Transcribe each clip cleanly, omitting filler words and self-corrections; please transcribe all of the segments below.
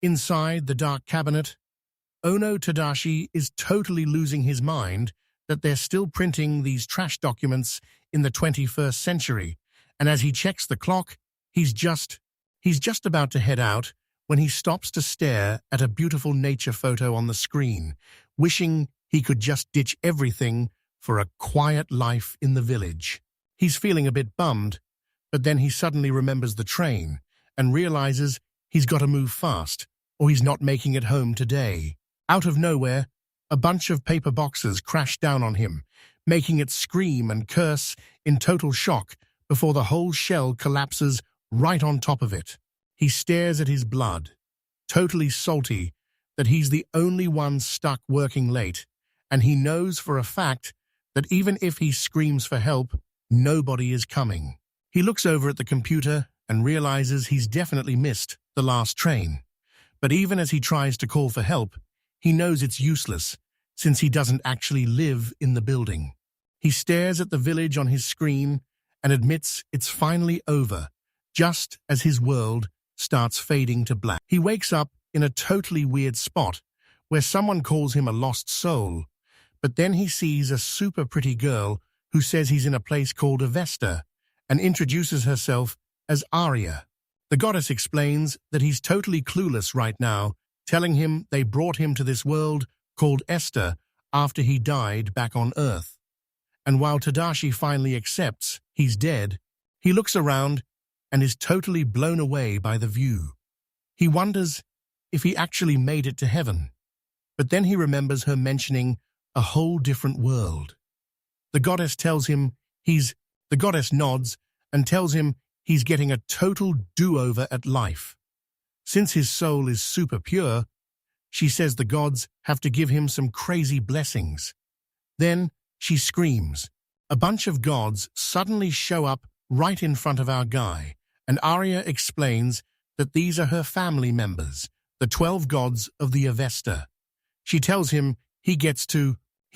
Inside the dark cabinet, Ono Tadashi is totally losing his mind that they're still printing these trash documents in the 21st century, and as he checks the clock, he's just about to head out when he stops to stare at a beautiful nature photo on the screen, wishing he could just ditch everything for a quiet life in the village. He's feeling a bit bummed, but then he suddenly remembers the train and realizes he's got to move fast or he's not making it home today. Out of nowhere, a bunch of paper boxes crash down on him, making it scream and curse in total shock before the whole shell collapses right on top of it. He stares at his blood, totally salty that he's the only one stuck working late, and he knows for a fact that even if he screams for help, nobody is coming. He looks over at the computer and realizes he's definitely missed the last train. But even as he tries to call for help, he knows it's useless since he doesn't actually live in the building. He stares at the village on his screen and admits it's finally over, just as his world starts fading to black. He wakes up in a totally weird spot where someone calls him a lost soul, but then he sees a super pretty girl who says he's in a place called Avesta and introduces herself as Arya. The goddess explains that he's totally clueless right now, telling him they brought him to this world called Esther after he died back on Earth. And while Tadashi finally accepts he's dead, he looks around and is totally blown away by the view. He wonders if he actually made it to heaven, but then he remembers her mentioning a whole different world. The goddess nods and tells him he's getting a total do-over at life. Since his soul is super pure, she says the gods have to give him some crazy blessings. Then she screams. A bunch of gods suddenly show up right in front of our guy, and Arya explains that these are her family members, the 12 gods of the Avesta. She tells him he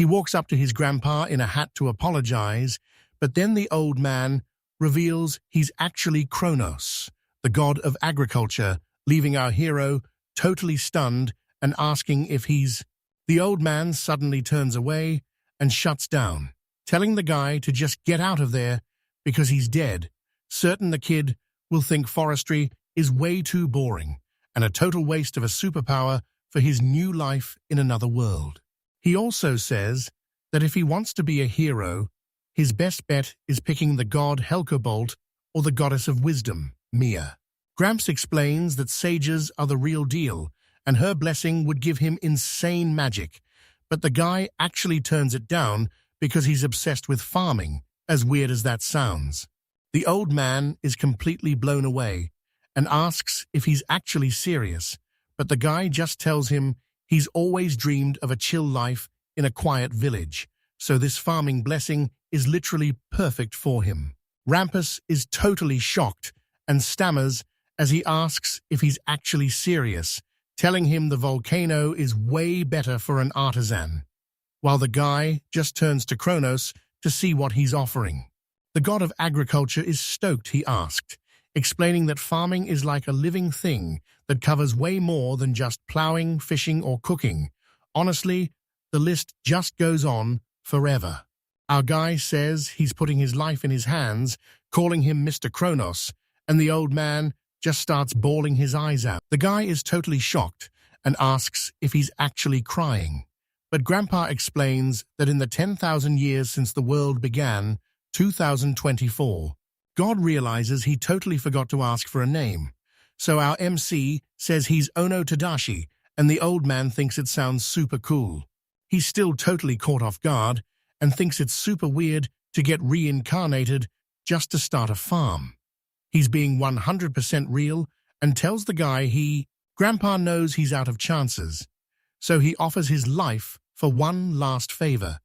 walks up to his grandpa in a hat to apologize, but then the old man reveals he's actually Kronos, the god of agriculture, leaving our hero totally stunned and asking if he's... The old man suddenly turns away and shuts down, telling the guy to just get out of there because he's dead, certain the kid will think forestry is way too boring and a total waste of a superpower for his new life in another world. He also says that if he wants to be a hero, his best bet is picking the god Helcobolt or the goddess of wisdom, Mia. Gramps explains that sages are the real deal, and her blessing would give him insane magic, but the guy actually turns it down because he's obsessed with farming, as weird as that sounds. The old man is completely blown away and asks if he's actually serious, but the guy just tells him he's always dreamed of a chill life in a quiet village, so this farming blessing is literally perfect for him. Rampus is totally shocked and stammers as he asks if he's actually serious, telling him the volcano is way better for an artisan, while the guy just turns to Kronos to see what he's offering. The god of agriculture is stoked, he asked, explaining that farming is like a living thing that covers way more than just plowing, fishing, or cooking. Honestly, the list just goes on forever. Our guy says he's putting his life in his hands, calling him Mr. Kronos, and the old man just starts bawling his eyes out. The guy is totally shocked and asks if he's actually crying. But Grandpa explains that in the 10,000 years since the world began, 2024, God realizes he totally forgot to ask for a name. So our MC says he's Ono Tadashi, and the old man thinks it sounds super cool. He's still totally caught off guard and thinks it's super weird to get reincarnated just to start a farm. He's being 100% real and tells the guy Grandpa knows he's out of chances, so he offers his life for one last favor.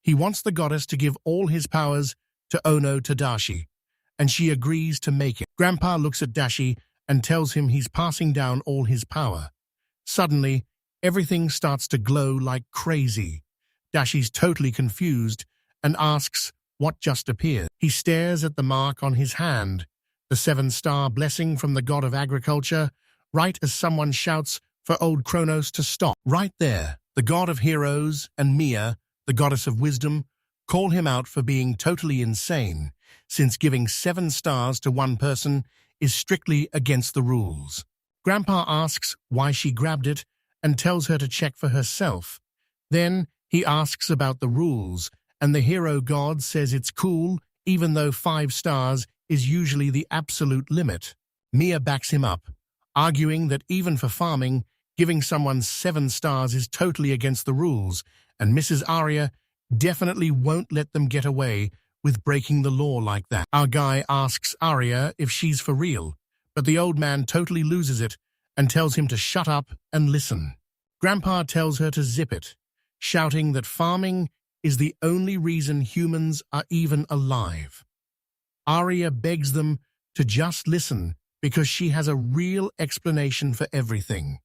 He wants the goddess to give all his powers to Ono Tadashi, and she agrees to make it. Grandpa looks at Dashi and tells him he's passing down all his power. Suddenly, everything starts to glow like crazy. Dashi's totally confused and asks what just appeared. He stares at the mark on his hand, the 7-star blessing from the god of agriculture, right as someone shouts for old Kronos to stop. Right there, the god of heroes and Mia, the goddess of wisdom, call him out for being totally insane, since giving 7 stars to one person is strictly against the rules. Grandpa asks why she grabbed it and tells her to check for herself. Then he asks about the rules, and the hero god says it's cool, even though 5 stars is usually the absolute limit. Mia backs him up, arguing that even for farming, giving someone 7 stars is totally against the rules, and Mrs. Arya definitely won't let them get away with breaking the law like that. Our guy asks Arya if she's for real, but the old man totally loses it and tells him to shut up and listen. Grandpa tells her to zip it, shouting that farming is the only reason humans are even alive. Arya begs them to just listen because she has a real explanation for everything.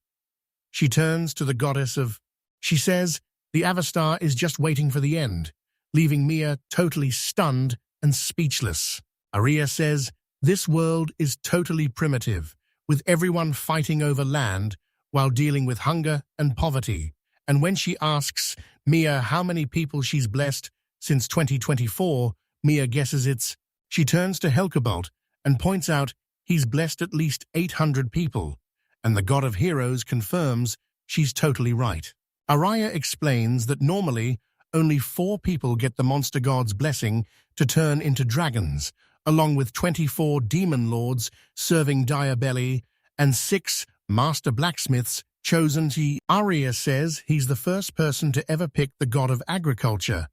She turns to the goddess of... She says the Avesta is just waiting for the end, leaving Mia totally stunned and speechless. Arya says this world is totally primitive, with everyone fighting over land while dealing with hunger and poverty. And when she asks Mia how many people she's blessed since 2024, Mia guesses it's... She turns to Helcabalt and points out he's blessed at least 800 people, and the god of heroes confirms she's totally right. Arya explains that normally only 4 people get the monster god's blessing to turn into dragons, along with 24 demon lords serving Diabelli and 6 master blacksmiths chosen to... Arya says he's the first person to ever pick the god of agriculture,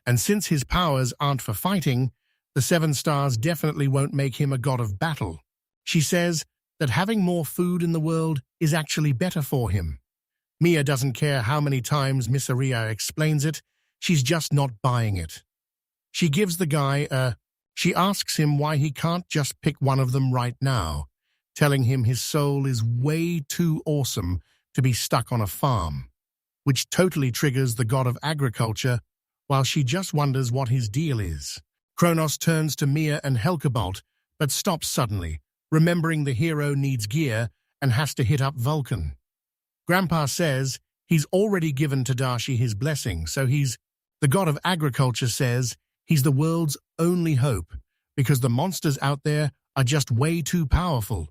and since his powers aren't for fighting, the 7 stars definitely won't make him a god of battle. She says that having more food in the world is actually better for him. Mia doesn't care how many times Miss Arya explains it, she's just not buying it. She gives the guy she asks him why he can't just pick one of them right now, telling him his soul is way too awesome to be stuck on a farm, which totally triggers the god of agriculture, while she just wonders what his deal is. Kronos turns to Mia and Helcabalt, but stops suddenly, remembering the hero needs gear and has to hit up Vulcan. Grandpa says he's already given Tadashi his blessing, so the god of agriculture says he's the world's only hope, because the monsters out there are just way too powerful.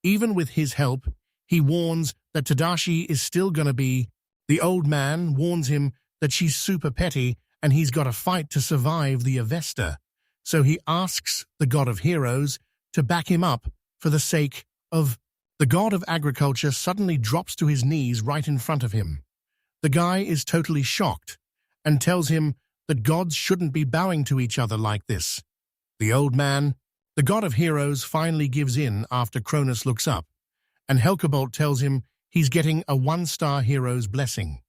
Even with his help, he warns that Tadashi is still gonna be... The old man warns him that she's super petty and he's got to fight to survive the Avesta, so he asks the god of heroes to back him up for the sake of... The god of agriculture suddenly drops to his knees right in front of him. The guy is totally shocked and tells him that gods shouldn't be bowing to each other like this. The old man, the god of heroes, finally gives in after Kronos looks up, and Helcabalt tells him he's getting a 1-star hero's blessing.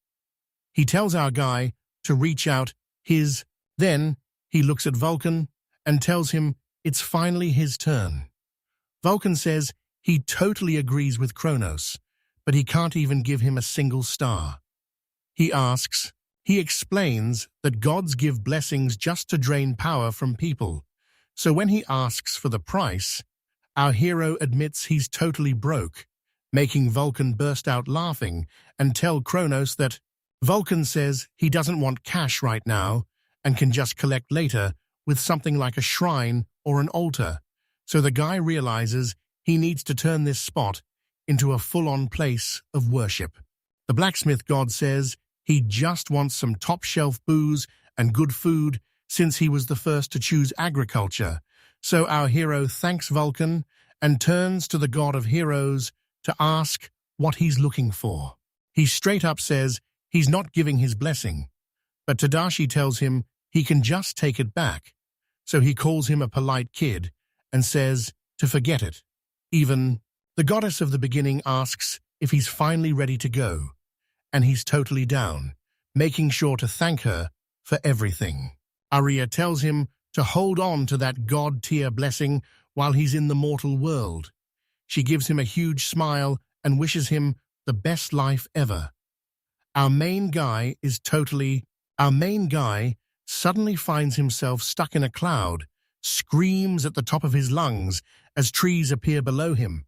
He tells our guy to reach out his... Then he looks at Vulcan and tells him it's finally his turn. Vulcan says he totally agrees with Kronos, but he can't even give him a single star. He explains that gods give blessings just to drain power from people, so when he asks for the price, our hero admits he's totally broke, making Vulcan burst out laughing and tell Kronos that... Vulcan says he doesn't want cash right now and can just collect later with something like a shrine or an altar, so the guy realizes he needs to turn this spot into a full-on place of worship. The blacksmith god says he just wants some top-shelf booze and good food since he was the first to choose agriculture, so our hero thanks Vulcan and turns to the god of heroes to ask what he's looking for. He straight up says he's not giving his blessing, but Tadashi tells him he can just take it back, so he calls him a polite kid and says to forget it. Even the goddess of the beginning asks if he's finally ready to go, and he's totally down, making sure to thank her for everything. Arya tells him to hold on to that god-tier blessing while he's in the mortal world. She gives him a huge smile and wishes him the best life ever. Our main guy suddenly finds himself stuck in a cloud, screams at the top of his lungs as trees appear below him,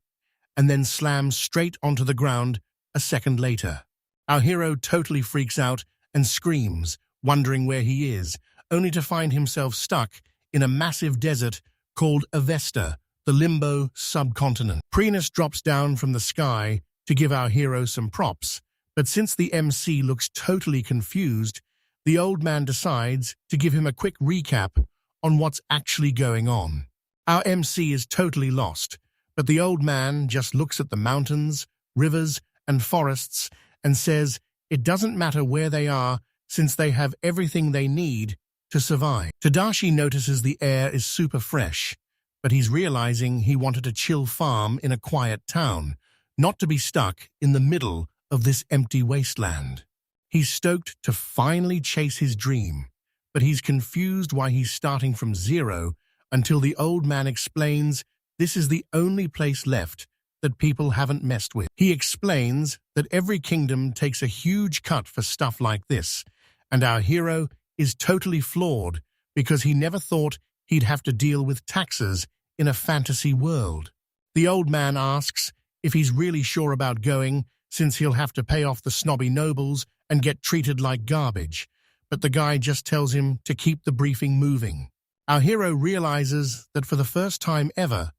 and then slams straight onto the ground a second later. Our hero totally freaks out and screams, wondering where he is, only to find himself stuck in a massive desert called Avesta, the limbo subcontinent. Prenus drops down from the sky to give our hero some props, but since the MC looks totally confused, the old man decides to give him a quick recap on what's actually going on. Our MC is totally lost, but the old man just looks at the mountains, rivers, and forests and says it doesn't matter where they are since they have everything they need to survive. Tadashi notices the air is super fresh, but he's realizing he wanted a chill farm in a quiet town, not to be stuck in the middle of this empty wasteland. He's stoked to finally chase his dream, but he's confused why he's starting from zero until the old man explains this is the only place left that people haven't messed with. He explains that every kingdom takes a huge cut for stuff like this, and our hero is totally flawed because he never thought he'd have to deal with taxes in a fantasy world. The old man asks if he's really sure about going, since he'll have to pay off the snobby nobles and get treated like garbage, but the guy just tells him to keep the briefing moving. Our hero realizes that for the first time ever,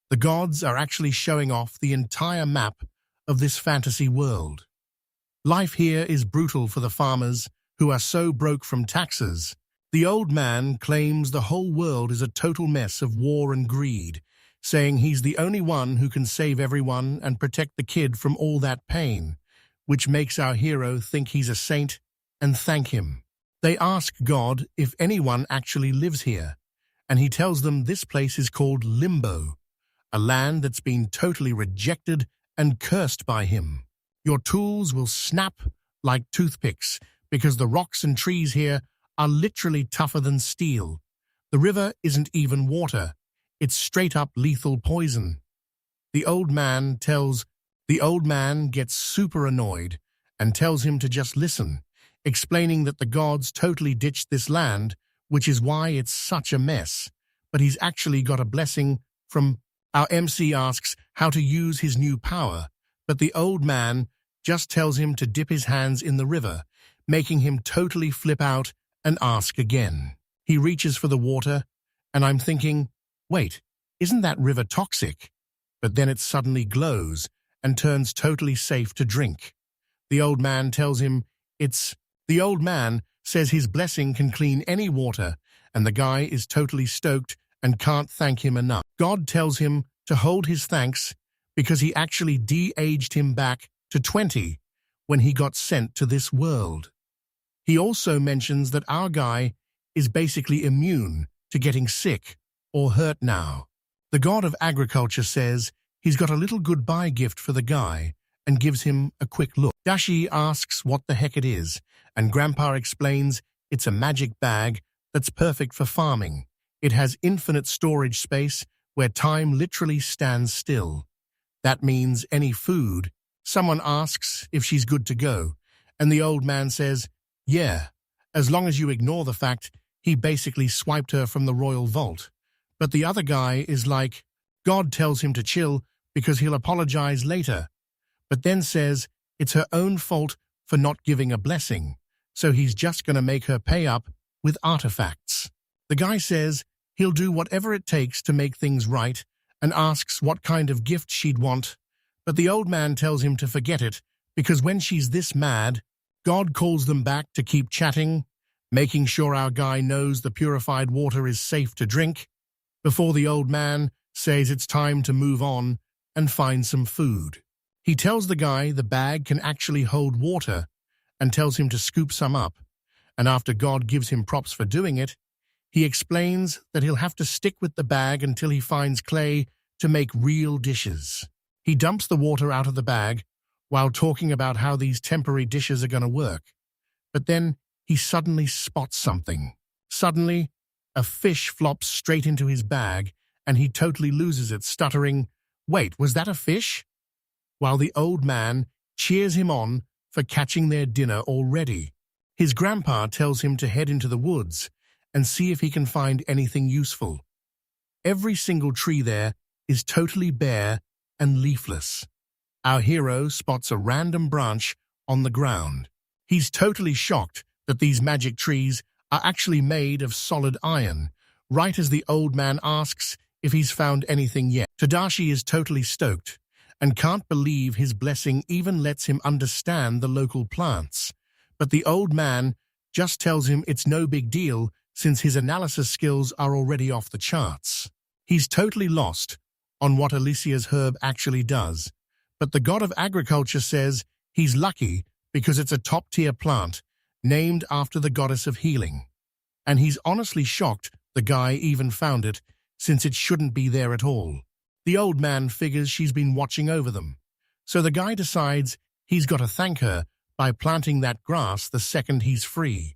the gods are actually showing off the entire map of this fantasy world. Life here is brutal for the farmers who are so broke from taxes. The old man claims the whole world is a total mess of war and greed, saying he's the only one who can save everyone and protect the kid from all that pain, which makes our hero think he's a saint and thank him. They ask God if anyone actually lives here, and he tells them this place is called Limbo, a land that's been totally rejected and cursed by him. Your tools will snap like toothpicks because the rocks and trees here are literally tougher than steel. The river isn't even water. It's straight-up lethal poison. The old man gets super annoyed and tells him to just listen, explaining that the gods totally ditched this land, which is why it's such a mess. But he's actually got a blessing from... Our MC asks how to use his new power, but the old man just tells him to dip his hands in the river, making him totally flip out and ask again. He reaches for the water, and I'm thinking, wait, isn't that river toxic? But then it suddenly glows and turns totally safe to drink. The old man tells him The old man says his blessing can clean any water, and the guy is totally stoked and can't thank him enough. God tells him to hold his thanks because he actually de-aged him back to 20 when he got sent to this world. He also mentions that our guy is basically immune to getting sick or hurt now. The god of agriculture says he's got a little goodbye gift for the guy and gives him a quick look. Dashi asks what the heck it is, and Grandpa explains it's a magic bag that's perfect for farming. It has infinite storage space where time literally stands still. That means any food. Someone asks if she's good to go, and the old man says, yeah, as long as you ignore the fact he basically swiped her from the royal vault. But the other guy is like, God tells him to chill because he'll apologize later, but then says it's her own fault for not giving a blessing, so he's just going to make her pay up with artifacts. The guy says he'll do whatever it takes to make things right and asks what kind of gift she'd want, but the old man tells him to forget it because when she's this mad, God calls them back to keep chatting, making sure our guy knows the purified water is safe to drink, before the old man says it's time to move on and find some food. He tells the guy the bag can actually hold water and tells him to scoop some up, and after God gives him props for doing it, he explains that he'll have to stick with the bag until he finds clay to make real dishes. He dumps the water out of the bag while talking about how these temporary dishes are going to work, but then he suddenly spots something. Suddenly, a fish flops straight into his bag, and he totally loses it, stuttering, "Wait, was that a fish?" While the old man cheers him on for catching their dinner already. His grandpa tells him to head into the woods and see if he can find anything useful. Every single tree there is totally bare and leafless. Our hero spots a random branch on the ground. He's totally shocked that these magic trees are actually made of solid iron, right as the old man asks if he's found anything yet. Tadashi is totally stoked and can't believe his blessing even lets him understand the local plants. But the old man just tells him it's no big deal since his analysis skills are already off the charts. He's totally lost on what Alicia's herb actually does, but the god of agriculture says he's lucky because it's a top-tier plant named after the goddess of healing. And he's honestly shocked the guy even found it, since it shouldn't be there at all. The old man figures she's been watching over them, so the guy decides he's got to thank her by planting that grass the second he's free,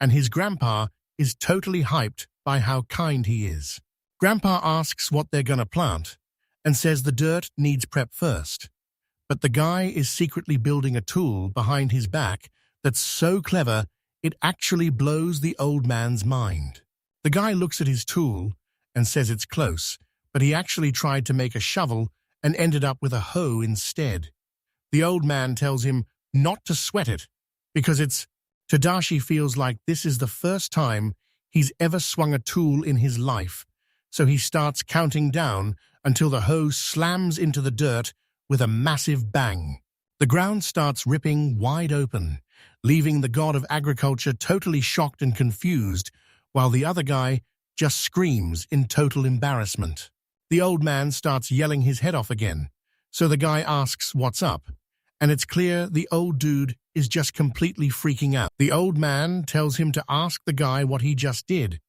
and his grandpa is totally hyped by how kind he is. Grandpa asks what they're gonna plant, and says the dirt needs prep first, but the guy is secretly building a tool behind his back that's so clever it actually blows the old man's mind. The guy looks at his tool and says it's close, but he actually tried to make a shovel and ended up with a hoe instead. The old man tells him not to sweat it because it's... Tadashi feels like this is the first time he's ever swung a tool in his life, so he starts counting down until the hoe slams into the dirt with a massive bang. The ground starts ripping wide open, leaving the god of agriculture totally shocked and confused, while the other guy just screams in total embarrassment. The old man starts yelling his head off again, so the guy asks what's up, and it's clear the old dude is just completely freaking out. The old man tells him to ask the guy what he just did,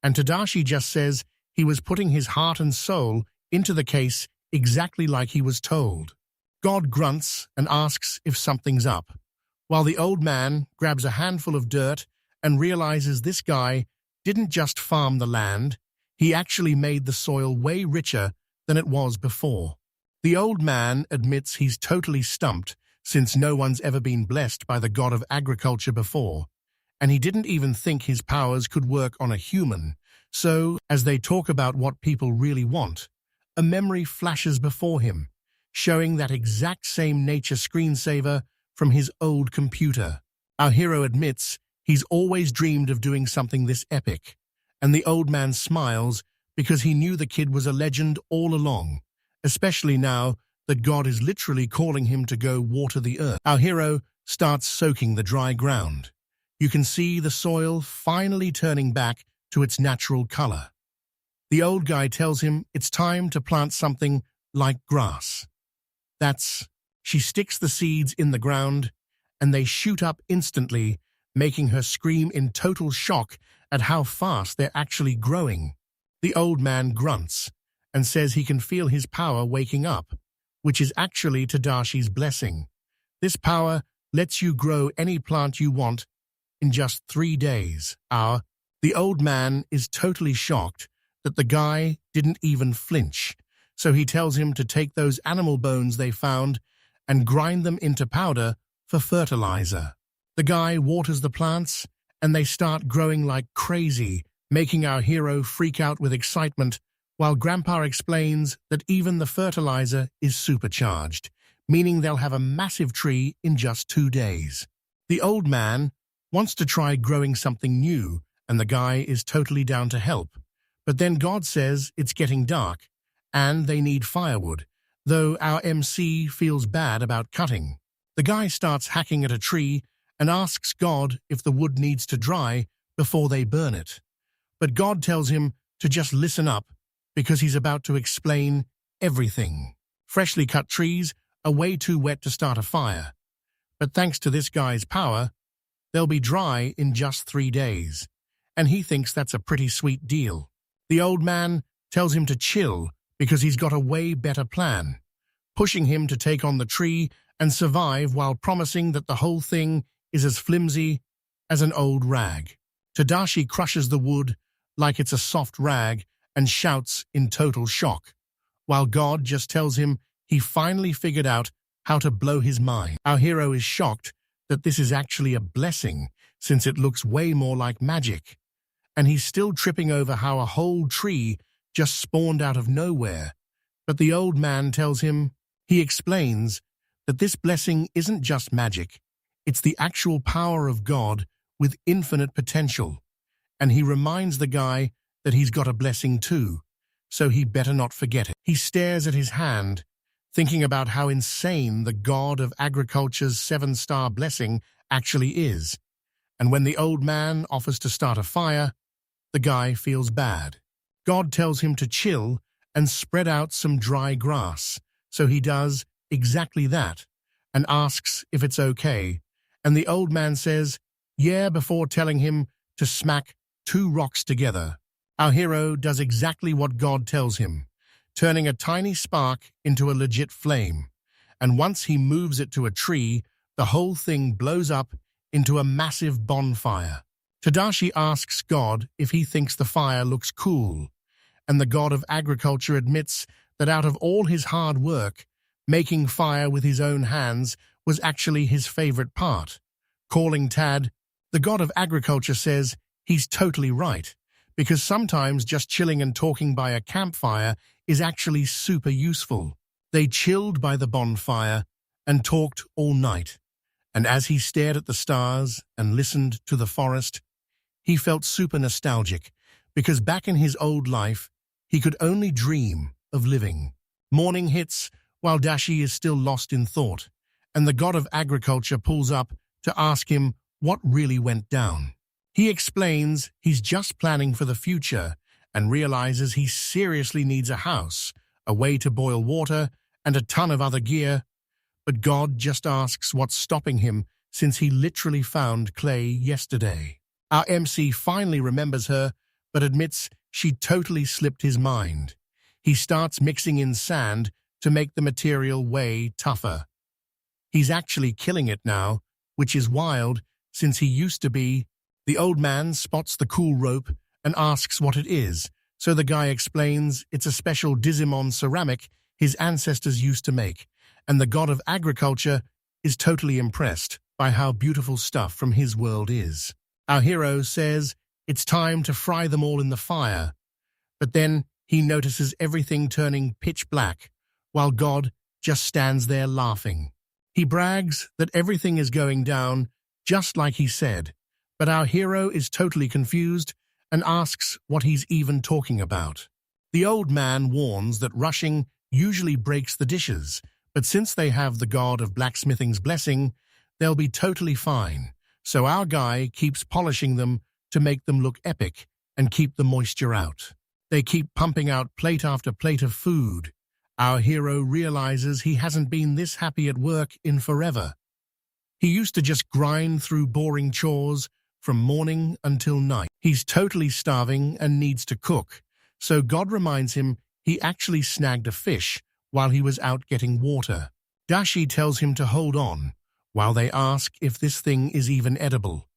and Tadashi just says he was putting his heart and soul into the case exactly like he was told. God grunts and asks if something's up, while the old man grabs a handful of dirt and realizes this guy didn't just farm the land, he actually made the soil way richer than it was before. The old man admits he's totally stumped since no one's ever been blessed by the god of agriculture before, and he didn't even think his powers could work on a human. So, as they talk about what people really want, a memory flashes before him, showing that exact same nature screensaver from his old computer. Our hero admits he's always dreamed of doing something this epic, and the old man smiles because he knew the kid was a legend all along, especially now that God is literally calling him to go water the earth. Our hero starts soaking the dry ground. You can see the soil finally turning back to its natural color. The old guy tells him it's time to plant something like grass. She sticks the seeds in the ground, and they shoot up instantly, making her scream in total shock at how fast they're actually growing. The old man grunts and says he can feel his power waking up, which is actually Tadashi's blessing. This power lets you grow any plant you want in just 3 days. The old man is totally shocked that the guy didn't even flinch, so he tells him to take those animal bones they found and grind them into powder for fertilizer. The guy waters the plants, and they start growing like crazy, making our hero freak out with excitement, while Grandpa explains that even the fertilizer is supercharged, meaning they'll have a massive tree in just 2 days. The old man wants to try growing something new, and the guy is totally down to help. But then God says it's getting dark, and they need firewood, though our MC feels bad about cutting. The guy starts hacking at a tree and asks God if the wood needs to dry before they burn it. But God tells him to just listen up because he's about to explain everything. Freshly cut trees are way too wet to start a fire, but thanks to this guy's power, they'll be dry in just 3 days, and he thinks that's a pretty sweet deal. The old man tells him to chill because he's got a way better plan, pushing him to take on the tree and survive while promising that the whole thing is as flimsy as an old rag. Tadashi crushes the wood like it's a soft rag and shouts in total shock, while God just tells him he finally figured out how to blow his mind. Our hero is shocked that this is actually a blessing, since it looks way more like magic, and he's still tripping over how a whole tree just spawned out of nowhere. But the old man tells him, he explains that this blessing isn't just magic, it's the actual power of God with infinite potential. And he reminds the guy that he's got a blessing too, so he better not forget it. He stares at his hand, thinking about how insane the god of agriculture's 7-star blessing actually is. And when the old man offers to start a fire, the guy feels bad. God tells him to chill and spread out some dry grass, so he does exactly that and asks if it's okay. And the old man says, yeah, before telling him to smack 2 rocks together. Our hero does exactly what God tells him, turning a tiny spark into a legit flame. And once he moves it to a tree, the whole thing blows up into a massive bonfire. Tadashi asks God if he thinks the fire looks cool, and the god of agriculture admits that out of all his hard work, making fire with his own hands was actually his favorite part. Calling Tad, the god of agriculture says he's totally right, because sometimes just chilling and talking by a campfire is actually super useful. They chilled by the bonfire and talked all night, and as he stared at the stars and listened to the forest, he felt super nostalgic, because back in his old life, he could only dream of living. Morning hits while Dashi is still lost in thought, and the god of agriculture pulls up to ask him what really went down. He explains he's just planning for the future and realizes he seriously needs a house, a way to boil water, and a ton of other gear. But God just asks what's stopping him since he literally found clay yesterday. Our MC finally remembers her, but admits she totally slipped his mind. He starts mixing in sand to make the material way tougher. He's actually killing it now, which is wild since he used to be. The old man spots the cool rope and asks what it is, so the guy explains it's a special Digimon ceramic his ancestors used to make, and the god of agriculture is totally impressed by how beautiful stuff from his world is. Our hero says it's time to fry them all in the fire, but then he notices everything turning pitch black, while God just stands there laughing. He brags that everything is going down just like he said, but our hero is totally confused and asks what he's even talking about. The old man warns that rushing usually breaks the dishes, but since they have the god of blacksmithing's blessing, they'll be totally fine. So our guy keeps polishing them to make them look epic and keep the moisture out. They keep pumping out plate after plate of food. Our hero realizes he hasn't been this happy at work in forever. He used to just grind through boring chores from morning until night. He's totally starving and needs to cook, so God reminds him he actually snagged a fish while he was out getting water. Dashi tells him to hold on, while they ask if this thing is even edible,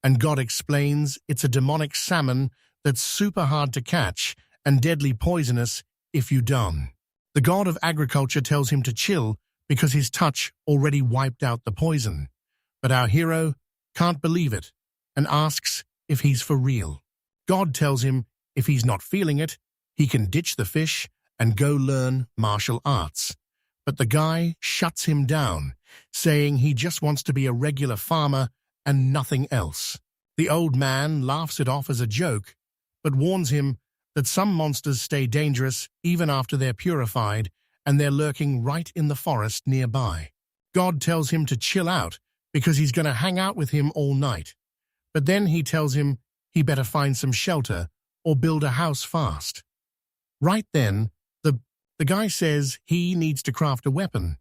and God explains it's a demonic salmon that's super hard to catch and deadly poisonous if you don't. The god of agriculture tells him to chill because his touch already wiped out the poison, but our hero can't believe it and asks if he's for real. God tells him if he's not feeling it, he can ditch the fish and go learn martial arts. But the guy shuts him down, saying he just wants to be a regular farmer and nothing else. The old man laughs it off as a joke, but warns him that some monsters stay dangerous even after they're purified, and they're lurking right in the forest nearby. God tells him to chill out because he's going to hang out with him all night. But then he tells him he better find some shelter or build a house fast. Right then, the guy says he needs to craft a weapon,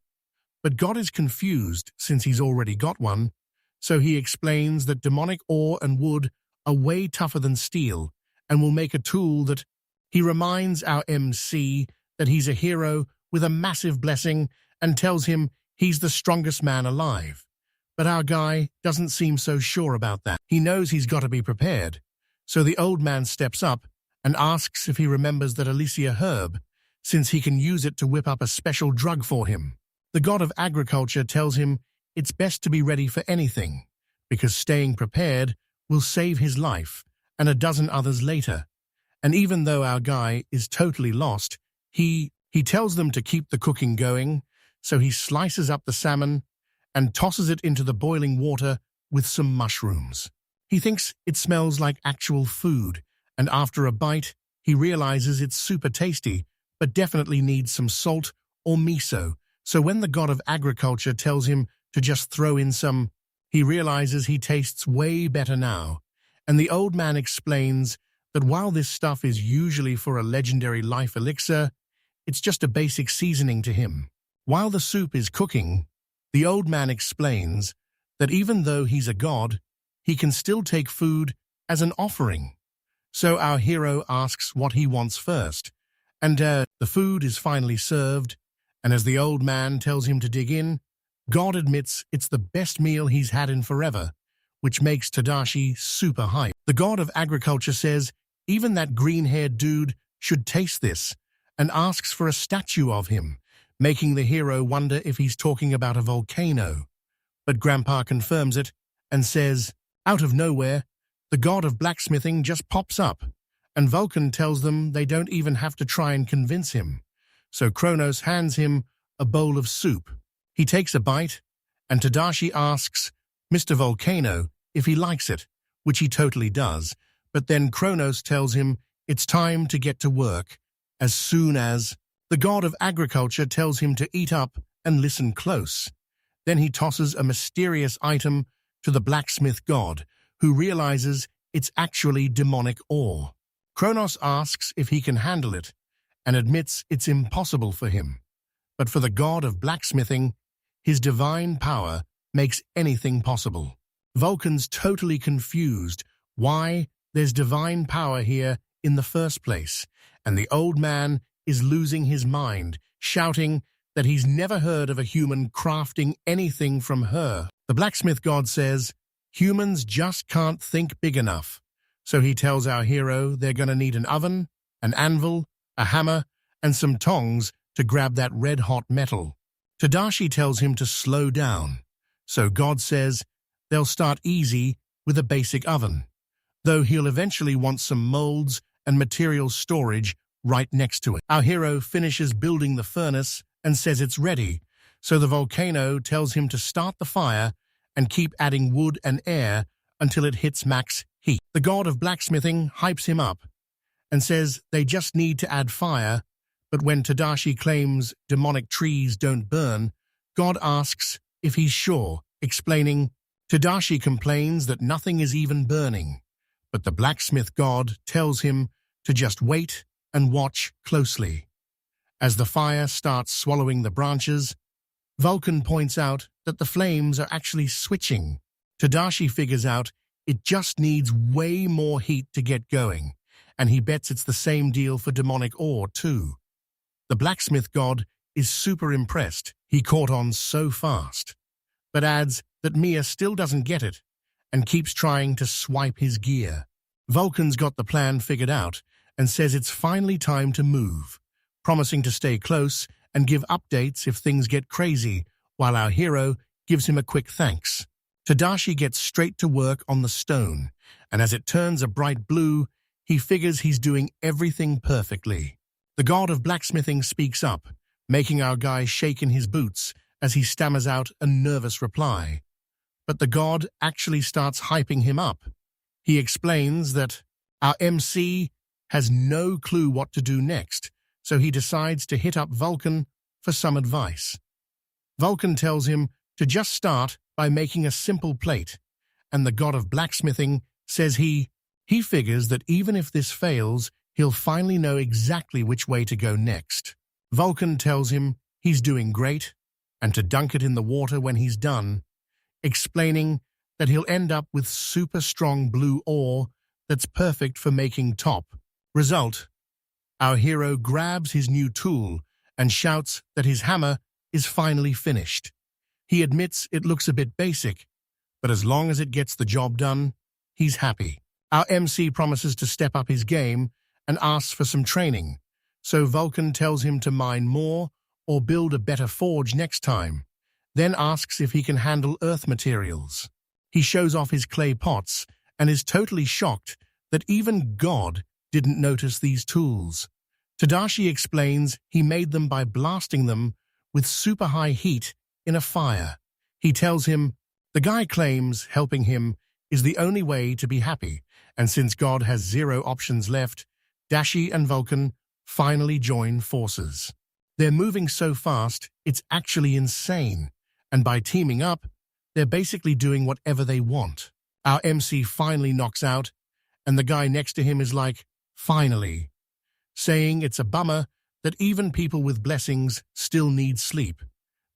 but God is confused since he's already got one, so he explains that demonic ore and wood are way tougher than steel and will make a tool that he reminds our MC that he's a hero with a massive blessing and tells him he's the strongest man alive. But our guy doesn't seem so sure about that. He knows he's got to be prepared, so the old man steps up and asks if he remembers that Alicia herb, since he can use it to whip up a special drug for him. The god of agriculture tells him it's best to be ready for anything, because staying prepared will save his life and a dozen others later. And even though our guy is totally lost, he He tells them to keep the cooking going, so he slices up the salmon and tosses it into the boiling water with some mushrooms. He thinks it smells like actual food, and after a bite, he realizes it's super tasty, but definitely needs some salt or miso. So when the god of agriculture tells him to just throw in some, he realizes he tastes way better now. And the old man explains that while this stuff is usually for a legendary life elixir, it's just a basic seasoning to him. While the soup is cooking, the old man explains that even though he's a god, he can still take food as an offering. So our hero asks what he wants first, and the food is finally served, and as the old man tells him to dig in, God admits it's the best meal he's had in forever, which makes Tadashi super hype. The god of agriculture says even that green-haired dude should taste this, and asks for a statue of him, making the hero wonder if he's talking about a volcano. But Grandpa confirms it and says, out of nowhere, the god of blacksmithing just pops up, and Vulcan tells them they don't even have to try and convince him. So Kronos hands him a bowl of soup. He takes a bite, and Tadashi asks Mr. Volcano if he likes it, which he totally does, but then Kronos tells him it's time to get to work, as soon as the god of agriculture tells him to eat up and listen close. Then he tosses a mysterious item to the blacksmith god, who realizes it's actually demonic ore. Kronos asks if he can handle it, and admits it's impossible for him. But for the god of blacksmithing, his divine power makes anything possible. Vulcan's totally confused why there's divine power here in the first place, and the old man is losing his mind, shouting that he's never heard of a human crafting anything from her. The blacksmith god says, humans just can't think big enough. So he tells our hero they're going to need an oven, an anvil, a hammer, and some tongs to grab that red-hot metal. Tadashi tells him to slow down. So God says they'll start easy with a basic oven, though he'll eventually want some molds and material storage right next to it. Our hero finishes building the furnace and says it's ready, so the volcano tells him to start the fire and keep adding wood and air until it hits max heat. The god of blacksmithing hypes him up and says they just need to add fire, but when Tadashi claims demonic trees don't burn, God asks if he's sure, explaining, Tadashi complains that nothing is even burning, but the blacksmith god tells him to just wait and watch closely. As the fire starts swallowing the branches, Vulcan points out that the flames are actually switching. Tadashi figures out it just needs way more heat to get going, and he bets it's the same deal for demonic ore too. The blacksmith god is super impressed. He caught on so fast, but adds that Mia still doesn't get it and keeps trying to swipe his gear. Vulcan's got the plan figured out and says it's finally time to move, promising to stay close and give updates if things get crazy, while our hero gives him a quick thanks. Tadashi gets straight to work on the stone, and as it turns a bright blue, he figures he's doing everything perfectly. The god of blacksmithing speaks up, making our guy shake in his boots as he stammers out a nervous reply. But the god actually starts hyping him up. He explains that our MC has no clue what to do next, so he decides to hit up Vulcan for some advice. Vulcan tells him to just start by making a simple plate, and the god of blacksmithing says he figures that even if this fails, he'll finally know exactly which way to go next. Vulcan tells him he's doing great, and to dunk it in the water when he's done, explaining that he'll end up with super strong blue ore that's perfect for making top. Result: our hero grabs his new tool and shouts that his hammer is finally finished. He admits it looks a bit basic, but as long as it gets the job done, he's happy. Our MC promises to step up his game and asks for some training, so Vulcan tells him to mine more or build a better forge next time, then asks if he can handle earth materials. He shows off his clay pots and is totally shocked that even God didn't notice these tools. Tadashi explains he made them by blasting them with super high heat in a fire. He tells him the guy claims helping him is the only way to be happy, and since God has 0 options left, Dashi and Vulcan finally join forces. They're moving so fast, it's actually insane, and by teaming up, they're basically doing whatever they want. Our MC finally knocks out, and the guy next to him is like, finally, saying it's a bummer that even people with blessings still need sleep.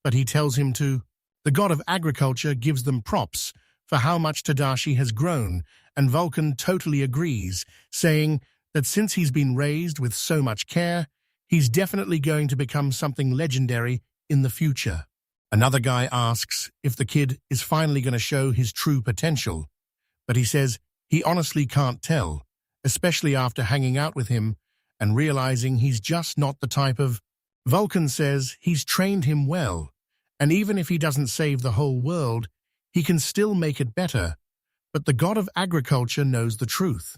But he tells him to. The god of agriculture gives them props for how much Tadashi has grown, and Vulcan totally agrees, saying that since he's been raised with so much care, he's definitely going to become something legendary in the future. Another guy asks if the kid is finally going to show his true potential, but he says he honestly can't tell, especially after hanging out with him and realizing he's just not the type of. Vulcan says he's trained him well, and even if he doesn't save the whole world, he can still make it better. But the god of agriculture knows the truth.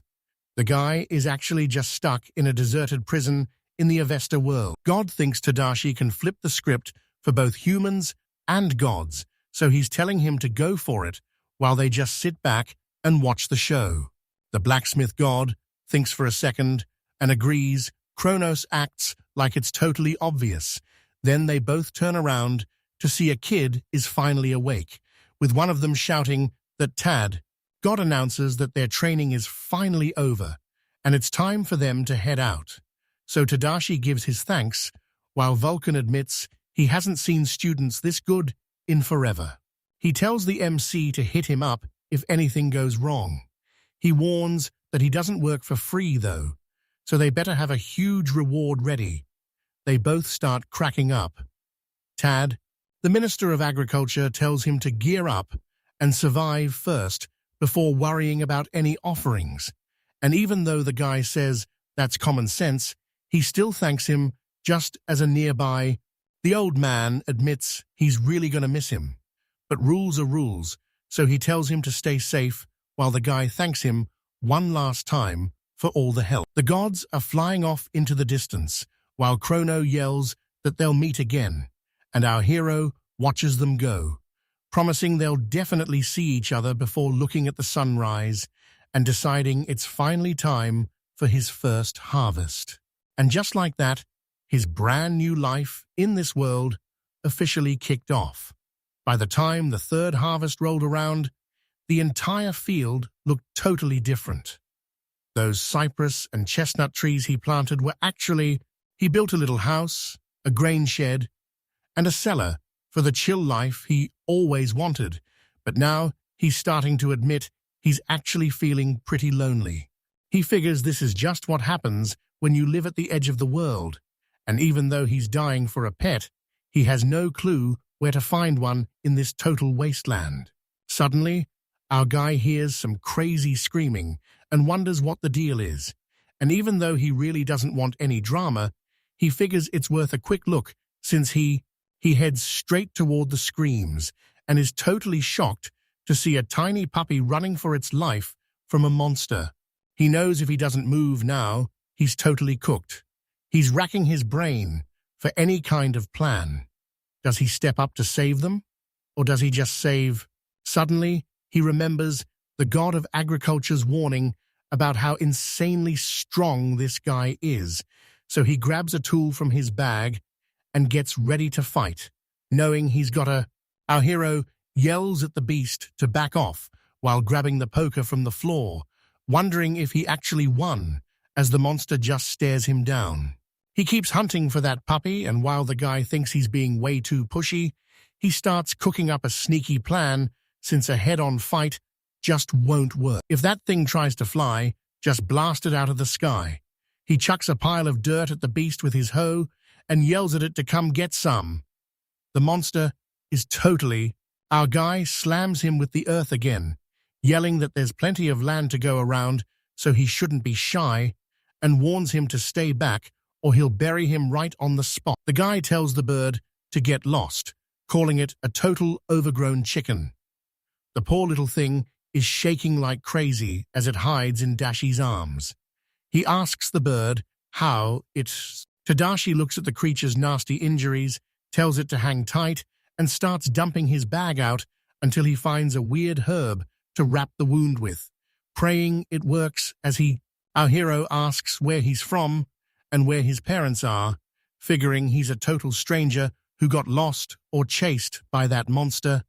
The guy is actually just stuck in a deserted prison in the Avesta world. God thinks Tadashi can flip the script for both humans and gods, so he's telling him to go for it while they just sit back and watch the show. The blacksmith god thinks for a second and agrees. Kronos acts like it's totally obvious. Then they both turn around to see a kid is finally awake, with one of them shouting that Tad. God announces that their training is finally over, and it's time for them to head out. So Tadashi gives his thanks, while Vulcan admits he hasn't seen students this good in forever. He tells the MC to hit him up if anything goes wrong. He warns that he doesn't work for free, though, so they better have a huge reward ready. They both start cracking up. Tad, the Minister of Agriculture, tells him to gear up and survive first before worrying about any offerings. And even though the guy says that's common sense, he still thanks him just as a nearby. The old man admits he's really going to miss him. But rules are rules, so he tells him to stay safe while the guy thanks him one last time for all the help. The gods are flying off into the distance, while Chrono yells that they'll meet again, and our hero watches them go, promising they'll definitely see each other before looking at the sunrise and deciding it's finally time for his first harvest. And just like that, his brand new life in this world officially kicked off. By the time the third harvest rolled around, the entire field looked totally different. Those cypress and chestnut trees he planted were actually. He built a little house, a grain shed, and a cellar for the chill life he always wanted, but now he's starting to admit he's actually feeling pretty lonely. He figures this is just what happens when you live at the edge of the world, and even though he's dying for a pet, he has no clue where to find one in this total wasteland. Suddenly, our guy hears some crazy screaming and wonders what the deal is, and even though he really doesn't want any drama, he figures it's worth a quick look since he heads straight toward the screams and is totally shocked to see a tiny puppy running for its life from a monster. He knows if he doesn't move now, he's totally cooked. He's racking his brain for any kind of plan. Does he step up to save them? Or does he just save? Suddenly, he remembers the god of agriculture's warning about how insanely strong this guy is, so he grabs a tool from his bag and gets ready to fight, knowing he's got a. Our hero yells at the beast to back off while grabbing the poker from the floor, wondering if he actually won, as the monster just stares him down. He keeps hunting for that puppy, and while the guy thinks he's being way too pushy, he starts cooking up a sneaky plan since a head-on fight just won't work. If that thing tries to fly, just blast it out of the sky. He chucks a pile of dirt at the beast with his hoe and yells at it to come get some. The monster is totally. Our guy slams him with the earth again, yelling that there's plenty of land to go around, so he shouldn't be shy, and warns him to stay back or he'll bury him right on the spot. The guy tells the bird to get lost, calling it a total overgrown chicken. The poor little thing is shaking like crazy as it hides in Dashi's arms. He asks the bird how it's... Tadashi looks at the creature's nasty injuries, tells it to hang tight, and starts dumping his bag out until he finds a weird herb to wrap the wound with, praying it works as our hero asks where he's from and where his parents are, figuring he's a total stranger who got lost or chased by that monster.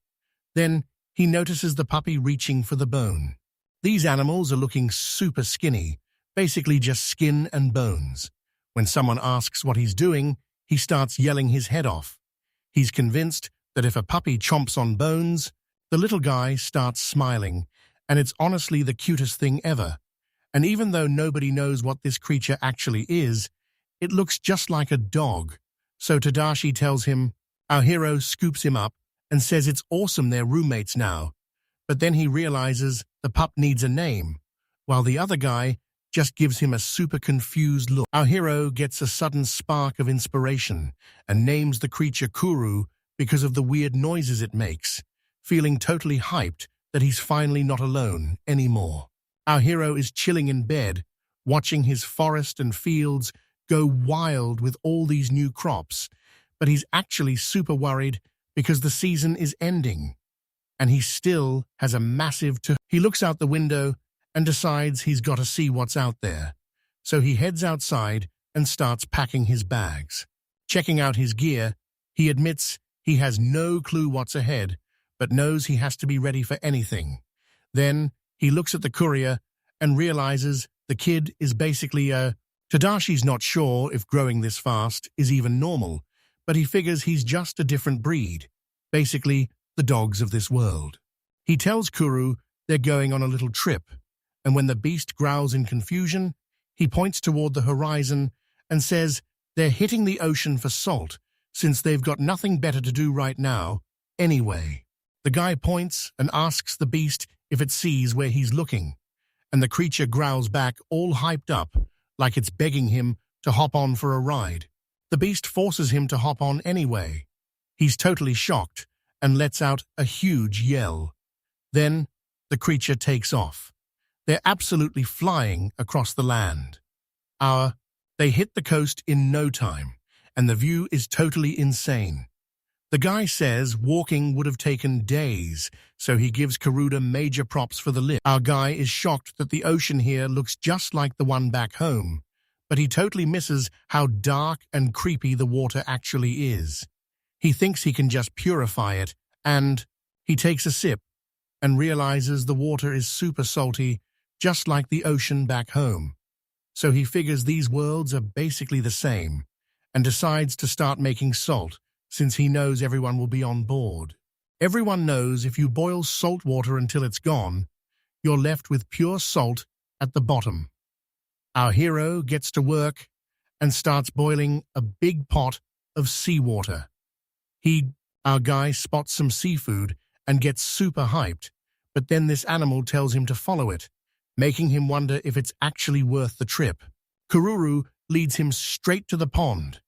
Then he notices the puppy reaching for the bone. These animals are looking super skinny, basically just skin and bones. When someone asks what he's doing, he starts yelling his head off. He's convinced that if a puppy chomps on bones, the little guy starts smiling, and it's honestly the cutest thing ever. And even though nobody knows what this creature actually is, it looks just like a dog. So Tadashi tells him, our hero scoops him up and says it's awesome they're roommates now. But then he realizes the pup needs a name, while the other guy just gives him a super confused look. Our hero gets a sudden spark of inspiration and names the creature Kuru because of the weird noises it makes, feeling totally hyped that he's finally not alone anymore. Our hero is chilling in bed, watching his forest and fields go wild with all these new crops, but he's actually super worried because the season is ending, and he still has a massive... He looks out the window and decides he's got to see what's out there. So he heads outside and starts packing his bags. Checking out his gear, he admits he has no clue what's ahead, but knows he has to be ready for anything. Then he looks at the courier and realizes the kid is basically a... Tadashi's not sure if growing this fast is even normal, but he figures he's just a different breed, basically the dogs of this world. He tells Kuru they're going on a little trip, and when the beast growls in confusion, he points toward the horizon and says they're hitting the ocean for salt, since they've got nothing better to do right now anyway. The guy points and asks the beast if it sees where he's looking, and the creature growls back all hyped up, like it's begging him to hop on for a ride. The beast forces him to hop on anyway. He's totally shocked and lets out a huge yell. Then the creature takes off. They're absolutely flying across the land. They hit the coast in no time, and the view is totally insane. The guy says walking would have taken days, so he gives Karuda major props for the lift. Our guy is shocked that the ocean here looks just like the one back home, but he totally misses how dark and creepy the water actually is. He thinks he can just purify it, and he takes a sip and realizes the water is super salty, just like the ocean back home. So he figures these worlds are basically the same, and decides to start making salt, since he knows everyone will be on board. Everyone knows if you boil salt water until it's gone, you're left with pure salt at the bottom. Our hero gets to work and starts boiling a big pot of seawater. Our guy spots some seafood and gets super hyped, but then this animal tells him to follow it, making him wonder if it's actually worth the trip. Kururu leads him straight to the pond,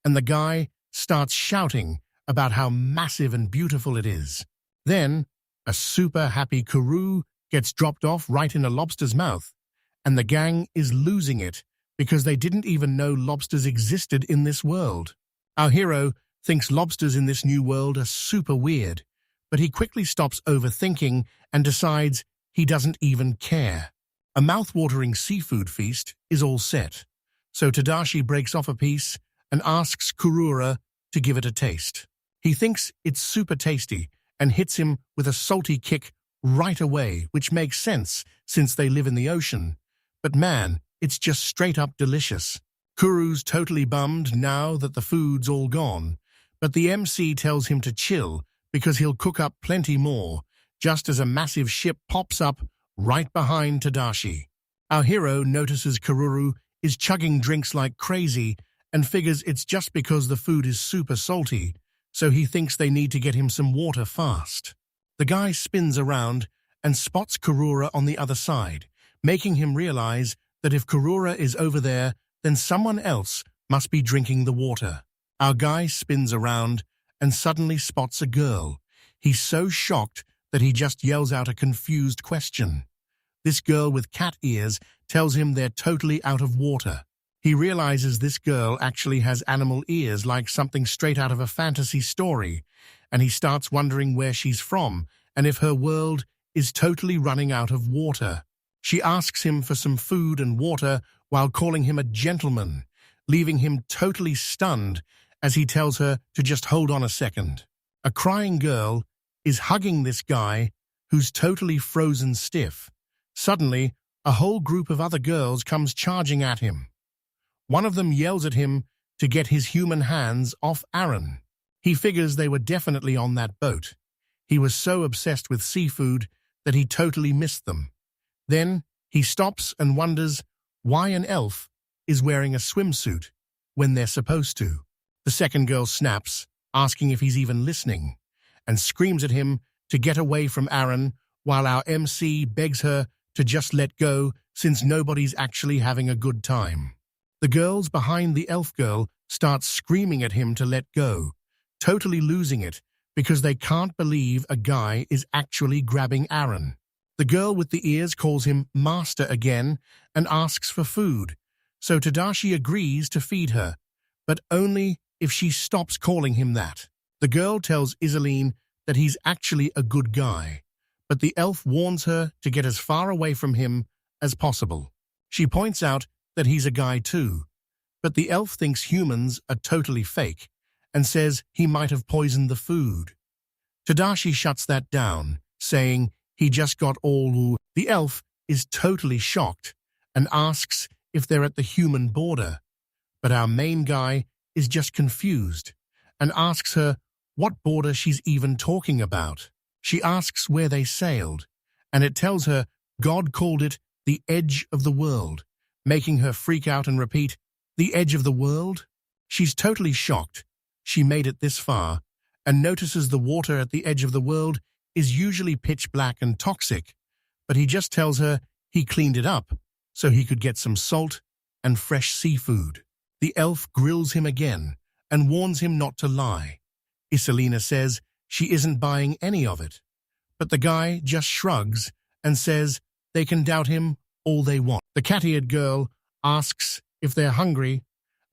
and the guy starts shouting about how massive and beautiful it is. Then, a super happy Kuru gets dropped off right in a lobster's mouth, and the gang is losing it because they didn't even know lobsters existed in this world. Our hero thinks lobsters in this new world are super weird, but he quickly stops overthinking and decides he doesn't even care. A mouth-watering seafood feast is all set, so Tadashi breaks off a piece and asks Kurura to give it a taste. He thinks it's super tasty and hits him with a salty kick right away, which makes sense since they live in the ocean. But man, it's just straight up delicious. Kuru's totally bummed now that the food's all gone, but the MC tells him to chill because he'll cook up plenty more, just as a massive ship pops up right behind Tadashi. Our hero notices Kururu is chugging drinks like crazy and figures it's just because the food is super salty, so he thinks they need to get him some water fast. The guy spins around and spots Kurura on the other side, making him realize that if Kurura is over there, then someone else must be drinking the water. Our guy spins around and suddenly spots a girl. He's so shocked that he just yells out a confused question. This girl with cat ears tells him they're totally out of water. He realizes this girl actually has animal ears like something straight out of a fantasy story, and he starts wondering where she's from and if her world is totally running out of water. She asks him for some food and water while calling him a gentleman, leaving him totally stunned as he tells her to just hold on a second. A crying girl is hugging this guy who's totally frozen stiff. Suddenly, a whole group of other girls comes charging at him. One of them yells at him to get his human hands off Aaron. He figures they were definitely on that boat. He was so obsessed with seafood that he totally missed them. Then he stops and wonders why an elf is wearing a swimsuit when they're supposed to. The second girl snaps, asking if he's even listening, and screams at him to get away from Aaron while our MC begs her to just let go since nobody's actually having a good time. The girls behind the elf girl start screaming at him to let go, totally losing it because they can't believe a guy is actually grabbing Aaron. The girl with the ears calls him master again and asks for food, so Tadashi agrees to feed her, but only if she stops calling him that. The girl tells Iseline that he's actually a good guy, but the elf warns her to get as far away from him as possible. She points out that he's a guy too, but the elf thinks humans are totally fake and says he might have poisoned the food. Tadashi shuts that down, saying he just got all. The elf is totally shocked and asks if they're at the human border, but our main guy is just confused and asks her what border she's even talking about. She asks where they sailed, and it tells her God called it the edge of the world, making her freak out and repeat, "The edge of the world?" She's totally shocked she made it this far and notices the water at the edge of the world is usually pitch black and toxic, but he just tells her he cleaned it up so he could get some salt and fresh seafood. The elf grills him again and warns him not to lie. Iselina says she isn't buying any of it, but the guy just shrugs and says they can doubt him all they want. The cat-eared girl asks if they're hungry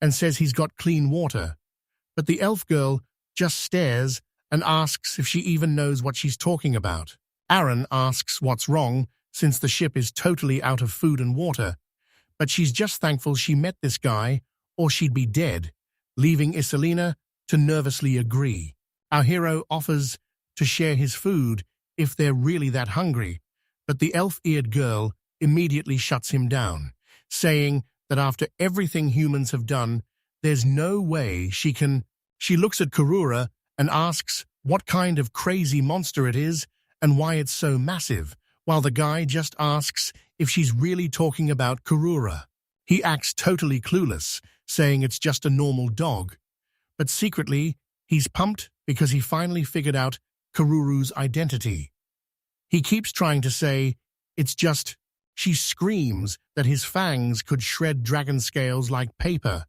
and says he's got clean water, but the elf girl just stares and asks if she even knows what she's talking about. Aaron asks what's wrong since the ship is totally out of food and water, but she's just thankful she met this guy or she'd be dead, leaving Iselina to nervously agree. Our hero offers to share his food if they're really that hungry, but the elf-eared girl immediately shuts him down, saying that after everything humans have done, there's no way she can. She looks at Kurura and asks what kind of crazy monster it is and why it's so massive, while the guy just asks if she's really talking about Kurura. He acts totally clueless, saying it's just a normal dog, but secretly he's pumped because he finally figured out Kururu's identity. He keeps trying to say it's just. She screams that his fangs could shred dragon scales like paper,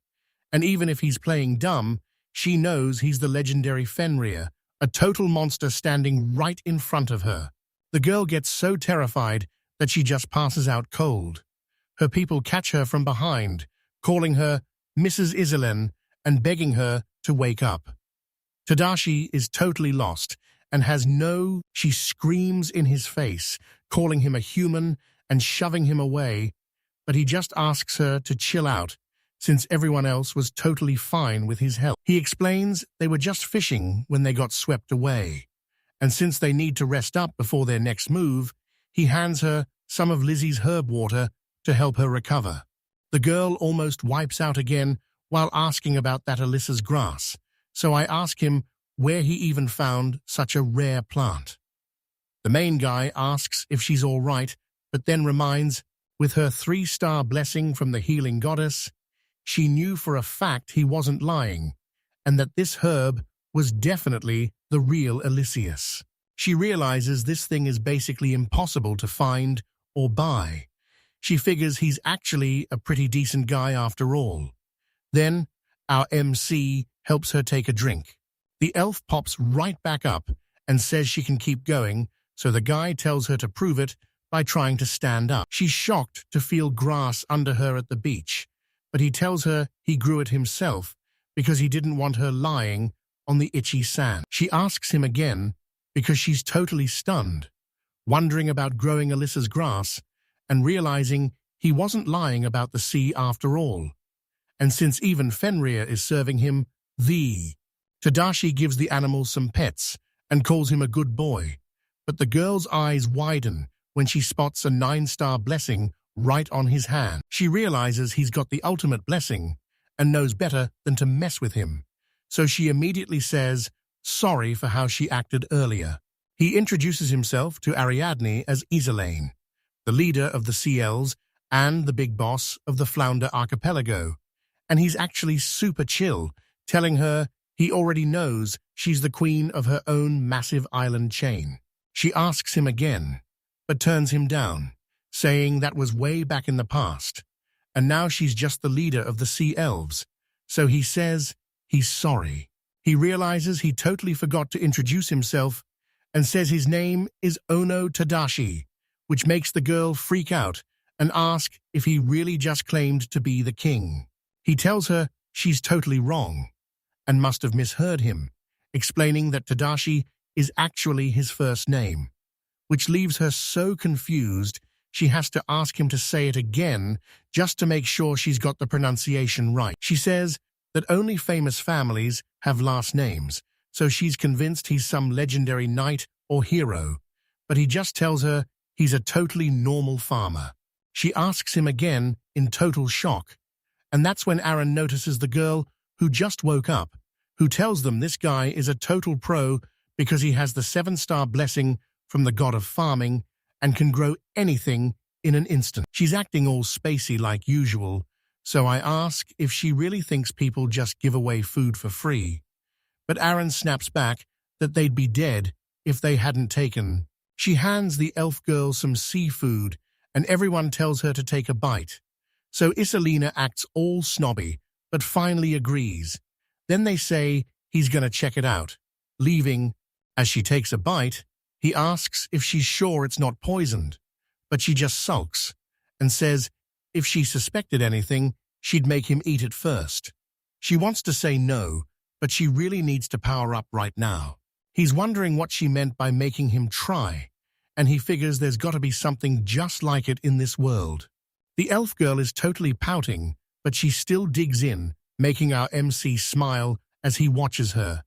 and even if he's playing dumb, she knows he's the legendary Fenrir, a total monster standing right in front of her. The girl gets so terrified that she just passes out cold. Her people catch her from behind, calling her Mrs. Iselin and begging her to wake up. Tadashi is totally lost and has no. She screams in his face, calling him a human and shoving him away, but he just asks her to chill out since everyone else was totally fine with his help. He explains they were just fishing when they got swept away, and since they need to rest up before their next move, he hands her some of Lizzie's herb water to help her recover. The girl almost wipes out again while asking about that Alyssa's grass, so I ask him where he even found such a rare plant. The main guy asks if she's all right, but then reminds, with her 3-star blessing from the healing goddess, she knew for a fact he wasn't lying, and that this herb was definitely the real Elysius. She realizes this thing is basically impossible to find or buy. She figures he's actually a pretty decent guy after all. Then, our MC helps her take a drink. The elf pops right back up and says she can keep going, so the guy tells her to prove it by trying to stand up. She's shocked to feel grass under her at the beach, but he tells her he grew it himself because he didn't want her lying on the itchy sand. She asks him again because she's totally stunned, wondering about growing Alyssa's grass and realizing he wasn't lying about the sea after all. And since even Fenrir is serving him Tadashi gives the animal some pets and calls him a good boy, but the girl's eyes widen when she spots a 9-star blessing right on his hand. She realizes he's got the ultimate blessing and knows better than to mess with him, so she immediately says sorry for how she acted earlier. He introduces himself to Ariadne as Exiled, the leader of the Sea Elves and the big boss of the Flounder Archipelago, and he's actually super chill, telling her he already knows she's the queen of her own massive island chain. She asks him again, but turns him down, saying that was way back in the past, and now she's just the leader of the Sea Elves, so he says he's sorry. He realizes he totally forgot to introduce himself and says his name is Ono Tadashi, which makes the girl freak out and ask if he really just claimed to be the king. He tells her she's totally wrong and must have misheard him, explaining that Tadashi is actually his first name, which leaves her so confused she has to ask him to say it again just to make sure she's got the pronunciation right. She says that only famous families have last names, so she's convinced he's some legendary knight or hero, but he just tells her he's a totally normal farmer. She asks him again in total shock, and that's when Aaron notices the girl who just woke up, who tells them this guy is a total pro because he has the 7-star blessing from the god of farming and can grow anything in an instant. She's acting all spacey like usual, so I ask if she really thinks people just give away food for free. But Aaron snaps back that they'd be dead if they hadn't taken. She hands the elf girl some seafood, and everyone tells her to take a bite. So Isalina acts all snobby, but finally agrees. Then they say he's gonna check it out. Leaving, as she takes a bite, he asks if she's sure it's not poisoned, but she just sulks and says if she suspected anything, she'd make him eat it first. She wants to say no, but she really needs to power up right now. He's wondering what she meant by making him try, and he figures there's got to be something just like it in this world. The elf girl is totally pouting, but she still digs in, making our MC smile as he watches her.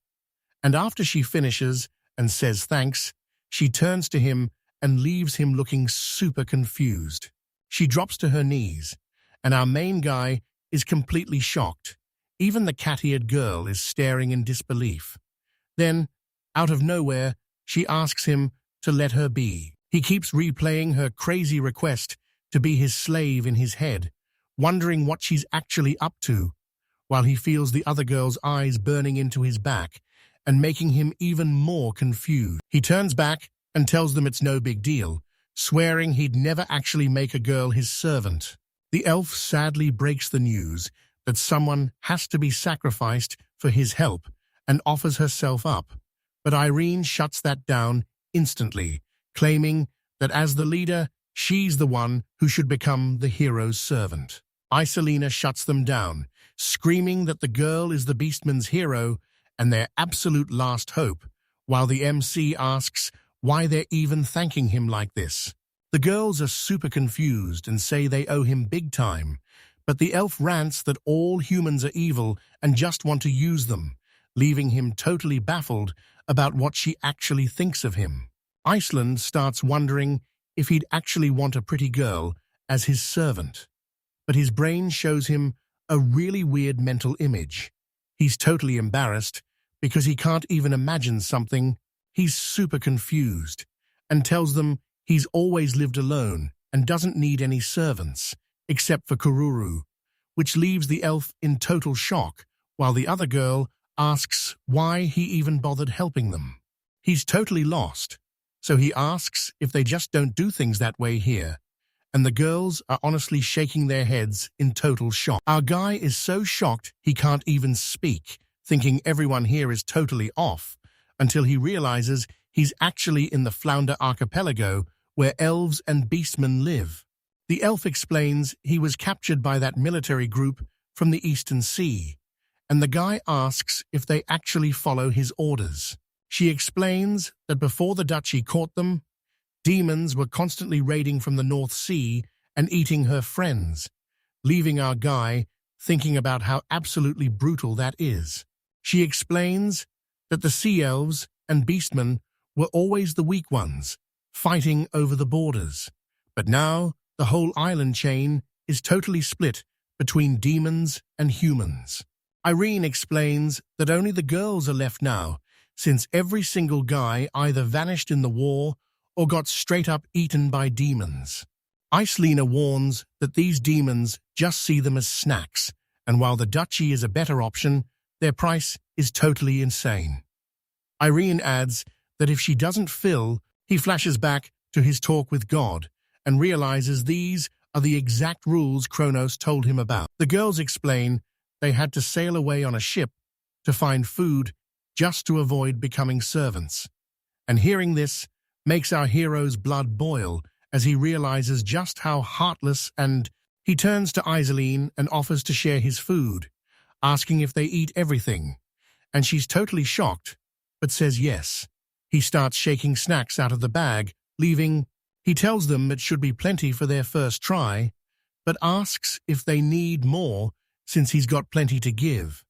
And after she finishes and says thanks, she turns to him and leaves him looking super confused. She drops to her knees, and our main guy is completely shocked. Even the cat-eared girl is staring in disbelief. Then, out of nowhere, she asks him to let her be. He keeps replaying her crazy request to be his slave in his head, wondering what she's actually up to, while he feels the other girl's eyes burning into his back and making him even more confused. He turns back and tells them it's no big deal, swearing he'd never actually make a girl his servant. The elf sadly breaks the news that someone has to be sacrificed for his help and offers herself up, but Irene shuts that down instantly, claiming that as the leader, she's the one who should become the hero's servant. Isalina shuts them down, screaming that the girl is the Beastman's hero and their absolute last hope, while the MC asks why they're even thanking him like this. The girls are super confused and say they owe him big time, but the elf rants that all humans are evil and just want to use them, leaving him totally baffled about what she actually thinks of him. Iceland starts wondering if he'd actually want a pretty girl as his servant, but his brain shows him a really weird mental image. He's totally embarrassed because he can't even imagine something. He's super confused and tells them he's always lived alone and doesn't need any servants, except for Kururu, which leaves the elf in total shock, while the other girl asks why he even bothered helping them. He's totally lost, so he asks if they just don't do things that way here, and the girls are honestly shaking their heads in total shock. Our guy is so shocked he can't even speak, thinking everyone here is totally off, until he realizes he's actually in the Flounder Archipelago, where elves and beastmen live. The elf explains he was captured by that military group from the Eastern Sea, and the guy asks if they actually follow his orders. She explains that before the duchy caught them, demons were constantly raiding from the North Sea and eating her friends, leaving our guy thinking about how absolutely brutal that is. She explains that the sea elves and beastmen were always the weak ones, fighting over the borders. But now the whole island chain is totally split between demons and humans. Irene explains that only the girls are left now, since every single guy either vanished in the war or got straight up eaten by demons. Icelina warns that these demons just see them as snacks, and while the duchy is a better option, their price is totally insane. Irene adds that if she doesn't fill, he flashes back to his talk with God and realizes these are the exact rules Kronos told him about. The girls explain they had to sail away on a ship to find food just to avoid becoming servants. And hearing this makes our hero's blood boil as he realizes just how heartless, and he turns to Iseline and offers to share his food, asking if they eat everything. And she's totally shocked, but says yes. He starts shaking snacks out of the bag, leaving. He tells them it should be plenty for their first try, but asks if they need more since he's got plenty to give.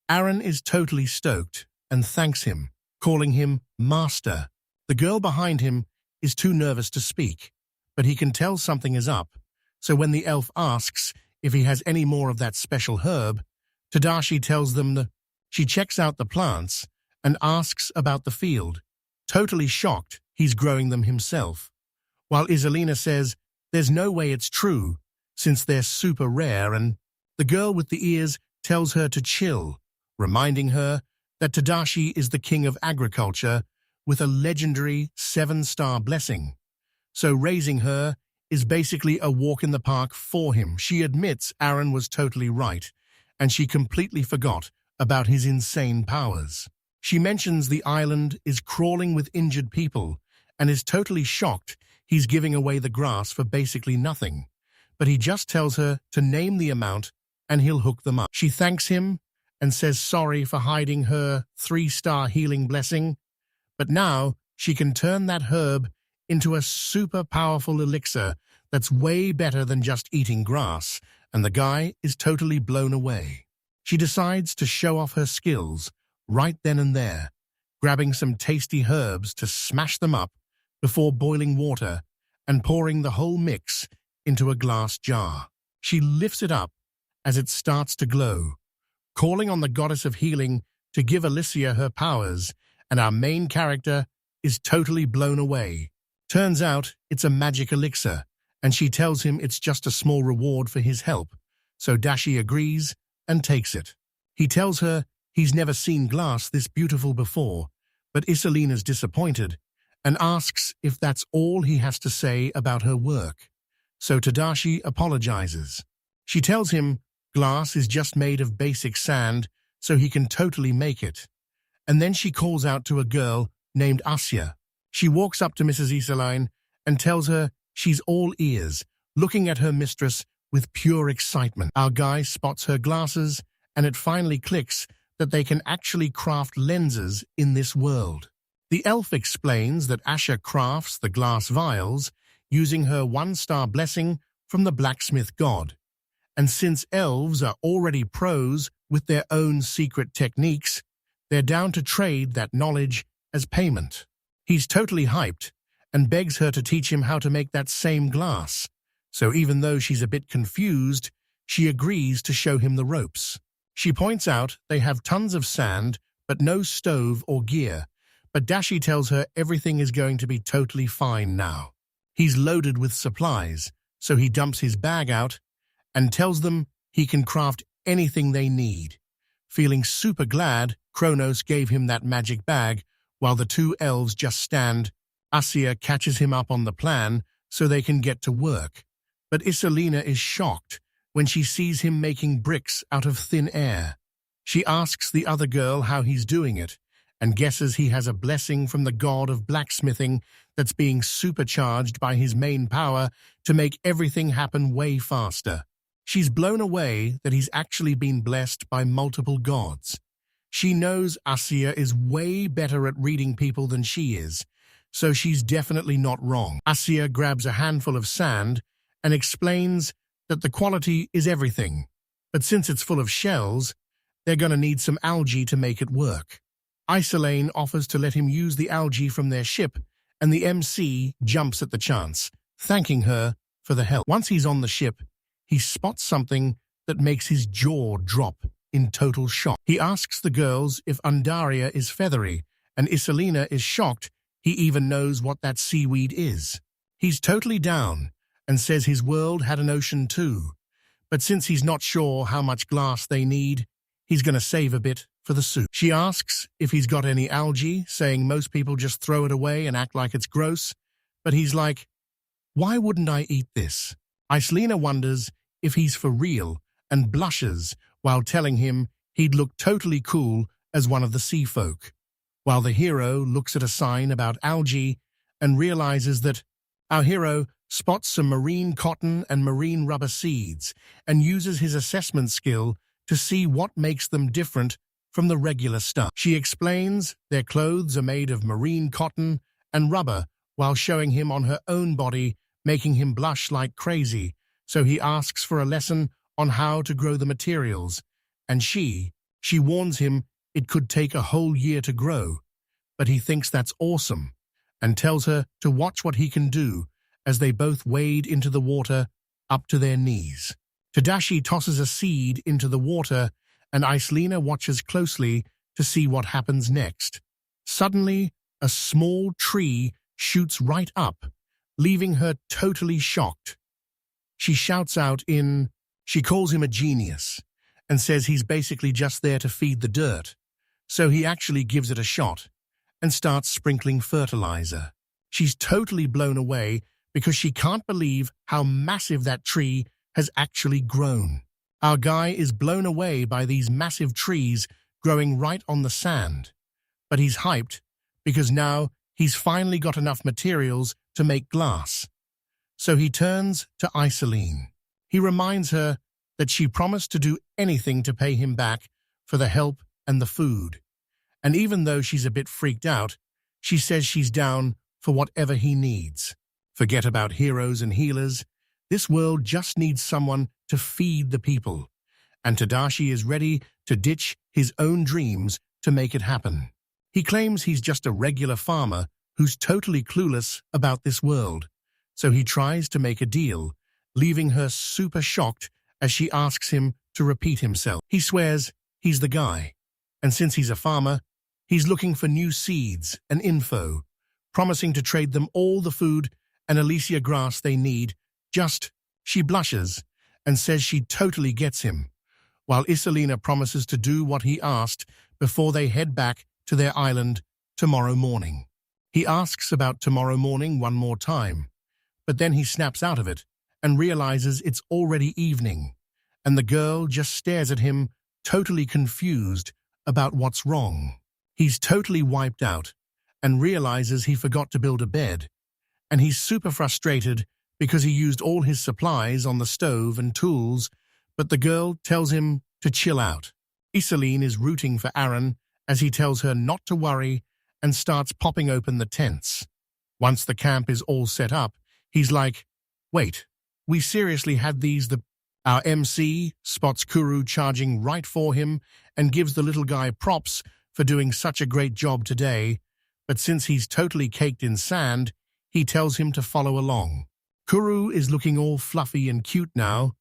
Aaron is totally stoked and thanks him, calling him Master. The girl behind him is too nervous to speak, but he can tell something is up, so when the elf asks if he has any more of that special herb, Tadashi tells them that she checks out the plants and asks about the field, totally shocked he's growing them himself, while Iselina says there's no way it's true since they're super rare, and the girl with the ears tells her to chill, reminding her that Tadashi is the king of agriculture with a legendary 7-star blessing. So raising her is basically a walk in the park for him. She admits Aaron was totally right, and she completely forgot about his insane powers. She mentions the island is crawling with injured people and is totally shocked he's giving away the grass for basically nothing. But he just tells her to name the amount and he'll hook them up. She thanks him and says sorry for hiding her 3-star healing blessing, but now she can turn that herb into a super powerful elixir that's way better than just eating grass, and the guy is totally blown away. She decides to show off her skills right then and there, grabbing some tasty herbs to smash them up before boiling water and pouring the whole mix into a glass jar. She lifts it up as it starts to glow, calling on the goddess of healing to give Alicia her powers, and our main character is totally blown away. Turns out it's a magic elixir, and she tells him it's just a small reward for his help, so Dashi agrees and takes it. He tells her he's never seen glass this beautiful before, but Iselina's disappointed and asks if that's all he has to say about her work. So Tadashi apologizes. She tells him glass is just made of basic sand, so he can totally make it. And then she calls out to a girl named Asya. She walks up to Mrs. Iseline and tells her she's all ears, looking at her mistress with pure excitement. Our guy spots her glasses, and it finally clicks that they can actually craft lenses in this world. The elf explains that Asha crafts the glass vials using her 1-star blessing from the blacksmith god. And since elves are already pros with their own secret techniques, they're down to trade that knowledge as payment. He's totally hyped and begs her to teach him how to make that same glass. So even though she's a bit confused, she agrees to show him the ropes. She points out they have tons of sand, but no stove or gear. But Dashi tells her everything is going to be totally fine now. He's loaded with supplies, so he dumps his bag out and tells them he can craft anything they need. Feeling super glad Kronos gave him that magic bag, while the two elves just stand. Asya catches him up on the plan so they can get to work. But Iselina is shocked when she sees him making bricks out of thin air. She asks the other girl how he's doing it, and guesses he has a blessing from the god of blacksmithing that's being supercharged by his main power to make everything happen way faster. She's blown away that he's actually been blessed by multiple gods. She knows Asya is way better at reading people than she is, so she's definitely not wrong. Asya grabs a handful of sand and explains that the quality is everything, but since it's full of shells, they're going to need some algae to make it work. Isolane offers to let him use the algae from their ship, and the MC jumps at the chance, thanking her for the help. Once he's on the ship, he spots something that makes his jaw drop in total shock. He asks the girls if Undaria is feathery, and Isolina is shocked he even knows what that seaweed is. He's totally down and says his world had an ocean too, but since he's not sure how much glass they need, he's going to save a bit for the soup. She asks if he's got any algae, saying most people just throw it away and act like it's gross, but he's like, why wouldn't I eat this? Isolina wonders if he's for real and blushes while telling him he'd look totally cool as one of the sea folk, while the hero looks at a sign about algae and realizes that our hero spots some marine cotton and marine rubber seeds and uses his assessment skill to see what makes them different from the regular stuff. She explains their clothes are made of marine cotton and rubber while showing him on her own body, making him blush like crazy, so he asks for a lesson on how to grow the materials, and she warns him it could take a whole year to grow, but he thinks that's awesome and tells her to watch what he can do as they both wade into the water up to their knees. Tadashi tosses a seed into the water, and Isolina watches closely to see what happens next. Suddenly, a small tree shoots right up, leaving her totally shocked. She shouts out she calls him a genius, and says he's basically just there to feed the dirt, so he actually gives it a shot and starts sprinkling fertilizer. She's totally blown away because she can't believe how massive that tree has actually grown. Our guy is blown away by these massive trees growing right on the sand, but he's hyped because now he's finally got enough materials to make glass. So he turns to Isolene. He reminds her that she promised to do anything to pay him back for the help and the food. And even though she's a bit freaked out, she says she's down for whatever he needs. Forget about heroes and healers. This world just needs someone to feed the people. And Tadashi is ready to ditch his own dreams to make it happen. He claims he's just a regular farmer who's totally clueless about this world. So he tries to make a deal, leaving her super shocked as she asks him to repeat himself. He swears he's the guy, and since he's a farmer, he's looking for new seeds and info, promising to trade them all the food and Alicia grass they need. She blushes and says she totally gets him, while Isolina promises to do what he asked before they head back to their island tomorrow morning. He asks about tomorrow morning one more time, but then he snaps out of it and realizes it's already evening, and the girl just stares at him, totally confused about what's wrong. He's totally wiped out and realizes he forgot to build a bed, and he's super frustrated because he used all his supplies on the stove and tools, but the girl tells him to chill out. Isolene is rooting for Aaron as he tells her not to worry and starts popping open the tents. Once the camp is all set up, he's like, wait, we seriously had these? Our MC spots Kuru charging right for him and gives the little guy props for doing such a great job today, but since he's totally caked in sand, he tells him to follow along. Kuru is looking all fluffy and cute now,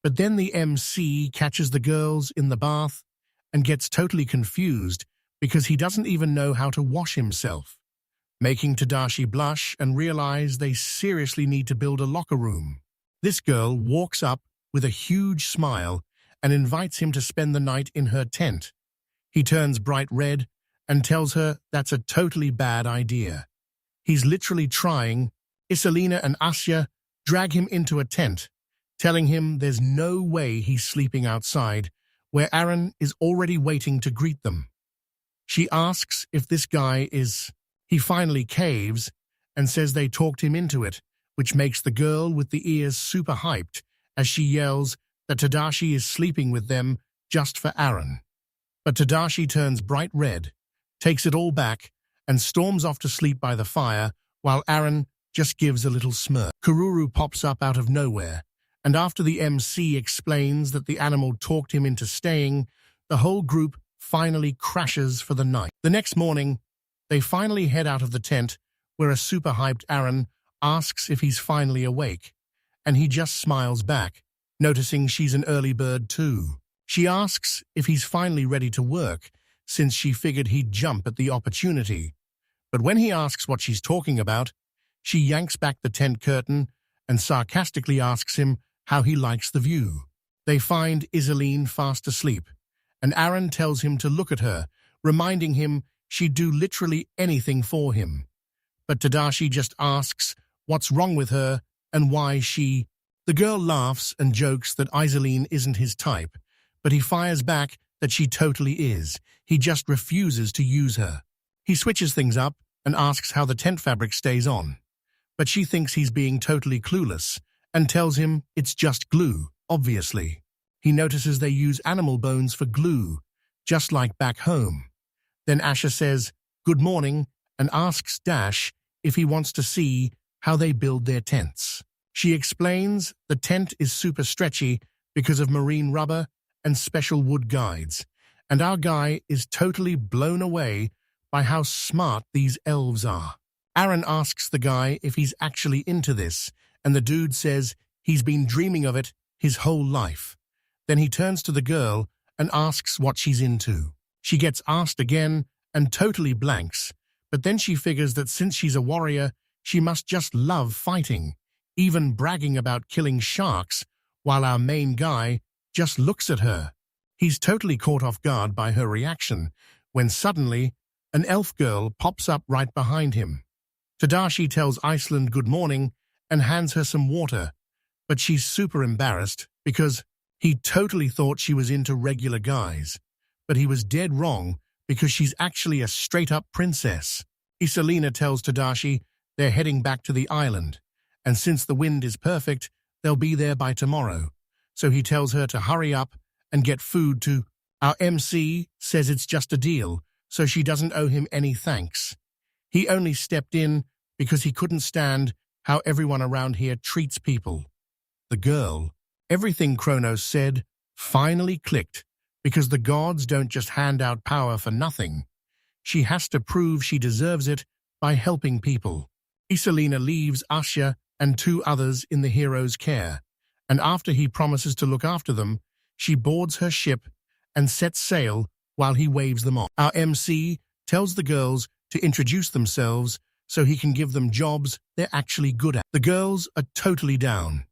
but then the MC catches the girls in the bath and gets totally confused because he doesn't even know how to wash himself, making Tadashi blush and realize they seriously need to build a locker room. This girl walks up with a huge smile and invites him to spend the night in her tent. He turns bright red and tells her that's a totally bad idea. He's literally trying. Isolina and Asya drag him into a tent, telling him there's no way he's sleeping outside, where Aaron is already waiting to greet them. She asks if this guy is. He finally caves and says they talked him into it, which makes the girl with the ears super hyped as she yells that Tadashi is sleeping with them just for Aaron. But Tadashi turns bright red, takes it all back, and storms off to sleep by the fire, while Aaron just gives a little smirk. Kururu pops up out of nowhere, and after the MC explains that the animal talked him into staying, the whole group finally crashes for the night. The next morning, they finally head out of the tent, where a super-hyped Aaron asks if he's finally awake, and he just smiles back, noticing she's an early bird too. She asks if he's finally ready to work, since she figured he'd jump at the opportunity. But when he asks what she's talking about, she yanks back the tent curtain and sarcastically asks him how he likes the view. They find Iseline fast asleep, and Aaron tells him to look at her, reminding him she'd do literally anything for him. But Tadashi just asks what's wrong with her and why she... The girl laughs and jokes that Iseline isn't his type, but he fires back that she totally is. He just refuses to use her. He switches things up and asks how the tent fabric stays on, but she thinks he's being totally clueless and tells him it's just glue, obviously. He notices they use animal bones for glue, just like back home. Then Asha says, "Good morning," and asks Dash if he wants to see how they build their tents. She explains the tent is super stretchy because of marine rubber and special wood guides, and our guy is totally blown away by how smart these elves are. Aaron asks the guy if he's actually into this, and the dude says he's been dreaming of it his whole life. Then he turns to the girl and asks what she's into. She gets asked again and totally blanks, but then she figures that since she's a warrior, she must just love fighting, even bragging about killing sharks, while our main guy just looks at her. He's totally caught off guard by her reaction, when suddenly an elf girl pops up right behind him. Tadashi tells Iceland good morning and hands her some water, but she's super embarrassed because he totally thought she was into regular guys, but he was dead wrong because she's actually a straight-up princess. Iselina tells Tadashi they're heading back to the island, and since the wind is perfect, they'll be there by tomorrow. So he tells her to hurry up and get food to... Our MC says it's just a deal, so she doesn't owe him any thanks. He only stepped in because he couldn't stand how everyone around here treats people. The girl, everything Kronos said, finally clicked, because the gods don't just hand out power for nothing. She has to prove she deserves it by helping people. Iselina leaves Asya and two others in the hero's care, and after he promises to look after them, she boards her ship and sets sail while he waves them off. Our MC tells the girls to introduce themselves so he can give them jobs they're actually good at. The girls are totally down,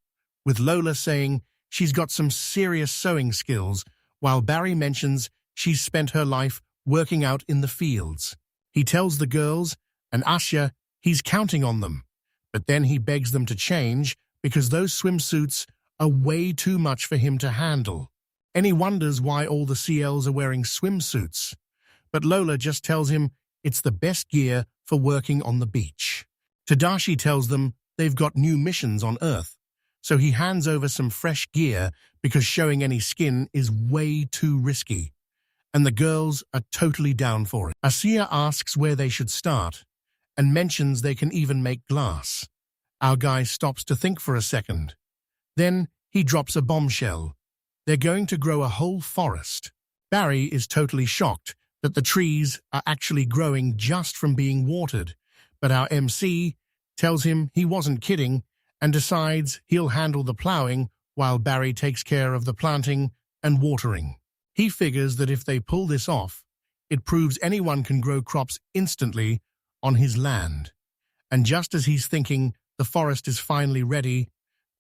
with Lola saying she's got some serious sewing skills, while Barry mentions she's spent her life working out in the fields. He tells the girls and Asya he's counting on them, but then he begs them to change because those swimsuits are way too much for him to handle. And he wonders why all the CLs are wearing swimsuits, but Lola just tells him it's the best gear for working on the beach. Tadashi tells them they've got new missions on Earth, so he hands over some fresh gear because showing any skin is way too risky, and the girls are totally down for it. Asiya asks where they should start, and mentions they can even make glass. Our guy stops to think for a second. Then he drops a bombshell. They're going to grow a whole forest. Barry is totally shocked that the trees are actually growing just from being watered, but our MC tells him he wasn't kidding and decides he'll handle the plowing while Barry takes care of the planting and watering. He figures that if they pull this off, it proves anyone can grow crops instantly on his land. And just as he's thinking the forest is finally ready,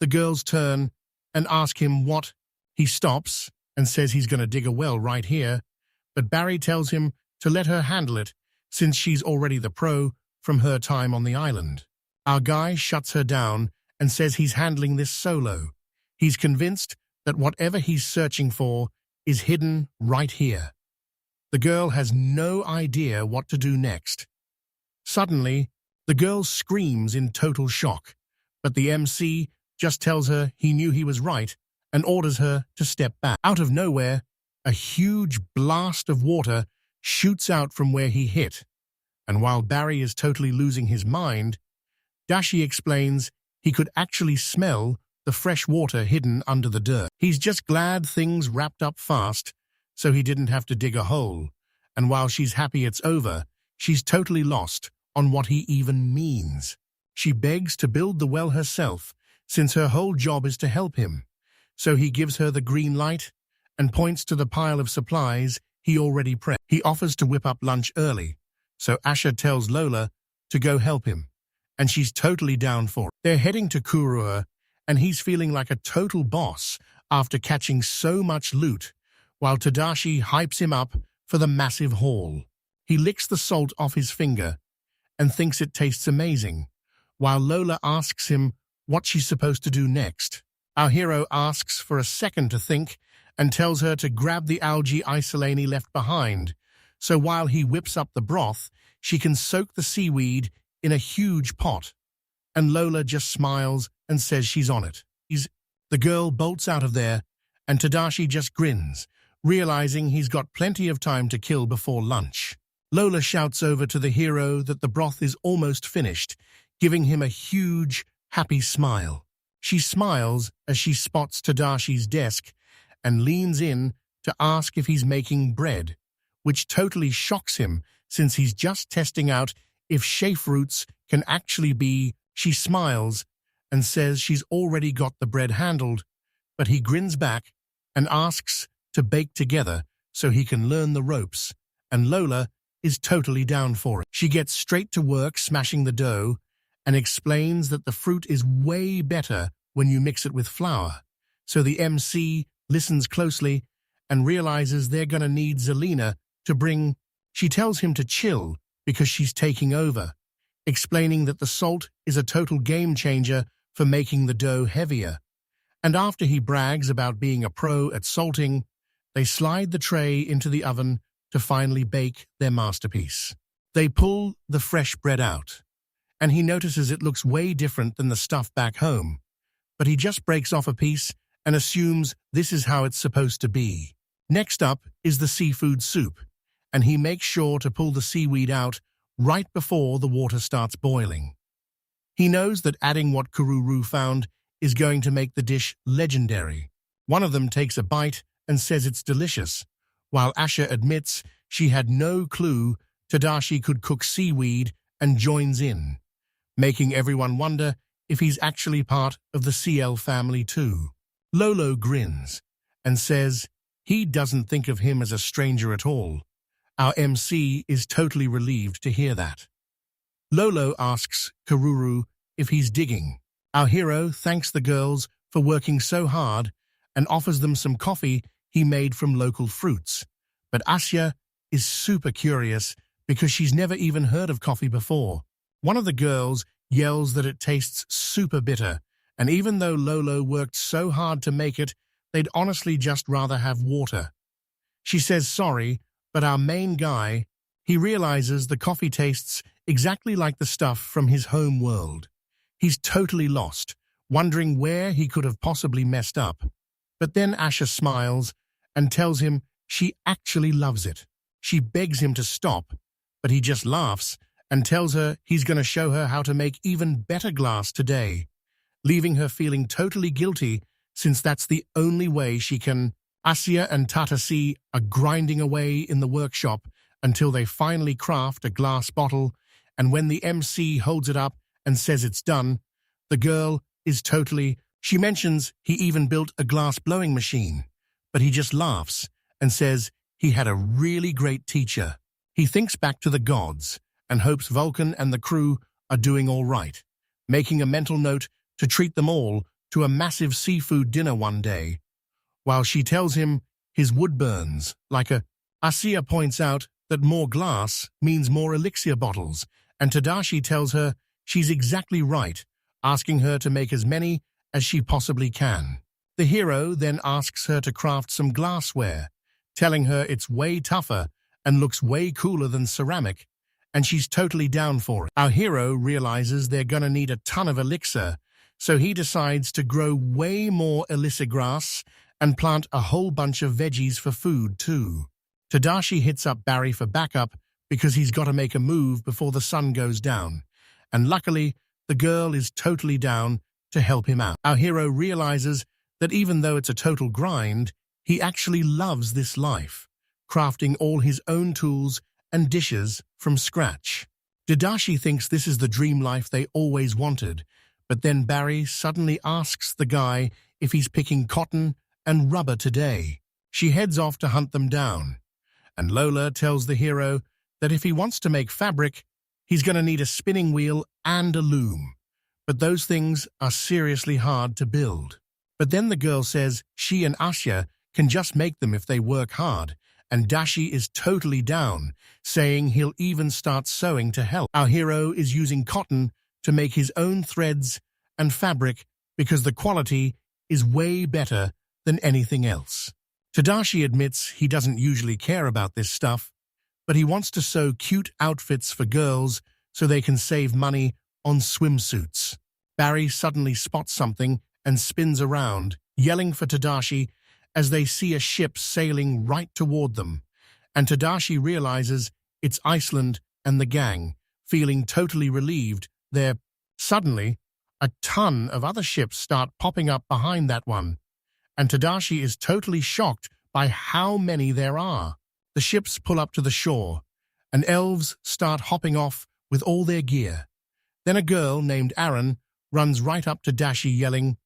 the girls turn and ask him what. He stops and says he's going to dig a well right here, but Barry tells him to let her handle it since she's already the pro from her time on the island. Our guy shuts her down and says he's handling this solo. He's convinced that whatever he's searching for is hidden right here. The girl has no idea what to do next. Suddenly, The girl screams in total shock, but the MC just tells her he knew he was right and orders her to step back. Out of nowhere, a huge blast of water shoots out from where he hit, and while Barry is totally losing his mind, Dashi explains he could actually smell the fresh water hidden under the dirt. He's just glad things wrapped up fast so he didn't have to dig a hole, and while she's happy it's over, she's totally lost on what he even means. She begs to build the well herself, since her whole job is to help him, so he gives her the green light and points to the pile of supplies he already prepped. He offers to whip up lunch early, so Asha tells Lola to go help him, and she's totally down for it. They're heading to Kurua, and he's feeling like a total boss after catching so much loot, while Tadashi hypes him up for the massive haul. He licks the salt off his finger and thinks it tastes amazing, while Lola asks him what she's supposed to do next. Our hero asks for a second to think and tells her to grab the algae Isolani left behind, so while he whips up the broth, she can soak the seaweed in a huge pot, and Lola just smiles and says she's on it. The girl bolts out of there, and Tadashi just grins, realizing he's got plenty of time to kill before lunch. Lola shouts over to the hero that the broth is almost finished, giving him a huge, happy smile. She smiles as she spots Tadashi's desk and leans in to ask if he's making bread, which totally shocks him since he's just testing out if chafe roots can actually be. She smiles and says she's already got the bread handled, but he grins back and asks to bake together so he can learn the ropes, and Lola is totally down for it. She gets straight to work smashing the dough and explains that the fruit is way better when you mix it with flour, so the MC listens closely and realizes they're gonna need Zelina to bring. She tells him to chill because she's taking over, explaining that the salt is a total game changer for making the dough heavier. And after he brags about being a pro at salting, they slide the tray into the oven to finally bake their masterpiece. They pull the fresh bread out, and he notices it looks way different than the stuff back home, but he just breaks off a piece and assumes this is how it's supposed to be. Next up is the seafood soup, and he makes sure to pull the seaweed out right before the water starts boiling. He knows that adding what Kururu found is going to make the dish legendary. One of them takes a bite and says it's delicious, while Asha admits she had no clue Tadashi could cook seaweed and joins in, making everyone wonder if he's actually part of the CL family too. Lolo grins and says he doesn't think of him as a stranger at all. Our MC is totally relieved to hear that. Lolo asks Kururu if he's digging. Our hero thanks the girls for working so hard and offers them some coffee he made from local fruits. But Asya is super curious because she's never even heard of coffee before. One of the girls yells that it tastes super bitter, and even though Lolo worked so hard to make it, they'd honestly just rather have water. She says sorry, but our main guy, he realizes the coffee tastes exactly like the stuff from his home world. He's totally lost, wondering where he could have possibly messed up. But then Asha smiles and tells him she actually loves it. She begs him to stop, but he just laughs and tells her he's going to show her how to make even better glass today, leaving her feeling totally guilty since that's the only way she can. Asya and Tadashi are grinding away in the workshop until they finally craft a glass bottle, and when the MC holds it up and says it's done, the girl is totally. She mentions he even built a glass blowing machine, but he just laughs and says he had a really great teacher. He thinks back to the gods and hopes Vulcan and the crew are doing all right, making a mental note to treat them all to a massive seafood dinner one day, while she tells him his wood burns like a. Asya points out that more glass means more elixir bottles, and Tadashi tells her she's exactly right, asking her to make as many as she possibly can. The hero then asks her to craft some glassware, telling her it's way tougher and looks way cooler than ceramic, and she's totally down for it. Our hero realizes they're gonna need a ton of elixir, so he decides to grow way more elixir grass and plant a whole bunch of veggies for food too. Tadashi hits up Barry for backup because he's got to make a move before the sun goes down, and luckily, the girl is totally down to help him out. Our hero realizes that even though it's a total grind, he actually loves this life, crafting all his own tools and dishes from scratch. Tadashi thinks this is the dream life they always wanted, but then Barry suddenly asks the guy if he's picking cotton and rubber today. She heads off to hunt them down, and Lola tells the hero that if he wants to make fabric, he's going to need a spinning wheel and a loom, but those things are seriously hard to build. But then the girl says she and Asya can just make them if they work hard, and Dashi is totally down, saying he'll even start sewing to help. Our hero is using cotton to make his own threads and fabric because the quality is way better than anything else. Tadashi admits he doesn't usually care about this stuff, but he wants to sew cute outfits for girls so they can save money on swimsuits. Barry suddenly spots something and spins around, yelling for Tadashi as they see a ship sailing right toward them, and Tadashi realizes it's Iceland and the gang, feeling totally relieved. Suddenly, a ton of other ships start popping up behind that one, and Tadashi is totally shocked by how many there are. The ships pull up to the shore, and elves start hopping off with all their gear. Then a girl named Aaron runs right up to Dashi yelling,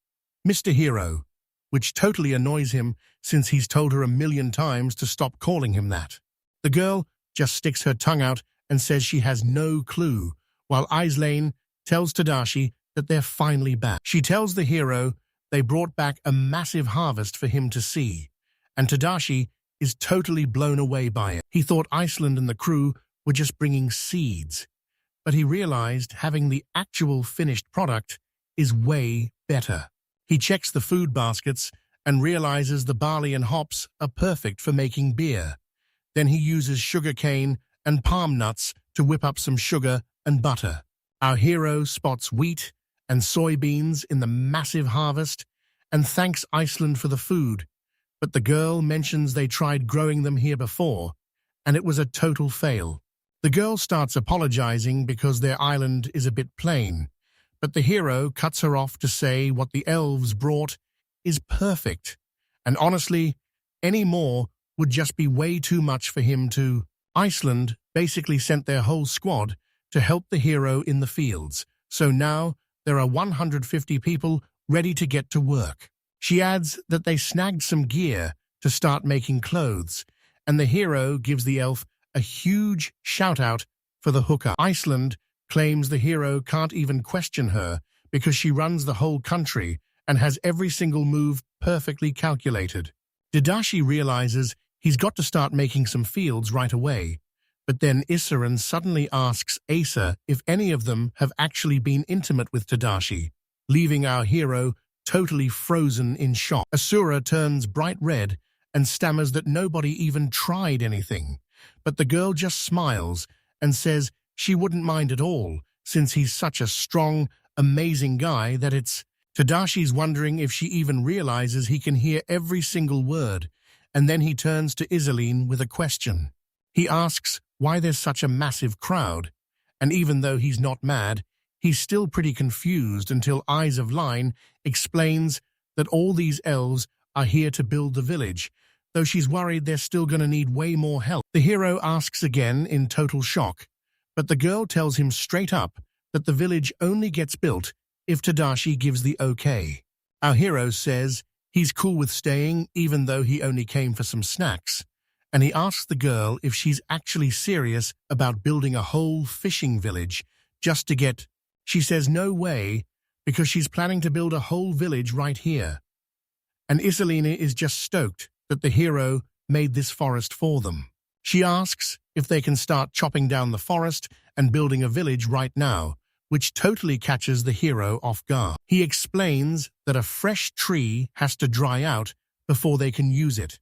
"Mr. Hero," which totally annoys him since he's told her 1,000,000 times to stop calling him that. The girl just sticks her tongue out and says she has no clue, while Islane tells Tadashi that they're finally back. She tells the hero they brought back a massive harvest for him to see, and Tadashi is totally blown away by it. He thought Iceland and the crew were just bringing seeds, but he realized having the actual finished product is way better. He checks the food baskets and realizes the barley and hops are perfect for making beer. Then he uses sugarcane and palm nuts to whip up some sugar and butter. Our hero spots wheat and soybeans in the massive harvest and thanks Iceland for the food, but the girl mentions they tried growing them here before, and it was a total fail. The girl starts apologizing because their island is a bit plain, but the hero cuts her off to say what the elves brought is perfect, and honestly, any more would just be way too much for him to. Iceland basically sent their whole squad to help the hero in the fields, so now there are 150 people ready to get to work. She adds that they snagged some gear to start making clothes, and the hero gives the elf a huge shout-out for the hookup. Iceland claims the hero can't even question her because she runs the whole country and has every single move perfectly calculated. Tadashi realizes he's got to start making some fields right away, but then Issaran suddenly asks Asa if any of them have actually been intimate with Tadashi, leaving our hero totally frozen in shock. Asura turns bright red and stammers that nobody even tried anything, but the girl just smiles and says she wouldn't mind at all since he's such a strong, amazing guy that it's. Tadashi's wondering if she even realizes he can hear every single word, and then he turns to Iseline with a question. He asks why there's such a massive crowd, and even though he's not mad, he's still pretty confused until Eyes of Line explains that all these elves are here to build the village, though she's worried they're still going to need way more help. The hero asks again in total shock, but the girl tells him straight up that the village only gets built if Tadashi gives the okay. Our hero says he's cool with staying even though he only came for some snacks, and he asks the girl if she's actually serious about building a whole fishing village just to get. She says no way because she's planning to build a whole village right here. And Iselina is just stoked that the hero made this forest for them. She asks if they can start chopping down the forest and building a village right now, which totally catches the hero off guard. He explains that a fresh tree has to dry out before they can use it,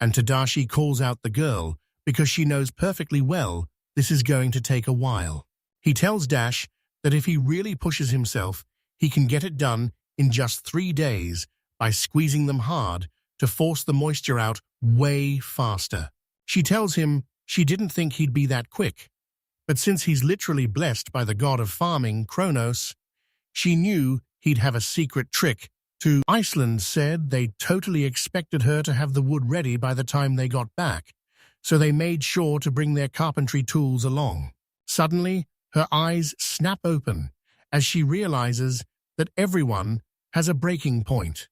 and Tadashi calls out the girl because she knows perfectly well this is going to take a while. He tells Dash that if he really pushes himself, he can get it done in just 3 days by squeezing them hard to force the moisture out way faster. She tells him she didn't think he'd be that quick, but since he's literally blessed by the god of farming, Kronos, she knew he'd have a secret trick to. Iceland said they totally expected her to have the wood ready by the time they got back, so they made sure to bring their carpentry tools along. Suddenly, her eyes snap open as she realizes that everyone has a breaking point.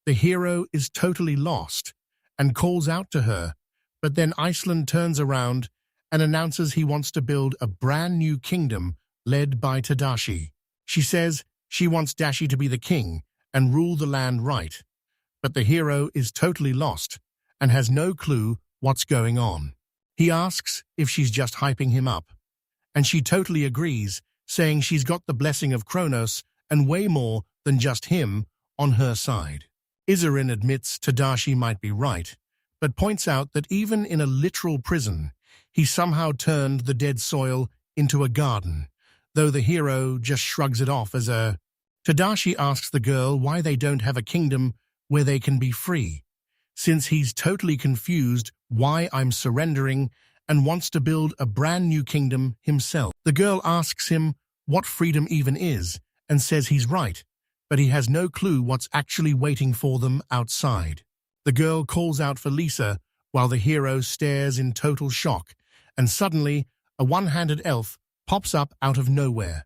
The hero is totally lost and calls out to her, but then Iceland turns around and announces he wants to build a brand new kingdom led by Tadashi. She says she wants Dashi to be the king and rule the land right, but the hero is totally lost and has no clue what's going on. He asks if she's just hyping him up, and she totally agrees, saying she's got the blessing of Kronos and way more than just him on her side. Izarin admits Tadashi might be right, but points out that even in a literal prison, he somehow turned the dead soil into a garden, though the hero just shrugs it off as a... Tadashi asks the girl why they don't have a kingdom where they can be free, since he's totally confused why I'm surrendering and wants to build a brand new kingdom himself. The girl asks him what freedom even is and says he's right, but he has no clue what's actually waiting for them outside. The girl calls out for Lisa while the hero stares in total shock, and suddenly a one-handed elf pops up out of nowhere.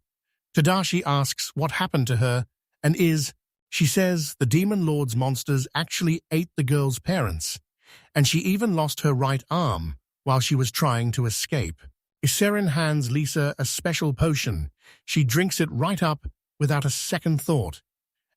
Tadashi asks what happened to her, and she says the Demon Lord's monsters actually ate the girl's parents, and she even lost her right arm while she was trying to escape. Iserin hands Lisa a special potion. She drinks it right up without a second thought,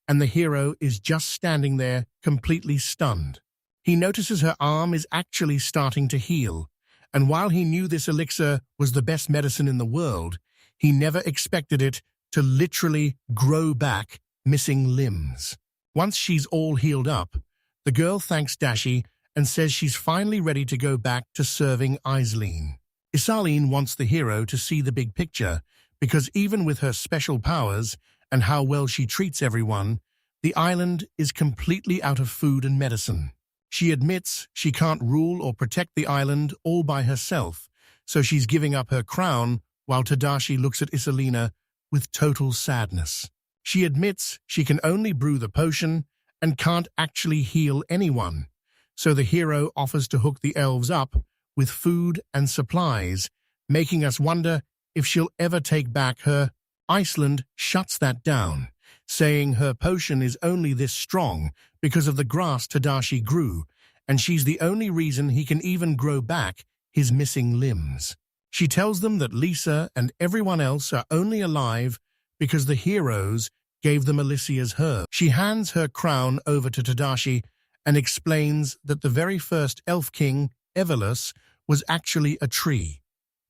and the hero is just standing there completely stunned. He notices her arm is actually starting to heal, and while he knew this elixir was the best medicine in the world, he never expected it to literally grow back missing limbs. Once she's all healed up, the girl thanks Dashi and says she's finally ready to go back to serving Iselin. Iselin wants the hero to see the big picture, because even with her special powers and how well she treats everyone, the island is completely out of food and medicine. She admits she can't rule or protect the island all by herself, so she's giving up her crown while Tadashi looks at Iselina with total sadness. She admits she can only brew the potion and can't actually heal anyone, so the hero offers to hook the elves up with food and supplies, making us wonder if she'll ever take back her. Iceland shuts that down, saying her potion is only this strong because of the grass Tadashi grew, and she's the only reason he can even grow back his missing limbs. She tells them that Lisa and everyone else are only alive because the heroes gave them Alicia's herb. She hands her crown over to Tadashi and explains that the very first elf king, Evelus, was actually a tree.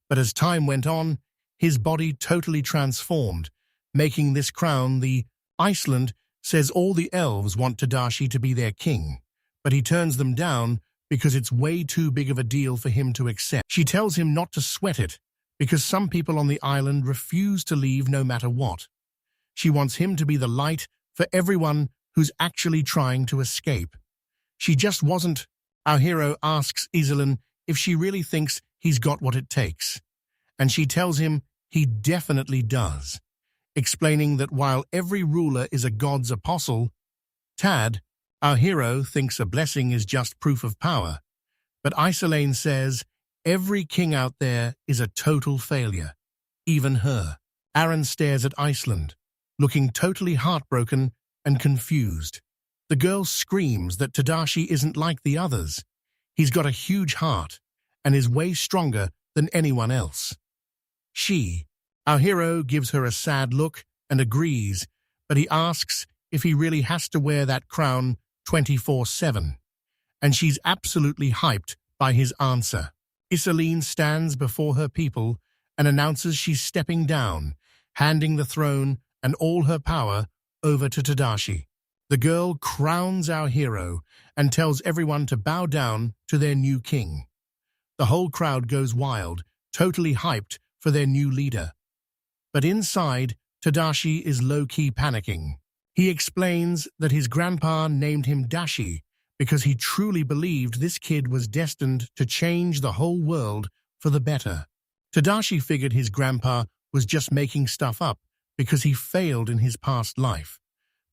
But as time went on, his body totally transformed, making this crown the... Iceland says all the elves want Tadashi to be their king, but he turns them down because it's way too big of a deal for him to accept. She tells him not to sweat it, because some people on the island refuse to leave no matter what. She wants him to be the light for everyone who's actually trying to escape. She just wasn't. Our hero asks Iselin if she really thinks he's got what it takes, and she tells him he definitely does, explaining that while every ruler is a god's apostle, Tad, our hero, thinks a blessing is just proof of power, but Iselin says every king out there is a total failure, even her. Aaron stares at Iceland, looking totally heartbroken and confused. The girl screams that Tadashi isn't like the others. He's got a huge heart and is way stronger than anyone else. Our hero, gives her a sad look and agrees, but he asks if he really has to wear that crown 24/7, and she's absolutely hyped by his answer. Iselin stands before her people and announces she's stepping down, handing the throne and all her power over to Tadashi. The girl crowns our hero and tells everyone to bow down to their new king. The whole crowd goes wild, totally hyped for their new leader. But inside, Tadashi is low-key panicking. He explains that his grandpa named him Dashi because he truly believed this kid was destined to change the whole world for the better. Tadashi figured his grandpa was just making stuff up because he failed in his past life.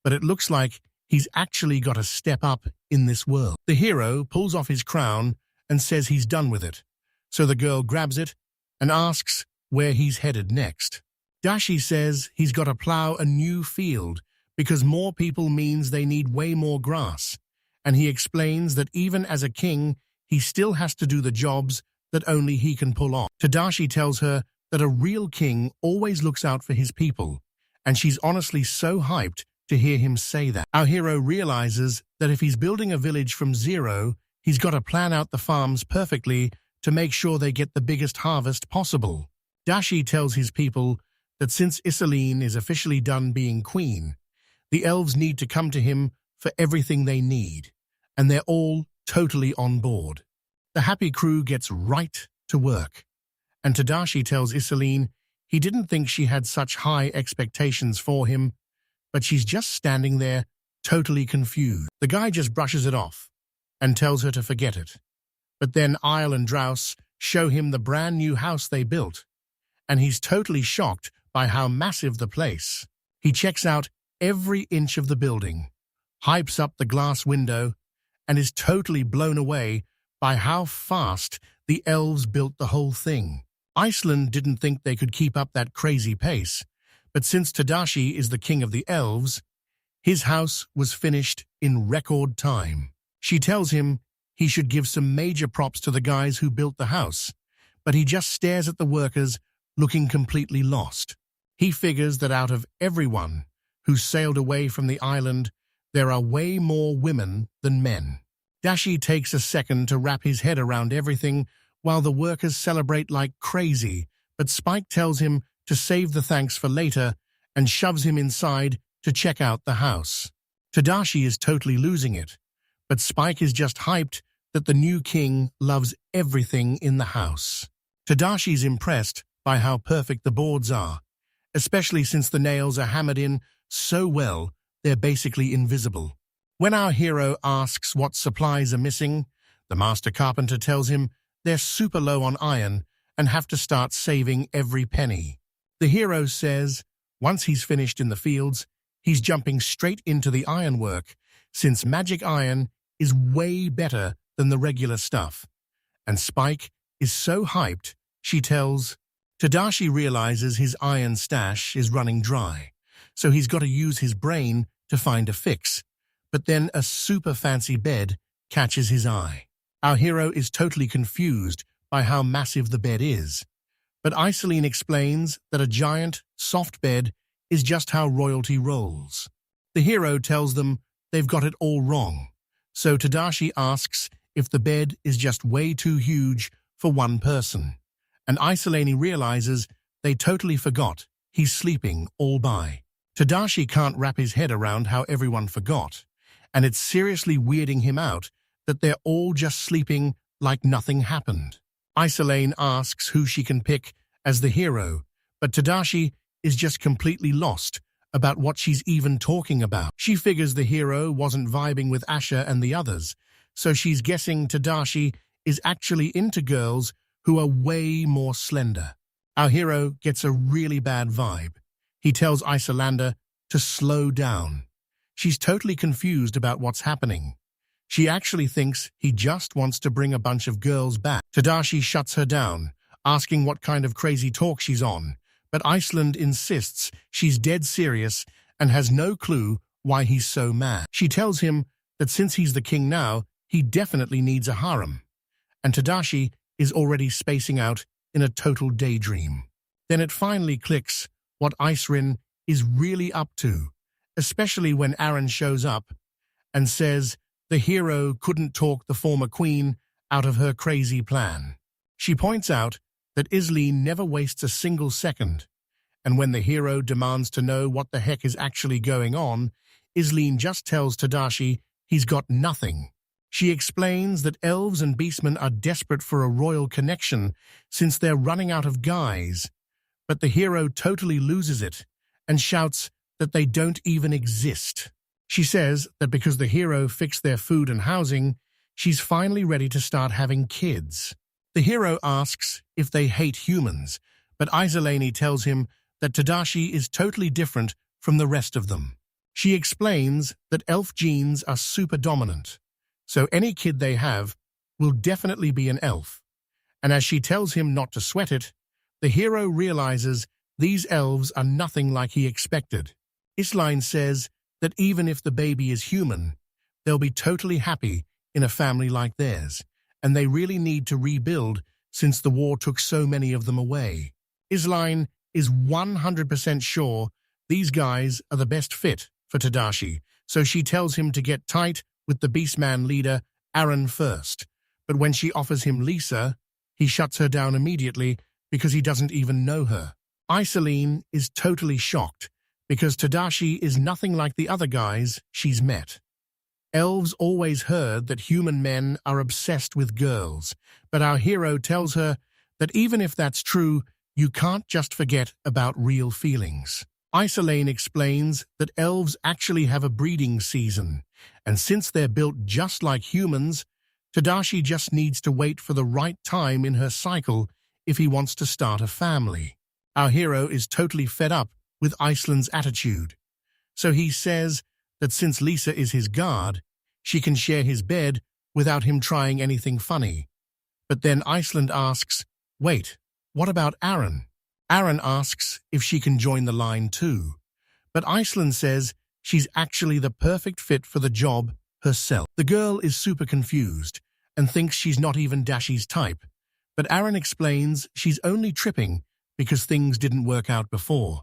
But it looks like he's actually got a step up in this world. The hero pulls off his crown and says he's done with it. So the girl grabs it and asks where he's headed next. Dashi says he's got to plow a new field because more people means they need way more grass. And he explains that even as a king, he still has to do the jobs that only he can pull off. Tadashi tells her that a real king always looks out for his people, and she's honestly so hyped to hear him say that. Our hero realizes that if he's building a village from zero, he's got to plan out the farms perfectly to make sure they get the biggest harvest possible. Dashi tells his people that since Iseline is officially done being queen, the elves need to come to him for everything they need, and they're all totally on board. The happy crew gets right to work, and Tadashi tells Iseline he didn't think she had such high expectations for him, but she's just standing there, totally confused. The guy just brushes it off and tells her to forget it. But then Isle and Drouse show him the brand new house they built, and he's totally shocked by how massive the place. He checks out every inch of the building, hypes up the glass window, and is totally blown away by how fast the elves built the whole thing. Iceland didn't think they could keep up that crazy pace, but since Tadashi is the king of the elves, his house was finished in record time. She tells him he should give some major props to the guys who built the house, but he just stares at the workers, looking completely lost. He figures that out of everyone who sailed away from the island, there are way more women than men. Dashi takes a second to wrap his head around everything while the workers celebrate like crazy, but Spike tells him to save the thanks for later and shoves him inside to check out the house. Tadashi is totally losing it, but Spike is just hyped that the new king loves everything in the house. Tadashi's impressed by how perfect the boards are, especially since the nails are hammered in so well they're basically invisible. When our hero asks what supplies are missing, the master carpenter tells him they're super low on iron and have to start saving every penny. The hero says once he's finished in the fields, he's jumping straight into the ironwork, since magic iron is way better than the regular stuff. And Spike is so hyped, she tells Tadashi realizes his iron stash is running dry, so he's got to use his brain to find a fix. But then a super fancy bed catches his eye. Our hero is totally confused by how massive the bed is, but Iseline explains that a giant, soft bed is just how royalty rolls. The hero tells them they've got it all wrong, so Tadashi asks if the bed is just way too huge for one person, and Iseline realizes they totally forgot he's sleeping all by. Tadashi can't wrap his head around how everyone forgot, and it's seriously weirding him out that they're all just sleeping like nothing happened. Iseline asks who she can pick as the hero, but Tadashi is just completely lost about what she's even talking about. She figures the hero wasn't vibing with Asha and the others, so she's guessing Tadashi is actually into girls who are way more slender. Our hero gets a really bad vibe. He tells Iselander to slow down. She's totally confused about what's happening. She actually thinks he just wants to bring a bunch of girls back. Tadashi shuts her down, asking what kind of crazy talk she's on, but Iceland insists she's dead serious and has no clue why he's so mad. She tells him that since he's the king now, he definitely needs a harem, and Tadashi is already spacing out in a total daydream. Then it finally clicks what Icerin is really up to, especially when Aaron shows up and says the hero couldn't talk the former queen out of her crazy plan. She points out that Iseline never wastes a single second, and when the hero demands to know what the heck is actually going on, Iseline just tells Tadashi he's got nothing, She explains that elves and beastmen are desperate for a royal connection since they're running out of guys, but the hero totally loses it and shouts that they don't even exist. She says that because the hero fixed their food and housing, she's finally ready to start having kids. The hero asks if they hate humans, but Isolani tells him that Tadashi is totally different from the rest of them. She explains that elf genes are super dominant, so any kid they have will definitely be an elf. And as she tells him not to sweat it, the hero realizes these elves are nothing like he expected. Isline says that even if the baby is human, they'll be totally happy in a family like theirs, and they really need to rebuild since the war took so many of them away. Isline is 100% sure these guys are the best fit for Tadashi, so she tells him to get tight with the Beastman leader, Aaron, first. But when she offers him Lisa, he shuts her down immediately because he doesn't even know her. Isolene is totally shocked because Tadashi is nothing like the other guys she's met. Elves always heard that human men are obsessed with girls, but our hero tells her that even if that's true, you can't just forget about real feelings. Isolane explains that elves actually have a breeding season, and since they're built just like humans, Tadashi just needs to wait for the right time in her cycle if he wants to start a family. Our hero is totally fed up with Iceland's attitude, so he says that since Lisa is his guard, she can share his bed without him trying anything funny. But then Iceland asks, wait, what about Aaron? Aaron asks if she can join the line too, but Iceland says she's actually the perfect fit for the job herself. The girl is super confused and thinks she's not even Dashi's type, but Aaron explains she's only tripping because things didn't work out before.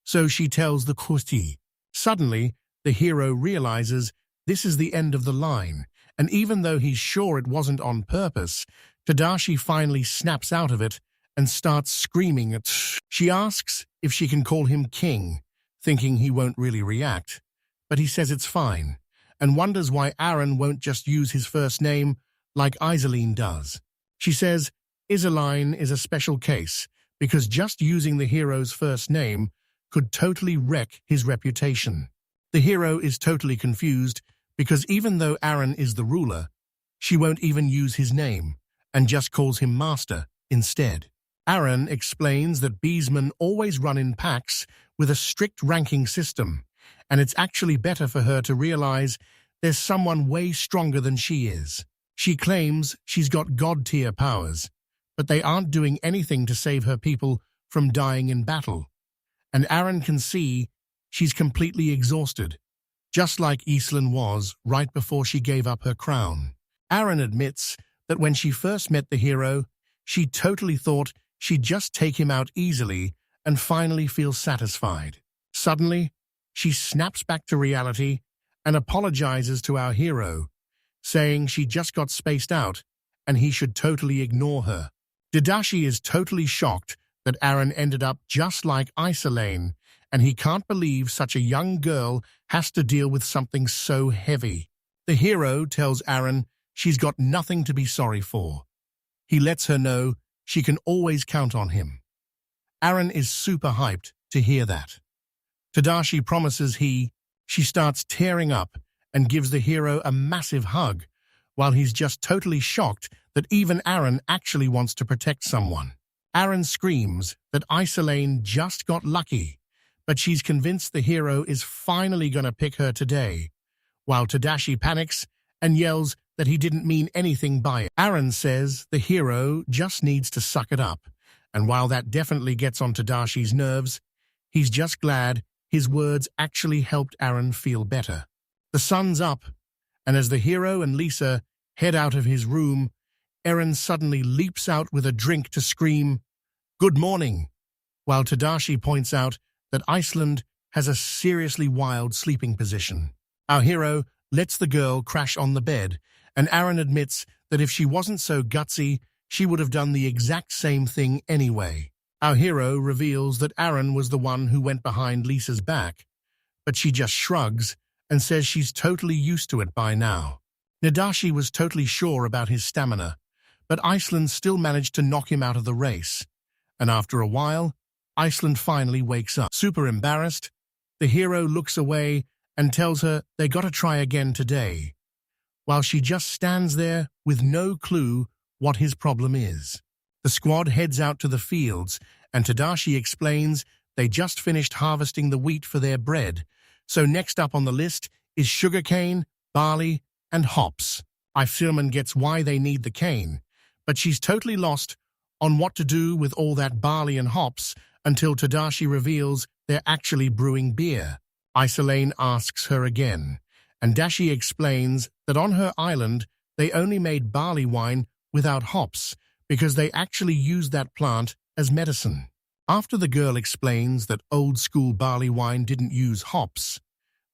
So she tells the Kurti. Suddenly, the hero realizes this is the end of the line, and even though he's sure it wasn't on purpose, Tadashi finally snaps out of it and starts screaming at. She asks if she can call him king, thinking he won't really react, but he says it's fine, and wonders why Aaron won't just use his first name like Isolene does. She says Isoline is a special case because just using the hero's first name could totally wreck his reputation. The hero is totally confused because even though Aaron is the ruler, she won't even use his name and just calls him master instead. Aaron explains that beastmen always run in packs with a strict ranking system, and it's actually better for her to realize there's someone way stronger than she is. She claims she's got god-tier powers, but they aren't doing anything to save her people from dying in battle. And Aaron can see she's completely exhausted, just like Iselin was right before she gave up her crown. Aaron admits that when she first met the hero, she totally thought she'd just take him out easily and finally feel satisfied. Suddenly, she snaps back to reality and apologizes to our hero, saying she just got spaced out and he should totally ignore her. Tadashi is totally shocked that Aaron ended up just like Isolane, and he can't believe such a young girl has to deal with something so heavy. The hero tells Aaron she's got nothing to be sorry for. He lets her know she can always count on him. Aaron is super hyped to hear that. Tadashi promises she starts tearing up and gives the hero a massive hug, while he's just totally shocked that even Aaron actually wants to protect someone. Aaron screams that Isolane just got lucky, but she's convinced the hero is finally going to pick her today, while Tadashi panics and yells that he didn't mean anything by it. Aaron says the hero just needs to suck it up, and while that definitely gets on Tadashi's nerves, he's just glad his words actually helped Aaron feel better. The sun's up, and as the hero and Lisa head out of his room, Aaron suddenly leaps out with a drink to scream, "Good morning," while Tadashi points out that Iceland has a seriously wild sleeping position. Our hero lets the girl crash on the bed, and Aaron admits that if she wasn't so gutsy, she would have done the exact same thing anyway. Our hero reveals that Aaron was the one who went behind Lisa's back, but she just shrugs and says she's totally used to it by now. Tadashi was totally sure about his stamina, but Iceland still managed to knock him out of the race. And after a while, Iceland finally wakes up. Super embarrassed, the hero looks away and tells her they gotta try again today, while she just stands there with no clue what his problem is. The squad heads out to the fields, and Tadashi explains they just finished harvesting the wheat for their bread, so next up on the list is sugarcane, barley, and hops. Ifirman gets why they need the cane, but she's totally lost on what to do with all that barley and hops until Tadashi reveals they're actually brewing beer. Isolane asks her again, and Dashi explains that on her island they only made barley wine without hops because they actually used that plant as medicine. After the girl explains that old-school barley wine didn't use hops,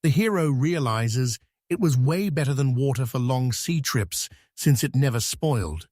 the hero realizes it was way better than water for long sea trips since it never spoiled.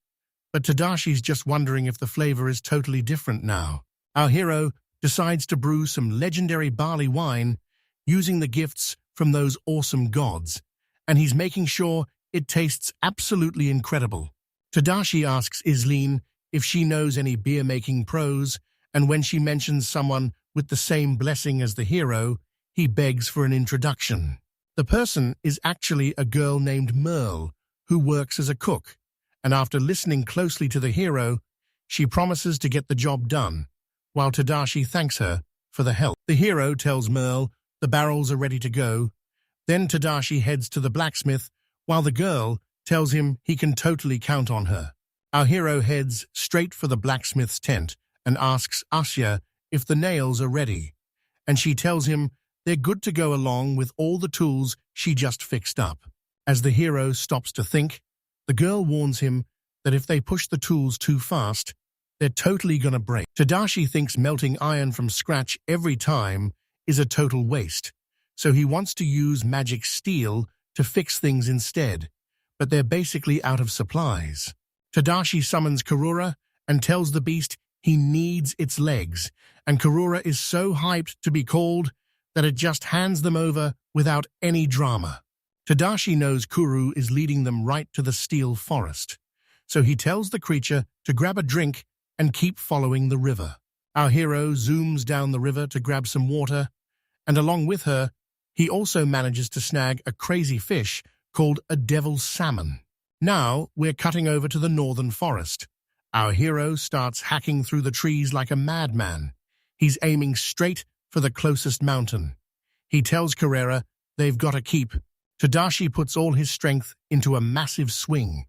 But Tadashi's just wondering if the flavor is totally different now. Our hero decides to brew some legendary barley wine using the gifts from those awesome gods, and he's making sure it tastes absolutely incredible. Tadashi asks Isleen if she knows any beer-making pros, and when she mentions someone with the same blessing as the hero, he begs for an introduction. The person is actually a girl named Merle, who works as a cook, and after listening closely to the hero, she promises to get the job done, while Tadashi thanks her for the help. The hero tells Merle the barrels are ready to go. Then Tadashi heads to the blacksmith, while the girl tells him he can totally count on her. Our hero heads straight for the blacksmith's tent and asks Asya if the nails are ready, and she tells him they're good to go along with all the tools she just fixed up. As the hero stops to think, the girl warns him that if they push the tools too fast, they're totally gonna break. Tadashi thinks melting iron from scratch every time is a total waste, so he wants to use magic steel to fix things instead, but they're basically out of supplies. Tadashi summons Karura and tells the beast he needs its legs, and Karura is so hyped to be called that it just hands them over without any drama. Tadashi knows Kuru is leading them right to the steel forest, so he tells the creature to grab a drink and keep following the river. Our hero zooms down the river to grab some water, and along with her, he also manages to snag a crazy fish called a devil's salmon. Now we're cutting over to the northern forest. Our hero starts hacking through the trees like a madman. He's aiming straight for the closest mountain. He tells Carrera they've got to keep. Tadashi puts all his strength into a massive swing,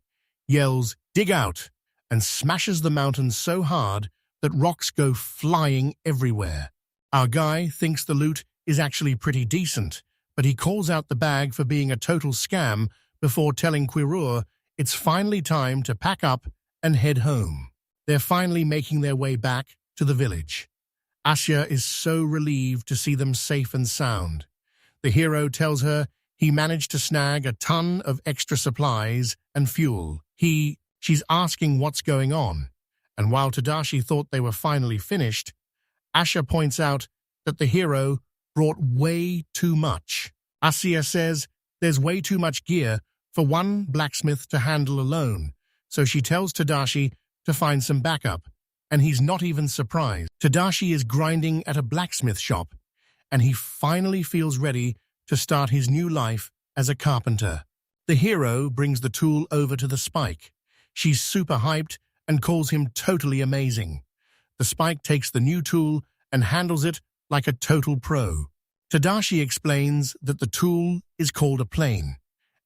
yells, "Dig out!" and smashes the mountain so hard that rocks go flying everywhere. Our guy thinks the loot is actually pretty decent, but he calls out the bag for being a total scam before telling Quirur it's finally time to pack up and head home. They're finally making their way back to the village. Asya is so relieved to see them safe and sound. The hero tells her he managed to snag a ton of extra supplies and fuel. She's asking what's going on, and while Tadashi thought they were finally finished, Asya points out that the hero brought way too much. Asya says there's way too much gear for one blacksmith to handle alone, so she tells Tadashi to find some backup, and he's not even surprised. Tadashi is grinding at a blacksmith shop, and he finally feels ready to start his new life as a carpenter. The hero brings the tool over to the Spike. She's super hyped and calls him totally amazing. The Spike takes the new tool and handles it like a total pro. Tadashi explains that the tool is called a plane,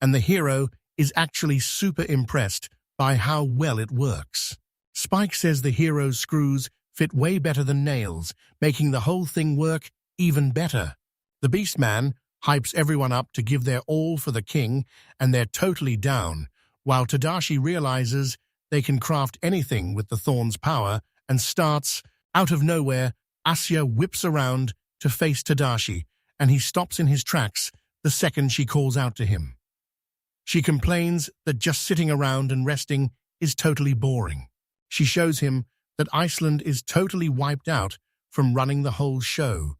and the hero is actually super impressed by how well it works. Spike says the hero's screws fit way better than nails, making the whole thing work even better. The Beastman hypes everyone up to give their all for the king, and they're totally down, while Tadashi realizes they can craft anything with the thorn's power and starts, out of nowhere, Asya whips around to face Tadashi, and he stops in his tracks the second she calls out to him. She complains that just sitting around and resting is totally boring. She shows him that Iceland is totally wiped out from running the whole show,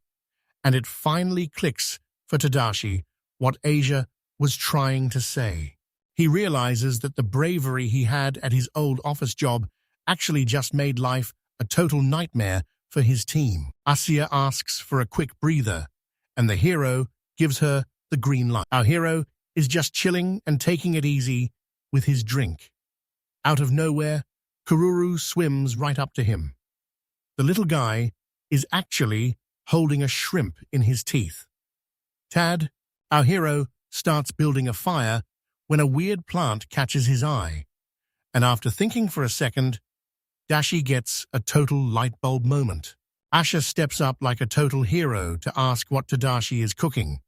and it finally clicks for Tadashi what Asia was trying to say. He realizes that the bravery he had at his old office job actually just made life a total nightmare for his team. Asya asks for a quick breather, and the hero gives her the green light. Our hero is just chilling and taking it easy with his drink. Out of nowhere, Kururu swims right up to him. The little guy is actually holding a shrimp in his teeth. Tad, our hero, starts building a fire when a weird plant catches his eye, and after thinking for a second, Dashi gets a total light bulb moment. Asha steps up like a total hero to ask what Tadashi is cooking,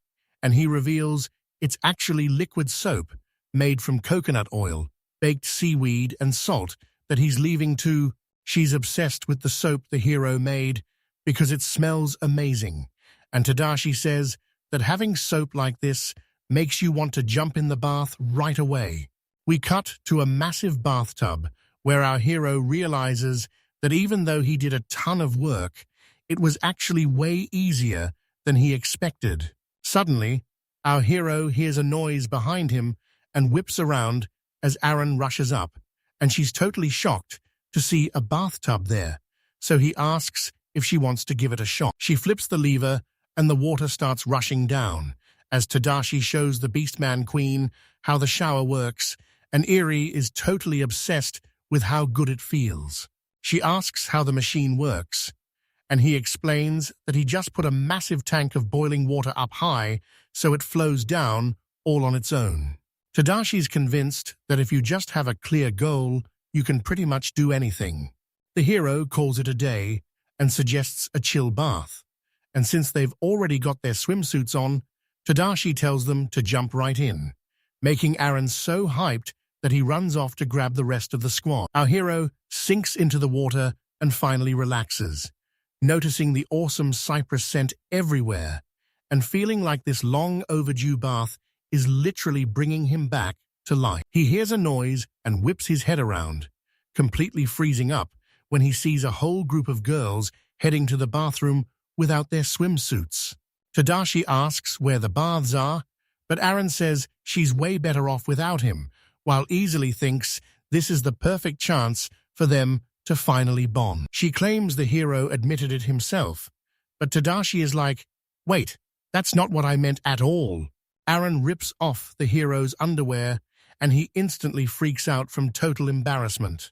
and he reveals it's actually liquid soap made from coconut oil, baked seaweed, and salt that he's leaving to. She's obsessed with the soap the hero made because it smells amazing, and Tadashi says that having soap like this makes you want to jump in the bath right away. We cut to a massive bathtub where our hero realizes that even though he did a ton of work, it was actually way easier than he expected. Suddenly, our hero hears a noise behind him and whips around as Aaron rushes up, and she's totally shocked to see a bathtub there, so he asks if she wants to give it a shot. She flips the lever and the water starts rushing down, as Tadashi shows the Beastman Queen how the shower works, and Eri is totally obsessed with how good it feels. She asks how the machine works, and he explains that he just put a massive tank of boiling water up high so it flows down all on its own. Tadashi's convinced that if you just have a clear goal, you can pretty much do anything. The hero calls it a day and suggests a chill bath, and since they've already got their swimsuits on, Tadashi tells them to jump right in, making Aaron so hyped that he runs off to grab the rest of the squad. Our hero sinks into the water and finally relaxes, noticing the awesome cypress scent everywhere and feeling like this long overdue bath is literally bringing him back to life. He hears a noise and whips his head around, completely freezing up when he sees a whole group of girls heading to the bathroom without their swimsuits. Tadashi asks where the baths are, but Aaron says she's way better off without him, while easily thinks this is the perfect chance for them to finally bond. She claims the hero admitted it himself, but Tadashi is like, wait, that's not what I meant at all. Aaron rips off the hero's underwear, and he instantly freaks out from total embarrassment.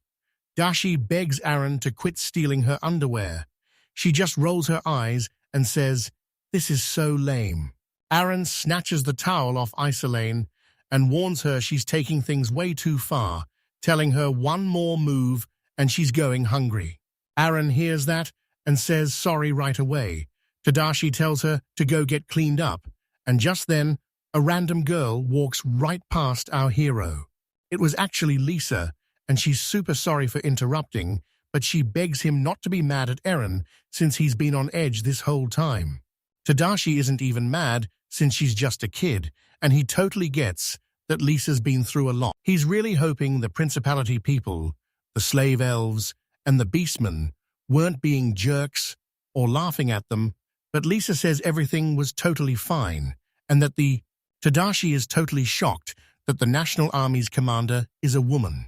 Dashi begs Aaron to quit stealing her underwear. She just rolls her eyes and says, "This is so lame." Aaron snatches the towel off Isolane and warns her she's taking things way too far, telling her one more move and she's going hungry. Aaron hears that and says sorry right away. Tadashi tells her to go get cleaned up, and just then, a random girl walks right past our hero. It was actually Lisa, and she's super sorry for interrupting, but she begs him not to be mad at Eren since he's been on edge this whole time. Tadashi isn't even mad since she's just a kid, and he totally gets that Lisa's been through a lot. He's really hoping the Principality people, the slave elves, and the beastmen weren't being jerks or laughing at them, but Lisa says everything was totally fine, and that Tadashi is totally shocked that the National Army's commander is a woman,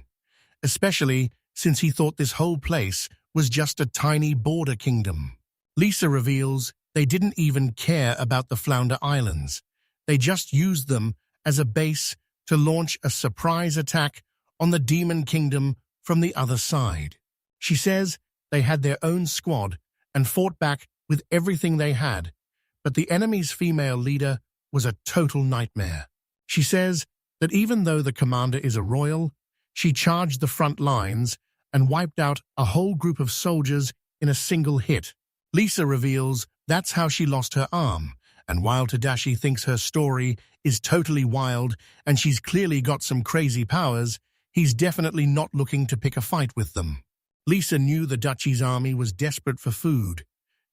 especially since he thought this whole place was just a tiny border kingdom. Lisa reveals they didn't even care about the Flounder Islands. They just used them as a base to launch a surprise attack on the Demon Kingdom from the other side. She says they had their own squad and fought back with everything they had, but the enemy's female leader was a total nightmare. She says that even though the commander is a royal, she charged the front lines and wiped out a whole group of soldiers in a single hit. Lisa reveals that's how she lost her arm, and while Tadashi thinks her story is totally wild and she's clearly got some crazy powers, he's definitely not looking to pick a fight with them. Lisa knew the Duchy's army was desperate for food,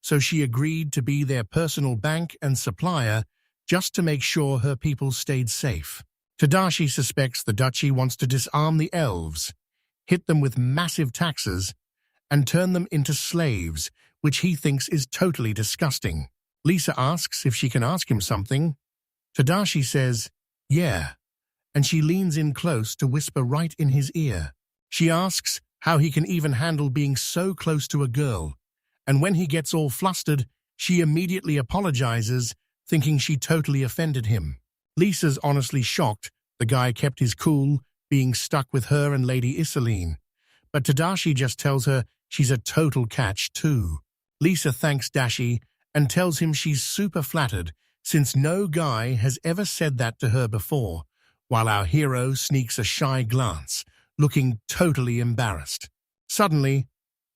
so she agreed to be their personal bank and supplier just to make sure her people stayed safe. Tadashi suspects the Duchy wants to disarm the elves, hit them with massive taxes, and turn them into slaves, which he thinks is totally disgusting. Lisa asks if she can ask him something. Tadashi says, yeah, and she leans in close to whisper right in his ear. She asks how he can even handle being so close to a girl, and when he gets all flustered, she immediately apologizes, thinking she totally offended him. Lisa's honestly shocked the guy kept his cool, being stuck with her and Lady Iseline, but Tadashi just tells her she's a total catch too. Lisa thanks Dashi and tells him she's super flattered since no guy has ever said that to her before, while our hero sneaks a shy glance, looking totally embarrassed. Suddenly,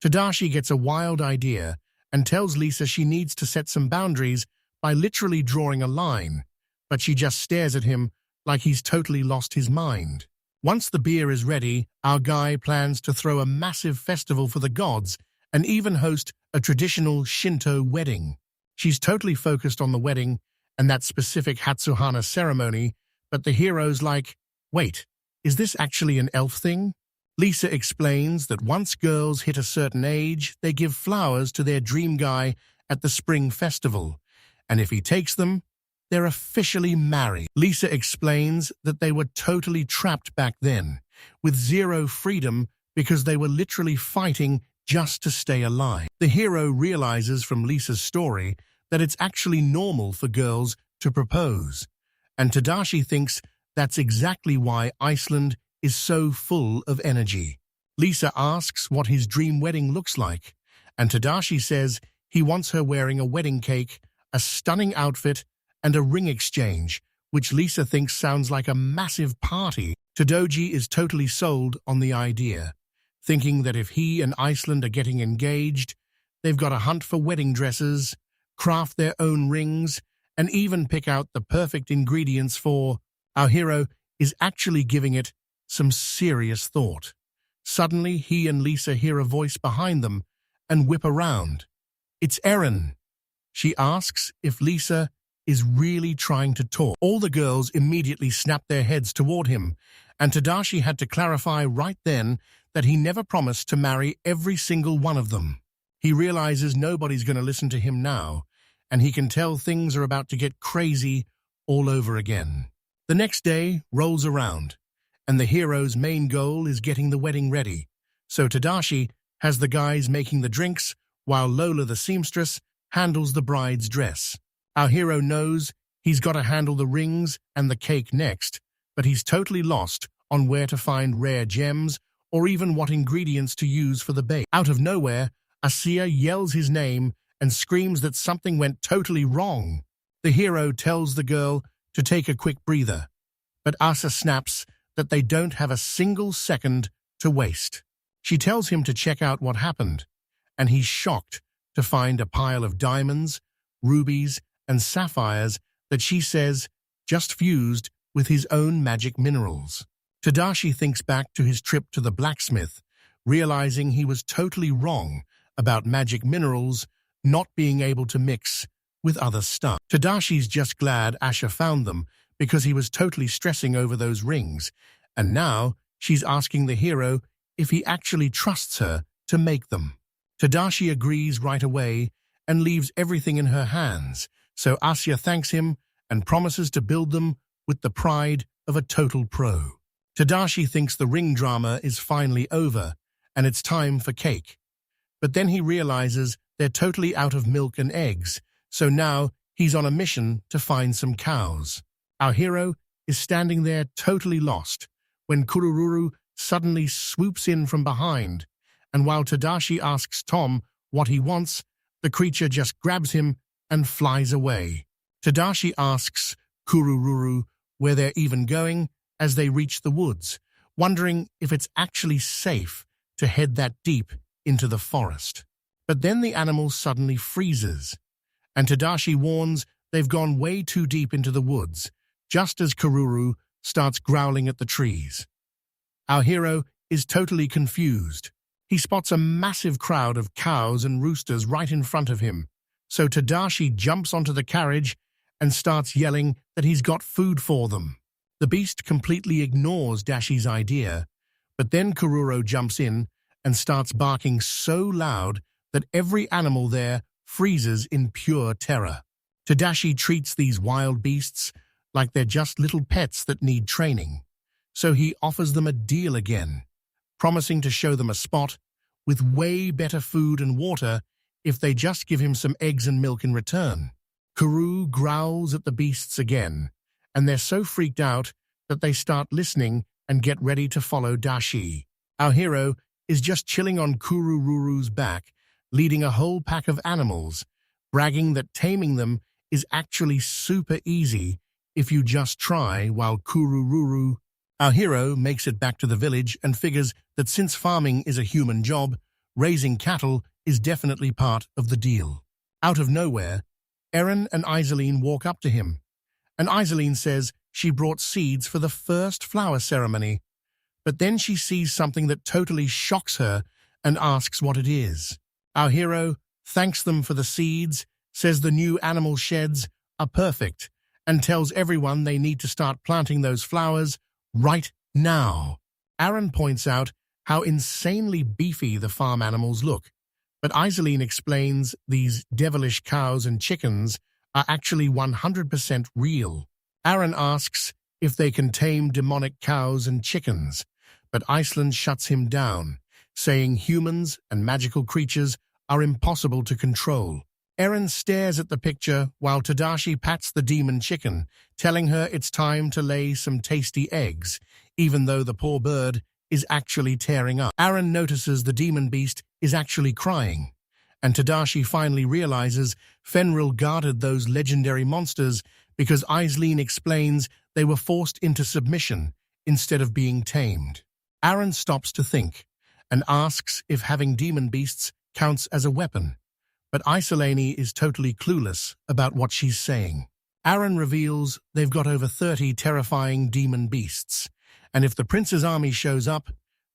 Tadashi gets a wild idea and tells Lisa she needs to set some boundaries by literally drawing a line, but she just stares at him like he's totally lost his mind. Once the beer is ready, our guy plans to throw a massive festival for the gods and even host a traditional Shinto wedding. She's totally focused on the wedding and that specific Hatsuhana ceremony, but the hero's like, wait, is this actually an elf thing? Lisa explains that once girls hit a certain age, they give flowers to their dream guy at the spring festival, and if he takes them, they're officially married. Lisa explains that they were totally trapped back then, with zero freedom because they were literally fighting just to stay alive. The hero realizes from Lisa's story that it's actually normal for girls to propose, and Tadashi thinks that's exactly why Iceland is so full of energy. Lisa asks what his dream wedding looks like, and Tadashi says he wants her wearing a wedding cake, a stunning outfit, and a ring exchange, which Lisa thinks sounds like a massive party. Tadashi is totally sold on the idea, thinking that if he and Iceland are getting engaged, they've got to hunt for wedding dresses, craft their own rings, and even pick out the perfect ingredients for. Our hero is actually giving it some serious thought. Suddenly, he and Lisa hear a voice behind them and whip around. It's Erin. She asks if Lisa is really trying to talk. All the girls immediately snap their heads toward him, and Tadashi had to clarify right then that he never promised to marry every single one of them. He realizes nobody's going to listen to him now, and he can tell things are about to get crazy all over again. The next day rolls around, and the hero's main goal is getting the wedding ready. So Tadashi has the guys making the drinks, while Lola the seamstress handles the bride's dress. Our hero knows he's got to handle the rings and the cake next, but he's totally lost on where to find rare gems or even what ingredients to use for the bake. Out of nowhere, Asiya yells his name and screams that something went totally wrong. The hero tells the girl to take a quick breather, but Asa snaps that they don't have a single second to waste. She tells him to check out what happened, and he's shocked to find a pile of diamonds, rubies, and sapphires that she says just fused with his own magic minerals. Tadashi thinks back to his trip to the blacksmith, realizing he was totally wrong about magic minerals not being able to mix with other stuff. Tadashi's just glad Asha found them because he was totally stressing over those rings, and now she's asking the hero if he actually trusts her to make them. Tadashi agrees right away and leaves everything in her hands, so Asya thanks him and promises to build them with the pride of a total pro. Tadashi thinks the ring drama is finally over and it's time for cake. But then he realizes they're totally out of milk and eggs, so now he's on a mission to find some cows. Our hero is standing there totally lost when Kurururu suddenly swoops in from behind, and while Tadashi asks Tom what he wants, the creature just grabs him and flies away. Tadashi asks Kurururu where they're even going as they reach the woods, wondering if it's actually safe to head that deep into the forest. But then the animal suddenly freezes, and Tadashi warns they've gone way too deep into the woods, just as Kururu starts growling at the trees. Our hero is totally confused. He spots a massive crowd of cows and roosters right in front of him, so Tadashi jumps onto the carriage and starts yelling that he's got food for them. The beast completely ignores Dashi's idea, but then Kururo jumps in and starts barking so loud that every animal there freezes in pure terror. Tadashi treats these wild beasts like they're just little pets that need training. so he offers them a deal again, promising to show them a spot with way better food and water if they just give him some eggs and milk in return. Kuru growls at the beasts again, and they're so freaked out that they start listening and get ready to follow Dashi. Our hero is just chilling on Kurururu's back, leading a whole pack of animals, bragging that taming them is actually super easy if you just try, while our hero makes it back to the village and figures that since farming is a human job, raising cattle is definitely part of the deal. Out of nowhere, Eren and Iseline walk up to him, and Iseline says she brought seeds for the first flower ceremony, but then she sees something that totally shocks her and asks what it is. Our hero thanks them for the seeds, says the new animal sheds are perfect, and tells everyone they need to start planting those flowers right now. Eren points out how insanely beefy the farm animals look, but Iseline explains these devilish cows and chickens are actually 100% real. Eren asks if they can tame demonic cows and chickens, but Iceland shuts him down, saying humans and magical creatures are impossible to control. Eren stares at the picture while Tadashi pats the demon chicken, telling her it's time to lay some tasty eggs, even though the poor bird is actually tearing up. Eren notices the demon beast is actually crying, and Tadashi finally realizes Fenrir guarded those legendary monsters because Iseline explains they were forced into submission instead of being tamed. Eren stops to think and asks if having demon beasts counts as a weapon, but Iseline is totally clueless about what she's saying. Eren reveals they've got over 30 terrifying demon beasts, and if the prince's army shows up,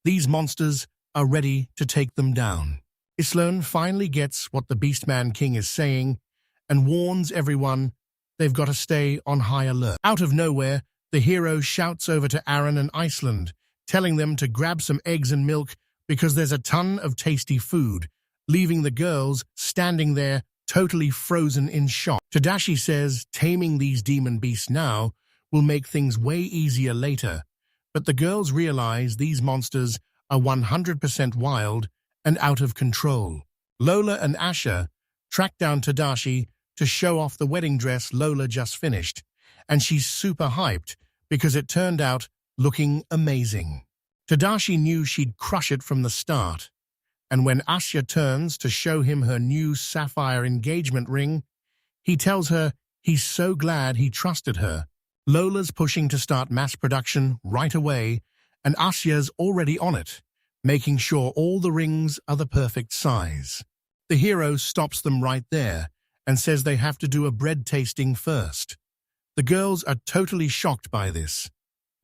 these monsters are ready to take them down. Islern finally gets what the Beastman King is saying and warns everyone they've got to stay on high alert. Out of nowhere, the hero shouts over to Eren and Iceland, telling them to grab some eggs and milk because there's a ton of tasty food, leaving the girls standing there totally frozen in shock. Tadashi says taming these demon beasts now will make things way easier later, but the girls realize these monsters are 100% wild and out of control. Lola and Asha track down Tadashi to show off the wedding dress Lola just finished, and she's super hyped because it turned out looking amazing. Tadashi knew she'd crush it from the start, and when Asha turns to show him her new sapphire engagement ring, he tells her he's so glad he trusted her. Lola's pushing to start mass production right away, and Asya's already on it, making sure all the rings are the perfect size. The hero stops them right there and says they have to do a bread tasting first. The girls are totally shocked by this.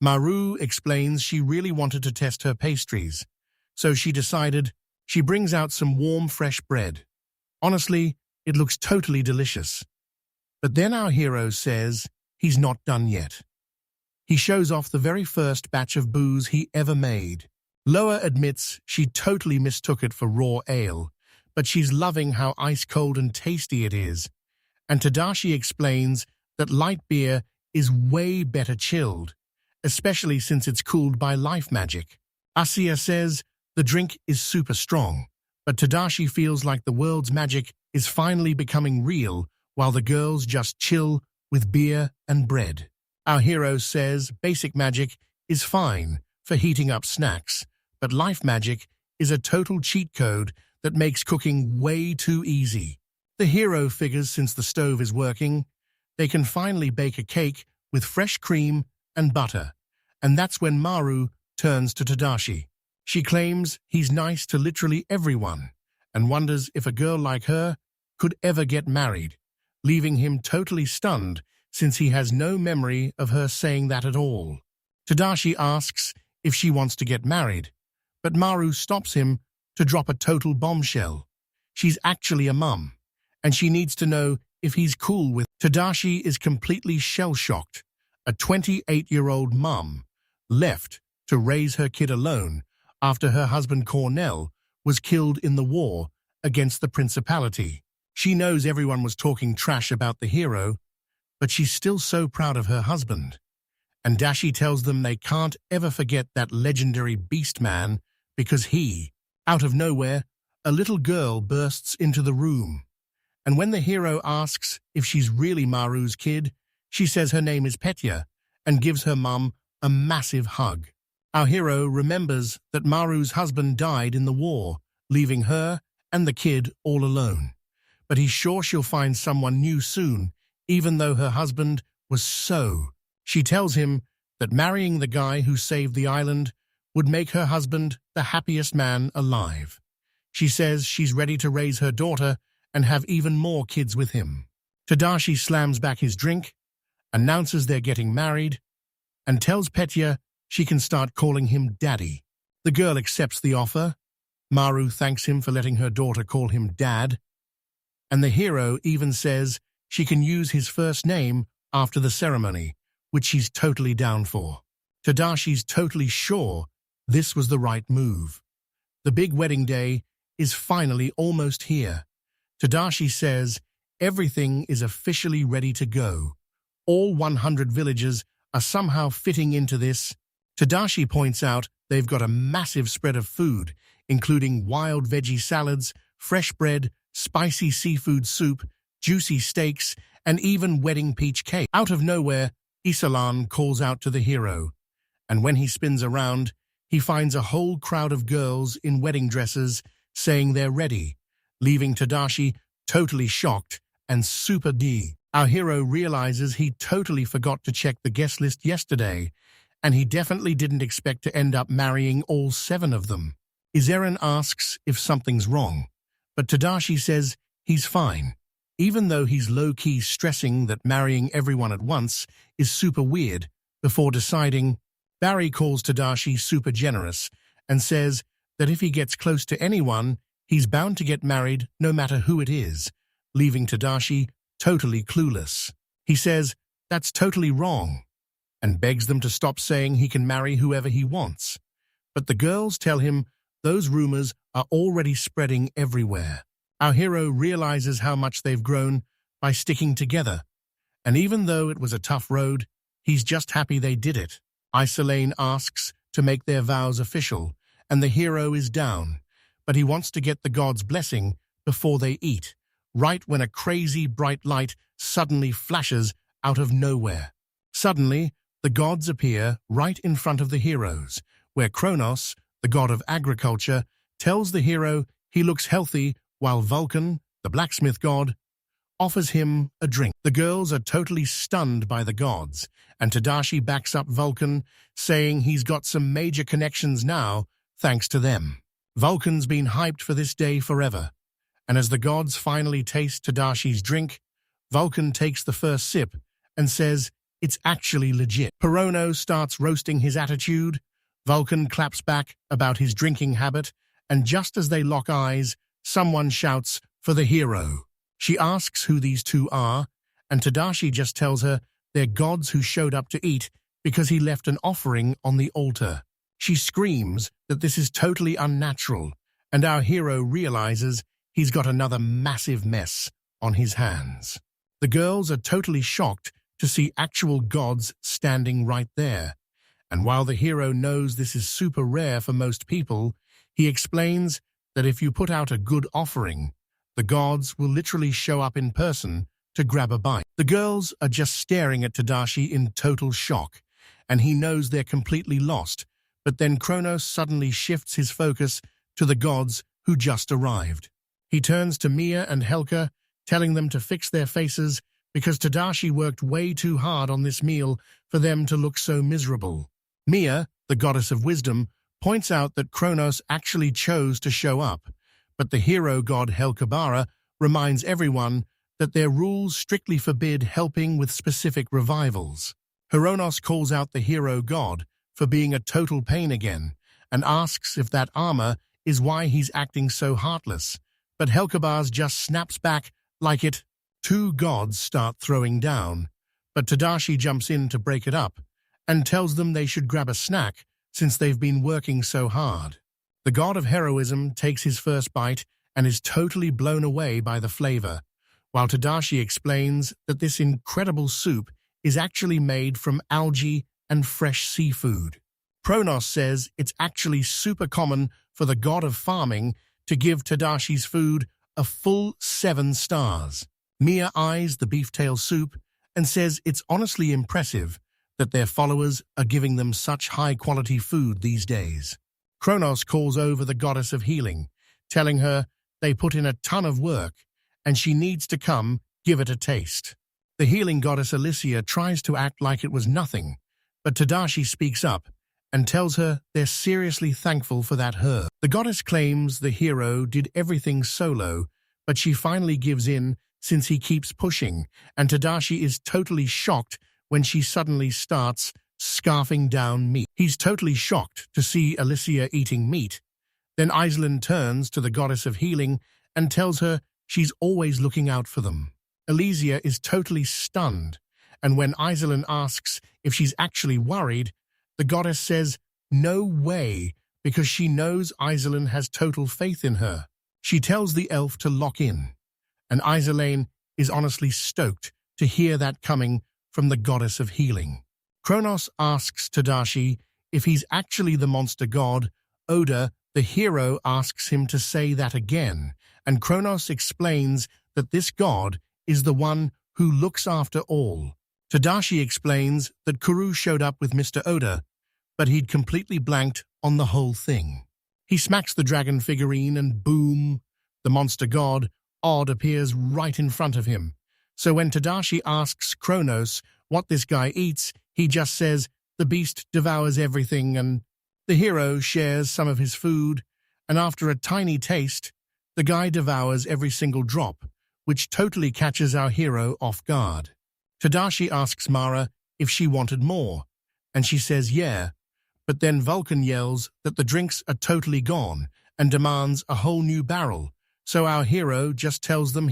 Maru explains she really wanted to test her pastries, so she decided she brings out some warm, fresh bread. Honestly, it looks totally delicious. But then our hero says he's not done yet. He shows off the very first batch of booze he ever made. Loa admits she totally mistook it for raw ale, but she's loving how ice-cold and tasty it is. And Tadashi explains that light beer is way better chilled, especially since it's cooled by life magic. Asya says the drink is super strong, but Tadashi feels like the world's magic is finally becoming real while the girls just chill with beer and bread. Our hero says basic magic is fine for heating up snacks, but life magic is a total cheat code that makes cooking way too easy. The hero figures since the stove is working, they can finally bake a cake with fresh cream and butter, and that's when Maru turns to Tadashi. She claims he's nice to literally everyone and wonders if a girl like her could ever get married, leaving him totally stunned since he has no memory of her saying that at all. Tadashi asks if she wants to get married, but Maru stops him to drop a total bombshell. She's actually a mum, and she needs to know if he's cool with. Tadashi is completely shell-shocked. A 28-year-old mum left to raise her kid alone after her husband Cornell was killed in the war against the Principality. She knows everyone was talking trash about the hero, but she's still so proud of her husband. and Dashi tells them they can't ever forget that legendary beast man because out of nowhere, a little girl bursts into the room. And when the hero asks if she's really Maru's kid, she says her name is Petya and gives her mum a massive hug. Our hero remembers that Maru's husband died in the war, leaving her and the kid all alone. But he's sure she'll find someone new soon, even though her husband was so. She tells him that marrying the guy who saved the island would make her husband the happiest man alive. She says she's ready to raise her daughter and have even more kids with him. Tadashi slams back his drink, announces they're getting married, and tells Petya she can start calling him Daddy. The girl accepts the offer. Maru thanks him for letting her daughter call him Dad, and the hero even says she can use his first name after the ceremony, which she's totally down for. Tadashi's totally sure this was the right move. The big wedding day is finally almost here. Tadashi says everything is officially ready to go. All 100 villagers are somehow fitting into this. Tadashi points out they've got a massive spread of food, including wild veggie salads, fresh bread, spicy seafood soup, juicy steaks, and even wedding peach cake. Out of nowhere, Isolan calls out to the hero, and when he spins around, he finds a whole crowd of girls in wedding dresses saying they're ready, leaving Tadashi totally shocked and super D. Our hero realizes he totally forgot to check the guest list yesterday, and he definitely didn't expect to end up marrying all 7 of them. Izeren asks if something's wrong, but Tadashi says he's fine, even though he's low-key stressing that marrying everyone at once is super weird. Before deciding, Barry calls Tadashi super generous and says that if he gets close to anyone, he's bound to get married no matter who it is, leaving Tadashi totally clueless. He says that's totally wrong and begs them to stop saying he can marry whoever he wants. But the girls tell him those rumors are already spreading everywhere. Our hero realizes how much they've grown by sticking together, and even though it was a tough road, he's just happy they did it. Isolane asks to make their vows official, and the hero is down, but he wants to get the god's blessing before they eat, right when a crazy bright light suddenly flashes out of nowhere. Suddenly, the gods appear right in front of the heroes, where Kronos, the god of agriculture, tells the hero he looks healthy, while Vulcan, the blacksmith god, offers him a drink. The girls are totally stunned by the gods, and Tadashi backs up Vulcan, saying he's got some major connections now thanks to them. Vulcan's been hyped for this day forever, and as the gods finally taste Tadashi's drink, Vulcan takes the first sip and says it's actually legit. Perono starts roasting his attitude. Vulcan claps back about his drinking habit, and just as they lock eyes, someone shouts for the hero. She asks who these two are, and Tadashi just tells her they're gods who showed up to eat because he left an offering on the altar. She screams that this is totally unnatural, and our hero realizes he's got another massive mess on his hands. The girls are totally shocked to see actual gods standing right there, and while the hero knows this is super rare for most people, he explains that if you put out a good offering, the gods will literally show up in person to grab a bite. The girls are just staring at Tadashi in total shock, and he knows they're completely lost, but then Kronos suddenly shifts his focus to the gods who just arrived. He turns to Mia and Helka, telling them to fix their faces because Tadashi worked way too hard on this meal for them to look so miserable. Mia, the goddess of wisdom, points out that Kronos actually chose to show up, but the hero god Helkabara reminds everyone that their rules strictly forbid helping with specific revivals. Hronos calls out the hero god for being a total pain again and asks if that armor is why he's acting so heartless, but Helkabars just snaps back like it. 2 gods start throwing down, but Tadashi jumps in to break it up and tells them they should grab a snack since they've been working so hard. The god of heroism takes his first bite and is totally blown away by the flavor, while Tadashi explains that this incredible soup is actually made from algae and fresh seafood. Kronos says it's actually super common for the god of farming to give Tadashi's food a full 7 stars. Mia eyes the beef-tail soup and says it's honestly impressive that their followers are giving them such high-quality food these days. Kronos calls over the goddess of healing, telling her they put in a ton of work and she needs to come give it a taste. The healing goddess Alicia tries to act like it was nothing, but Tadashi speaks up and tells her they're seriously thankful for that herb. The goddess claims the hero did everything solo, but she finally gives in since he keeps pushing, and Tadashi is totally shocked when she suddenly starts scarfing down meat. He's totally shocked to see Alicia eating meat. Then Exiled turns to the goddess of healing and tells her she's always looking out for them. Alicia is totally stunned, and when Exiled asks if she's actually worried, the goddess says no way because she knows Exiled has total faith in her. She tells the elf to lock in, and Exiled is honestly stoked to hear that coming from the goddess of healing. Kronos asks Tadashi if he's actually the monster god. Oda, the hero, asks him to say that again, and Kronos explains that this god is the one who looks after all. Tadashi explains that Kuru showed up with Mr. Oda, but he'd completely blanked on the whole thing. He smacks the dragon figurine and boom, the monster god, Odd, appears right in front of him. So when Tadashi asks Kronos what this guy eats, he just says the beast devours everything, and the hero shares some of his food, and after a tiny taste, the guy devours every single drop, which totally catches our hero off guard. Tadashi asks Mara if she wanted more, and she says yeah, but then Vulcan yells that the drinks are totally gone and demands a whole new barrel, so our hero just tells them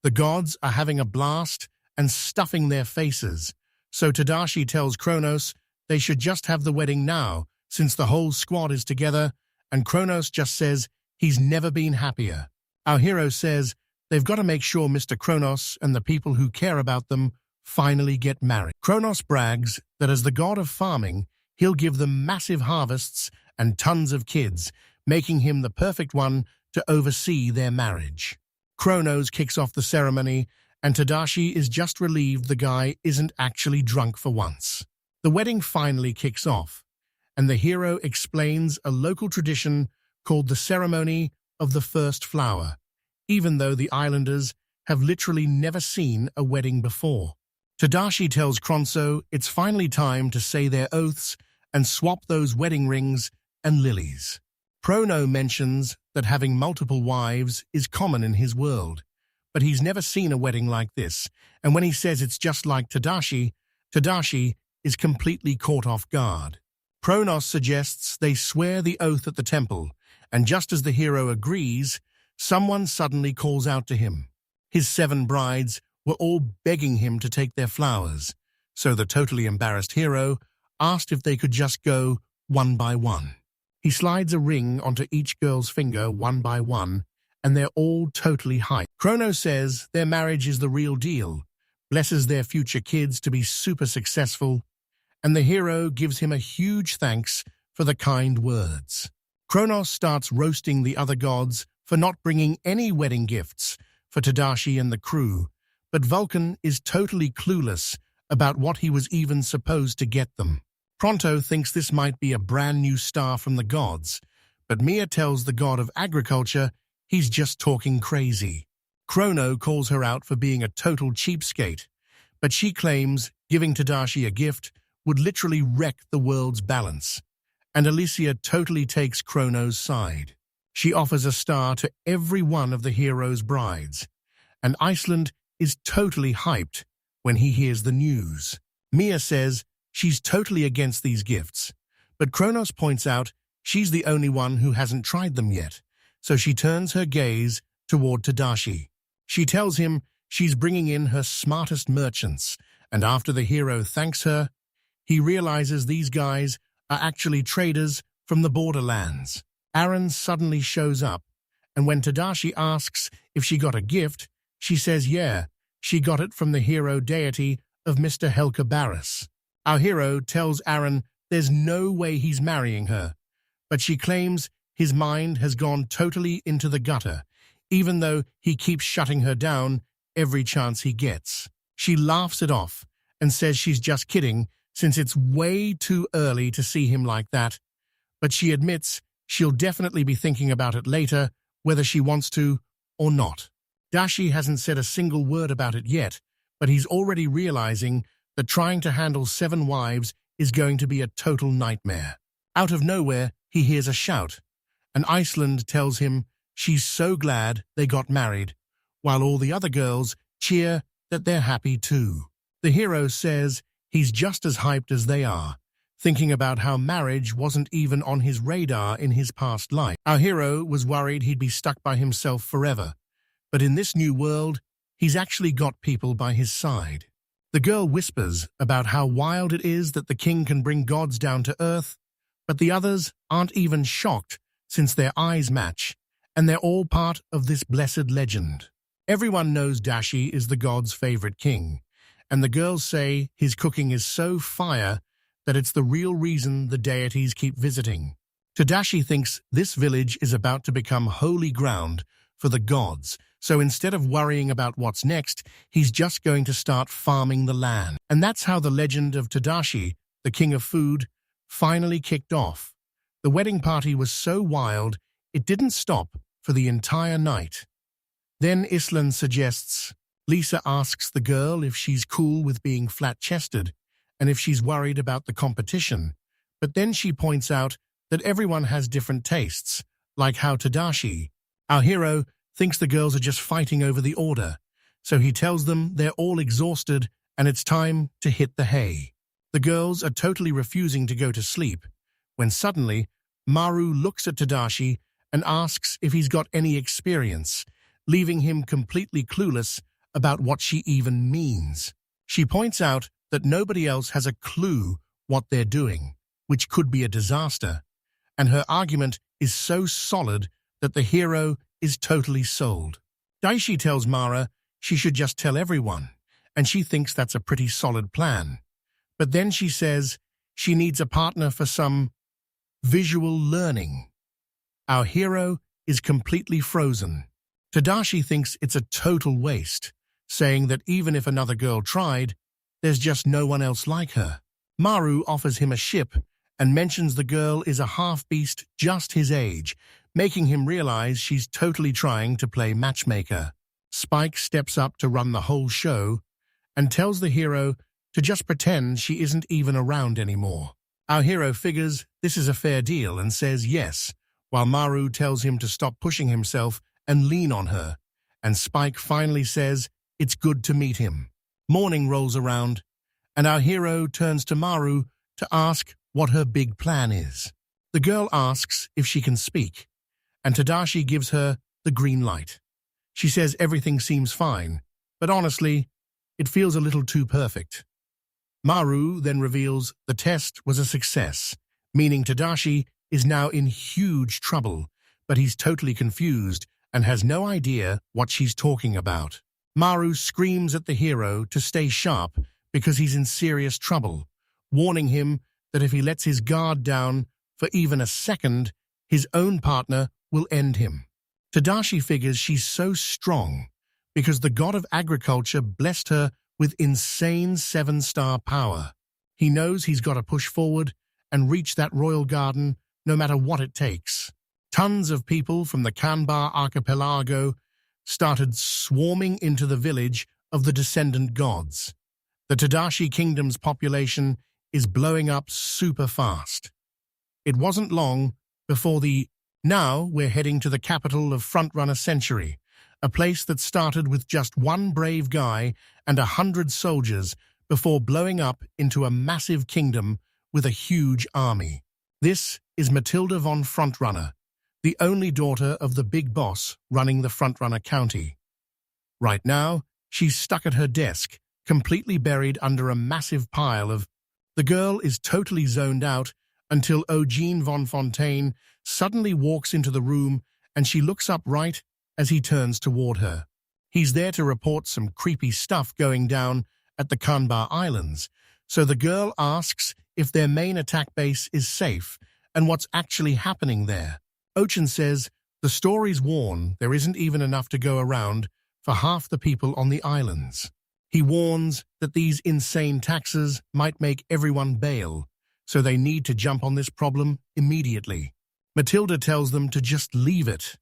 the gods are having a blast and stuffing their faces. So Tadashi tells Kronos they should just have the wedding now, since the whole squad is together, and Kronos just says he's never been happier. Our hero says they've got to make sure Mr. Kronos and the people who care about them finally get married. Kronos brags that as the god of farming, he'll give them massive harvests and tons of kids, making him the perfect one to oversee their marriage. Kronos kicks off the ceremony, and Tadashi is just relieved the guy isn't actually drunk for once. The wedding finally kicks off, and the hero explains a local tradition called the ceremony of the first flower, even though the islanders have literally never seen a wedding before. Tadashi tells Kronso it's finally time to say their oaths and swap those wedding rings and lilies. Prono mentions that having multiple wives is common in his world, but he's never seen a wedding like this, and when he says it's just like Tadashi, Tadashi is completely caught off guard. Pronos suggests they swear the oath at the temple, and just as the hero agrees, someone suddenly calls out to him. His 7 brides were all begging him to take their flowers, so the totally embarrassed hero asked if they could just go one by one. He slides a ring onto each girl's finger one by one, and they're all totally hyped. Kronos says their marriage is the real deal, blesses their future kids to be super successful, and the hero gives him a huge thanks for the kind words. Kronos starts roasting the other gods for not bringing any wedding gifts for Tadashi and the crew, but Vulcan is totally clueless about what he was even supposed to get them. Pronto thinks this might be a brand new star from the gods, but Mia tells the god of agriculture he's just talking crazy. Chrono calls her out for being a total cheapskate, but she claims giving Tadashi a gift would literally wreck the world's balance, and Alicia totally takes Chrono's side. She offers a star to every one of the hero's brides, and Exiled is totally hyped when he hears the news. Mia says she's totally against these gifts, but Kronos points out she's the only one who hasn't tried them yet, so she turns her gaze toward Tadashi. She tells him she's bringing in her smartest merchants, and after the hero thanks her, he realizes these guys are actually traders from the borderlands. Aaron suddenly shows up, and when Tadashi asks if she got a gift, she says yeah, she got it from the hero deity of Mr. Helka Barris. Our hero tells Aaron there's no way he's marrying her, but she claims his mind has gone totally into the gutter, even though he keeps shutting her down every chance he gets. She laughs it off and says she's just kidding since it's way too early to see him like that, but she admits she'll definitely be thinking about it later, whether she wants to or not. Dashi hasn't said a single word about it yet, but he's already realizing that trying to handle 7 wives is going to be a total nightmare. Out of nowhere, he hears a shout, and Iceland tells him she's so glad they got married, while all the other girls cheer that they're happy too. The hero says he's just as hyped as they are, thinking about how marriage wasn't even on his radar in his past life. Our hero was worried he'd be stuck by himself forever, but in this new world, he's actually got people by his side. The girl whispers about how wild it is that the king can bring gods down to earth, but the others aren't even shocked since their eyes match, and they're all part of this blessed legend. Everyone knows Dashi is the god's favorite king, and the girls say his cooking is so fire that it's the real reason the deities keep visiting. Tadashi thinks this village is about to become holy ground for the gods, so instead of worrying about what's next, he's just going to start farming the land. And that's how the legend of Tadashi, the king of food, finally kicked off. The wedding party was so wild, it didn't stop for the entire night. Then Island suggests, Lisa asks the girl if she's cool with being flat-chested and if she's worried about the competition, but then she points out that everyone has different tastes, like how Tadashi, our hero, thinks the girls are just fighting over the order, so he tells them they're all exhausted and it's time to hit the hay. The girls are totally refusing to go to sleep, when suddenly Maru looks at Tadashi and asks if he's got any experience, leaving him completely clueless about what she even means. She points out that nobody else has a clue what they're doing, which could be a disaster, and her argument is so solid that the hero is totally sold. Daishi tells Mara she should just tell everyone, and she thinks that's a pretty solid plan. But then she says she needs a partner for some visual learning. Our hero is completely frozen. Tadashi thinks it's a total waste, saying that even if another girl tried, there's just no one else like her. Maru offers him a ship and mentions the girl is a half-beast just his age, making him realize she's totally trying to play matchmaker. Spike steps up to run the whole show and tells the hero to just pretend she isn't even around anymore. Our hero figures this is a fair deal and says yes, while Maru tells him to stop pushing himself and lean on her, and Spike finally says it's good to meet him. Morning rolls around, and our hero turns to Maru to ask what her big plan is. The girl asks if she can speak, and Tadashi gives her the green light. She says everything seems fine, but honestly, it feels a little too perfect. Maru then reveals the test was a success, meaning Tadashi is now in huge trouble, but he's totally confused and has no idea what she's talking about. Maru screams at the hero to stay sharp because he's in serious trouble, warning him that if he lets his guard down for even a second, his own partner will end him. Tadashi figures she's so strong because the god of agriculture blessed her with insane 7-star power. He knows he's got to push forward and reach that royal garden no matter what it takes. Tons of people from the Kanbar archipelago started swarming into the village of the descendant gods. The Tadashi kingdom's population is blowing up super fast. It wasn't long before now we're heading to the capital of Frontrunner Century, a place that started with just one brave guy and 100 soldiers before blowing up into a massive kingdom with a huge army. This is Matilda von Frontrunner, the only daughter of the big boss running the Frontrunner County. Right now, she's stuck at her desk, completely buried under a massive pile of... The girl is totally zoned out until Eugene von Fontaine suddenly walks into the room and she looks up right as he turns toward her. He's there to report some creepy stuff going down at the Kanbar Islands, So the girl asks if their main attack base is safe and what's actually happening there. Ochin says, the stories warn there isn't even enough to go around for half the people on the islands. He warns that these insane taxes might make everyone bail, so they need to jump on this problem immediately. Matilda tells them to just leave it.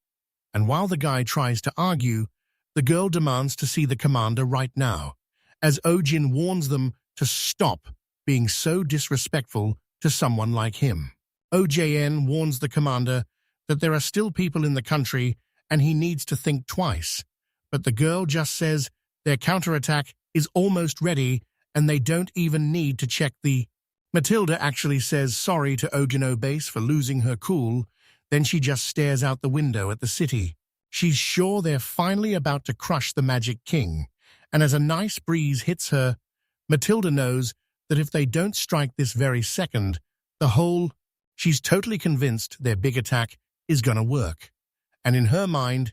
And while the guy tries to argue, the girl demands to see the commander right now, as Ojin warns them to stop being so disrespectful to someone like him. OJN warns the commander that there are still people in the country and he needs to think twice, but the girl just says their counterattack is almost ready and they don't even need to check the... Matilda actually says sorry to Ogino Base for losing her cool, then she just stares out the window at the city. She's sure they're finally about to crush the Magic King, and as a nice breeze hits her, Matilda knows that if they don't strike this very second, she's totally convinced their big attack is gonna work. And in her mind,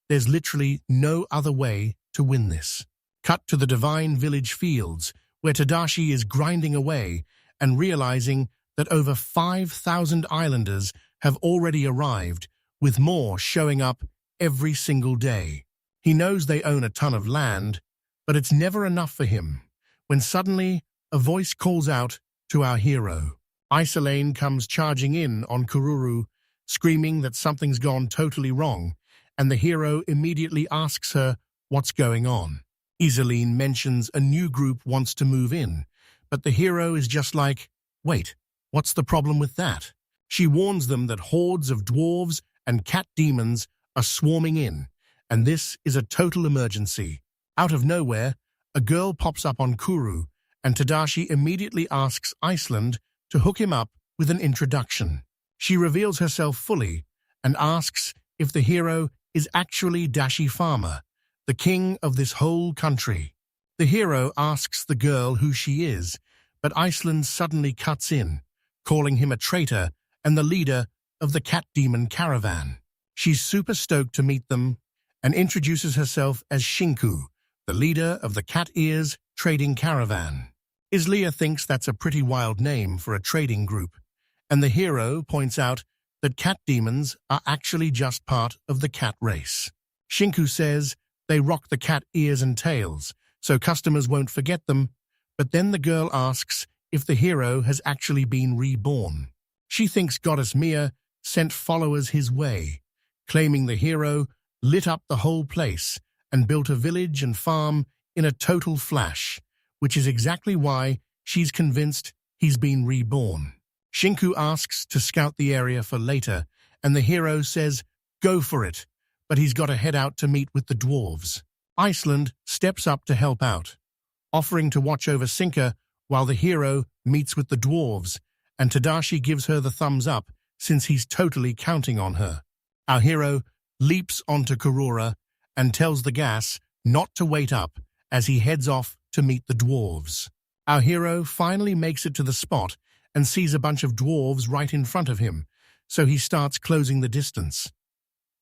there's literally no other way to win this. Cut to the Divine Village fields, where Tadashi is grinding away and realizing that over 5,000 islanders have already arrived, with more showing up every single day. He knows they own a ton of land, but it's never enough for him, when suddenly a voice calls out to our hero. Isolane comes charging in on Kururu, screaming that something's gone totally wrong, and the hero immediately asks her what's going on. Isolane mentions a new group wants to move in, but the hero is just like, wait, what's the problem with that? She warns them that hordes of dwarves and cat demons are swarming in, and this is a total emergency. Out of nowhere, a girl pops up on Kuru, and Tadashi immediately asks Iceland to hook him up with an introduction. She reveals herself fully and asks if the hero is actually Dashi Farmer, the king of this whole country. The hero asks the girl who she is, but Iceland suddenly cuts in, calling him a traitor and the leader of the cat demon caravan. She's super stoked to meet them and introduces herself as Shinku, the leader of the cat ears trading caravan. Islia thinks that's a pretty wild name for a trading group, and the hero points out that cat demons are actually just part of the cat race. Shinku says they rock the cat ears and tails, so customers won't forget them, but then the girl asks if the hero has actually been reborn. She thinks Goddess Mia sent followers his way, claiming the hero lit up the whole place and built a village and farm in a total flash, which is exactly why she's convinced he's been reborn. Shinku asks to scout the area for later, and the hero says, go for it, but he's got to head out to meet with the dwarves. Iceland steps up to help out, offering to watch over Sinka while the hero meets with the dwarves, and Tadashi gives her the thumbs up since he's totally counting on her. Our hero leaps onto Kurura and tells the gas not to wait up as he heads off to meet the dwarves. Our hero finally makes it to the spot and sees a bunch of dwarves right in front of him, so he starts closing the distance.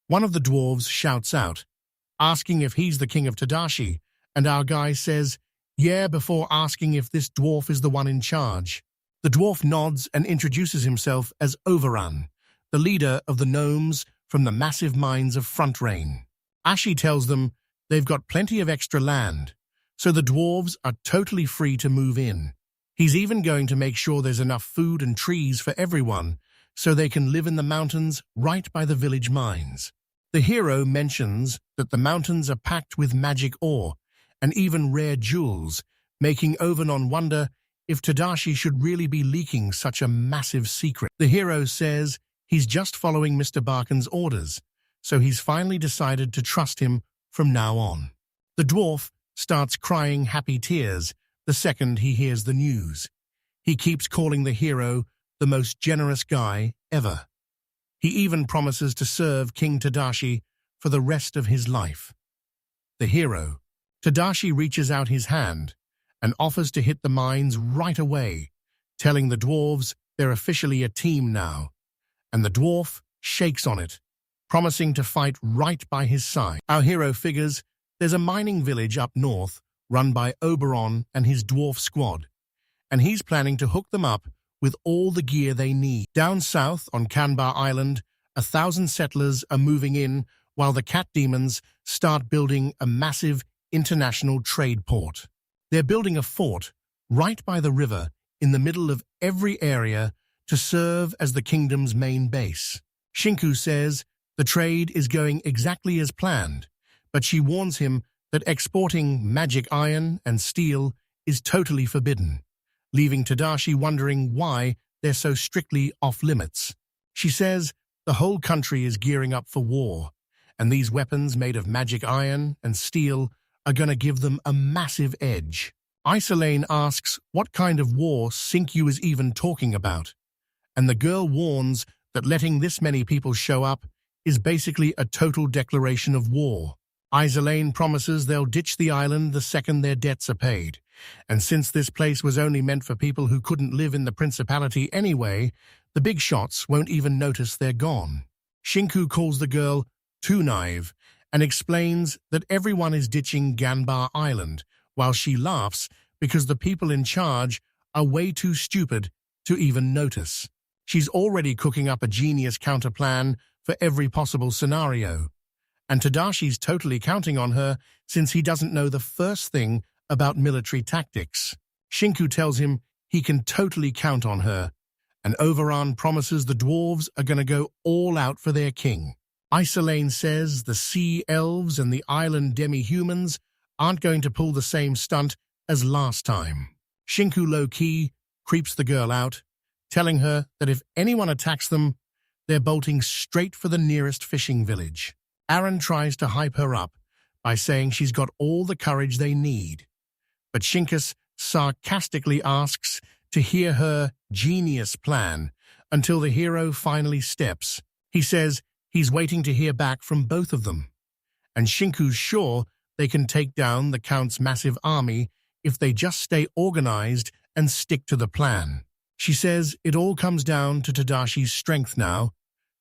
One of the dwarves shouts out, asking if he's the king of Tadashi, and our guy says, yeah, before asking if this dwarf is the one in charge. The dwarf nods and introduces himself as Overrun, the leader of the gnomes from the massive mines of Front Rain. Ashi tells them they've got plenty of extra land, so the dwarves are totally free to move in. He's even going to make sure there's enough food and trees for everyone, so they can live in the mountains right by the village mines. The hero mentions that the mountains are packed with magic ore and even rare jewels, making Overnon wonder if Tadashi should really be leaking such a massive secret. The hero says he's just following Mr. Barkin's orders, so he's finally decided to trust him from now on. The dwarf starts crying happy tears the second he hears the news. He keeps calling the hero the most generous guy ever. He even promises to serve King Tadashi for the rest of his life. The hero, Tadashi, reaches out his hand and offers to hit the mines right away, telling the dwarves they're officially a team now, and the dwarf shakes on it, promising to fight right by his side. Our hero figures there's a mining village up north run by Oberon and his dwarf squad, and he's planning to hook them up with all the gear they need. Down south on Kanbar Island, 1,000 settlers are moving in while the cat demons start building a massive international trade port. They're building a fort right by the river in the middle of every area to serve as the kingdom's main base. Shinku says the trade is going exactly as planned, but she warns him that exporting magic iron and steel is totally forbidden, leaving Tadashi wondering why they're so strictly off-limits. She says the whole country is gearing up for war, and these weapons made of magic iron and steel are going to give them a massive edge. Isolane asks what kind of war Sinkyu is even talking about, and the girl warns that letting this many people show up is basically a total declaration of war. Isolane promises they'll ditch the island the second their debts are paid, and since this place was only meant for people who couldn't live in the Principality anyway, the big shots won't even notice they're gone. Shinku calls the girl too naive and explains that everyone is ditching Ganbar Island, while she laughs because the people in charge are way too stupid to even notice. She's already cooking up a genius counterplan for every possible scenario, and Tadashi's totally counting on her since he doesn't know the first thing about military tactics. Shinku tells him he can totally count on her, and Overon promises the dwarves are going to go all out for their king. Isolane says the sea elves and the island demi-humans aren't going to pull the same stunt as last time. Shinku low-key creeps the girl out, telling her that if anyone attacks them, they're bolting straight for the nearest fishing village. Aaron tries to hype her up by saying she's got all the courage they need, but Shinkus sarcastically asks to hear her genius plan until the hero finally steps. He says he's waiting to hear back from both of them, and Shinku's sure they can take down the Count's massive army if they just stay organized and stick to the plan. She says it all comes down to Tadashi's strength now,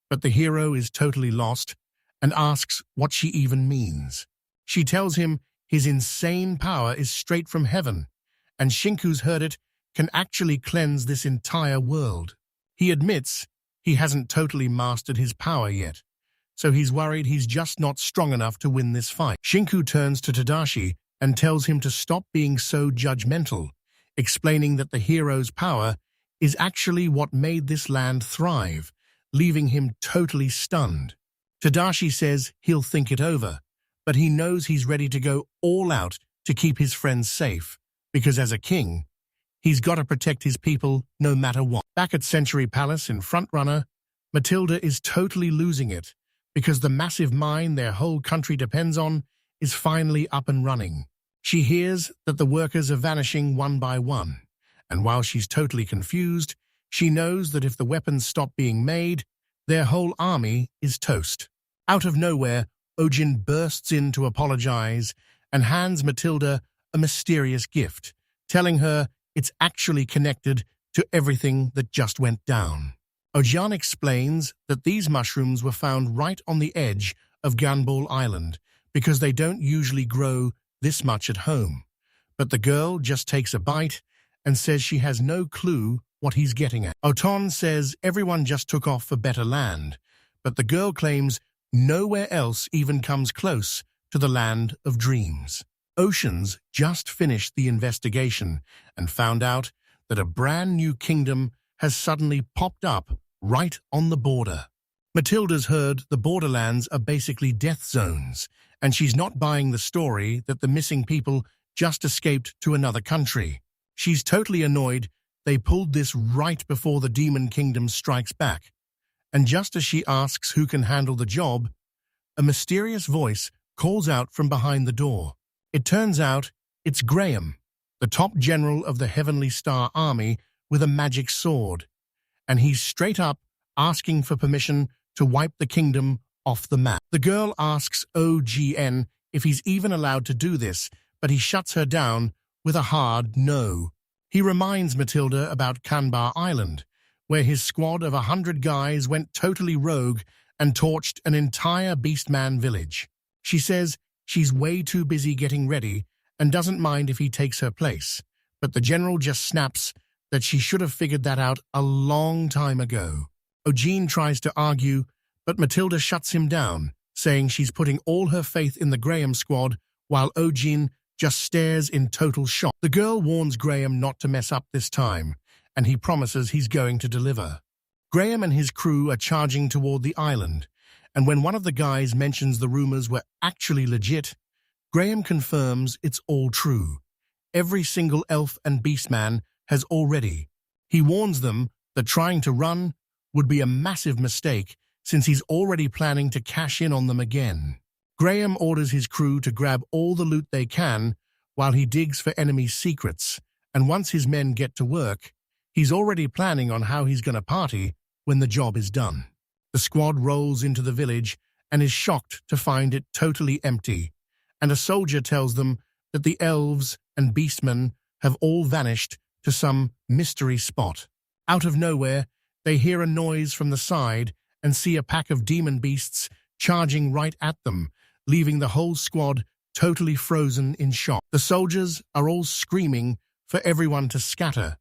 but the hero is totally lost and asks what she even means. She tells him his insane power is straight from heaven, and Shinku's heard it can actually cleanse this entire world. He admits he hasn't totally mastered his power yet, so he's worried he's just not strong enough to win this fight. Shinku turns to Tadashi and tells him to stop being so judgmental, explaining that the hero's power is actually what made this land thrive, leaving him totally stunned. Tadashi says he'll think it over, but he knows he's ready to go all out to keep his friends safe, because as a king, he's got to protect his people no matter what. Back at Century Palace in Frontrunner, Matilda is totally losing it, because the massive mine their whole country depends on is finally up and running. She hears that the workers are vanishing one by one, and while she's totally confused, she knows that if the weapons stop being made, their whole army is toast. Out of nowhere, Ojin bursts in to apologize and hands Matilda a mysterious gift, telling her it's actually connected to everything that just went down. Ojan explains that these mushrooms were found right on the edge of Ganball Island because they don't usually grow this much at home, but the girl just takes a bite and says she has no clue what he's getting at. Oton says everyone just took off for better land, but the girl claims nowhere else even comes close to the land of dreams. Oceans just finished the investigation and found out that a brand new kingdom has suddenly popped up right on the border. Matilda's heard the borderlands are basically death zones, and she's not buying the story that the missing people just escaped to another country. She's totally annoyed they pulled this right before the Demon Kingdom strikes back, and just as she asks who can handle the job, a mysterious voice calls out from behind the door. It turns out it's Graham, the top general of the Heavenly Star Army with a magic sword, and he's straight up asking for permission to wipe the kingdom off the map. The girl asks OGN if he's even allowed to do this, but he shuts her down with a hard no. He reminds Matilda about Kanbar Island, where his squad of 100 guys went totally rogue and torched an entire Beastman village. She says she's way too busy getting ready and doesn't mind if he takes her place, but the general just snaps that she should have figured that out a long time ago. Eugene tries to argue, but Matilda shuts him down, saying she's putting all her faith in the Graham squad, while Eugene just stares in total shock. The girl warns Graham not to mess up this time, and he promises he's going to deliver. Graham and his crew are charging toward the island, and when one of the guys mentions the rumors were actually legit, Graham confirms it's all true. Every single elf and beastman has already. He warns them that trying to run would be a massive mistake since he's already planning to cash in on them again. Graham orders his crew to grab all the loot they can while he digs for enemy secrets, and once his men get to work, he's already planning on how he's going to party when the job is done. The squad rolls into the village and is shocked to find it totally empty, and a soldier tells them that the elves and beastmen have all vanished to some mystery spot. Out of nowhere, they hear a noise from the side and see a pack of demon beasts charging right at them, leaving the whole squad totally frozen in shock. The soldiers are all screaming for everyone to scatter,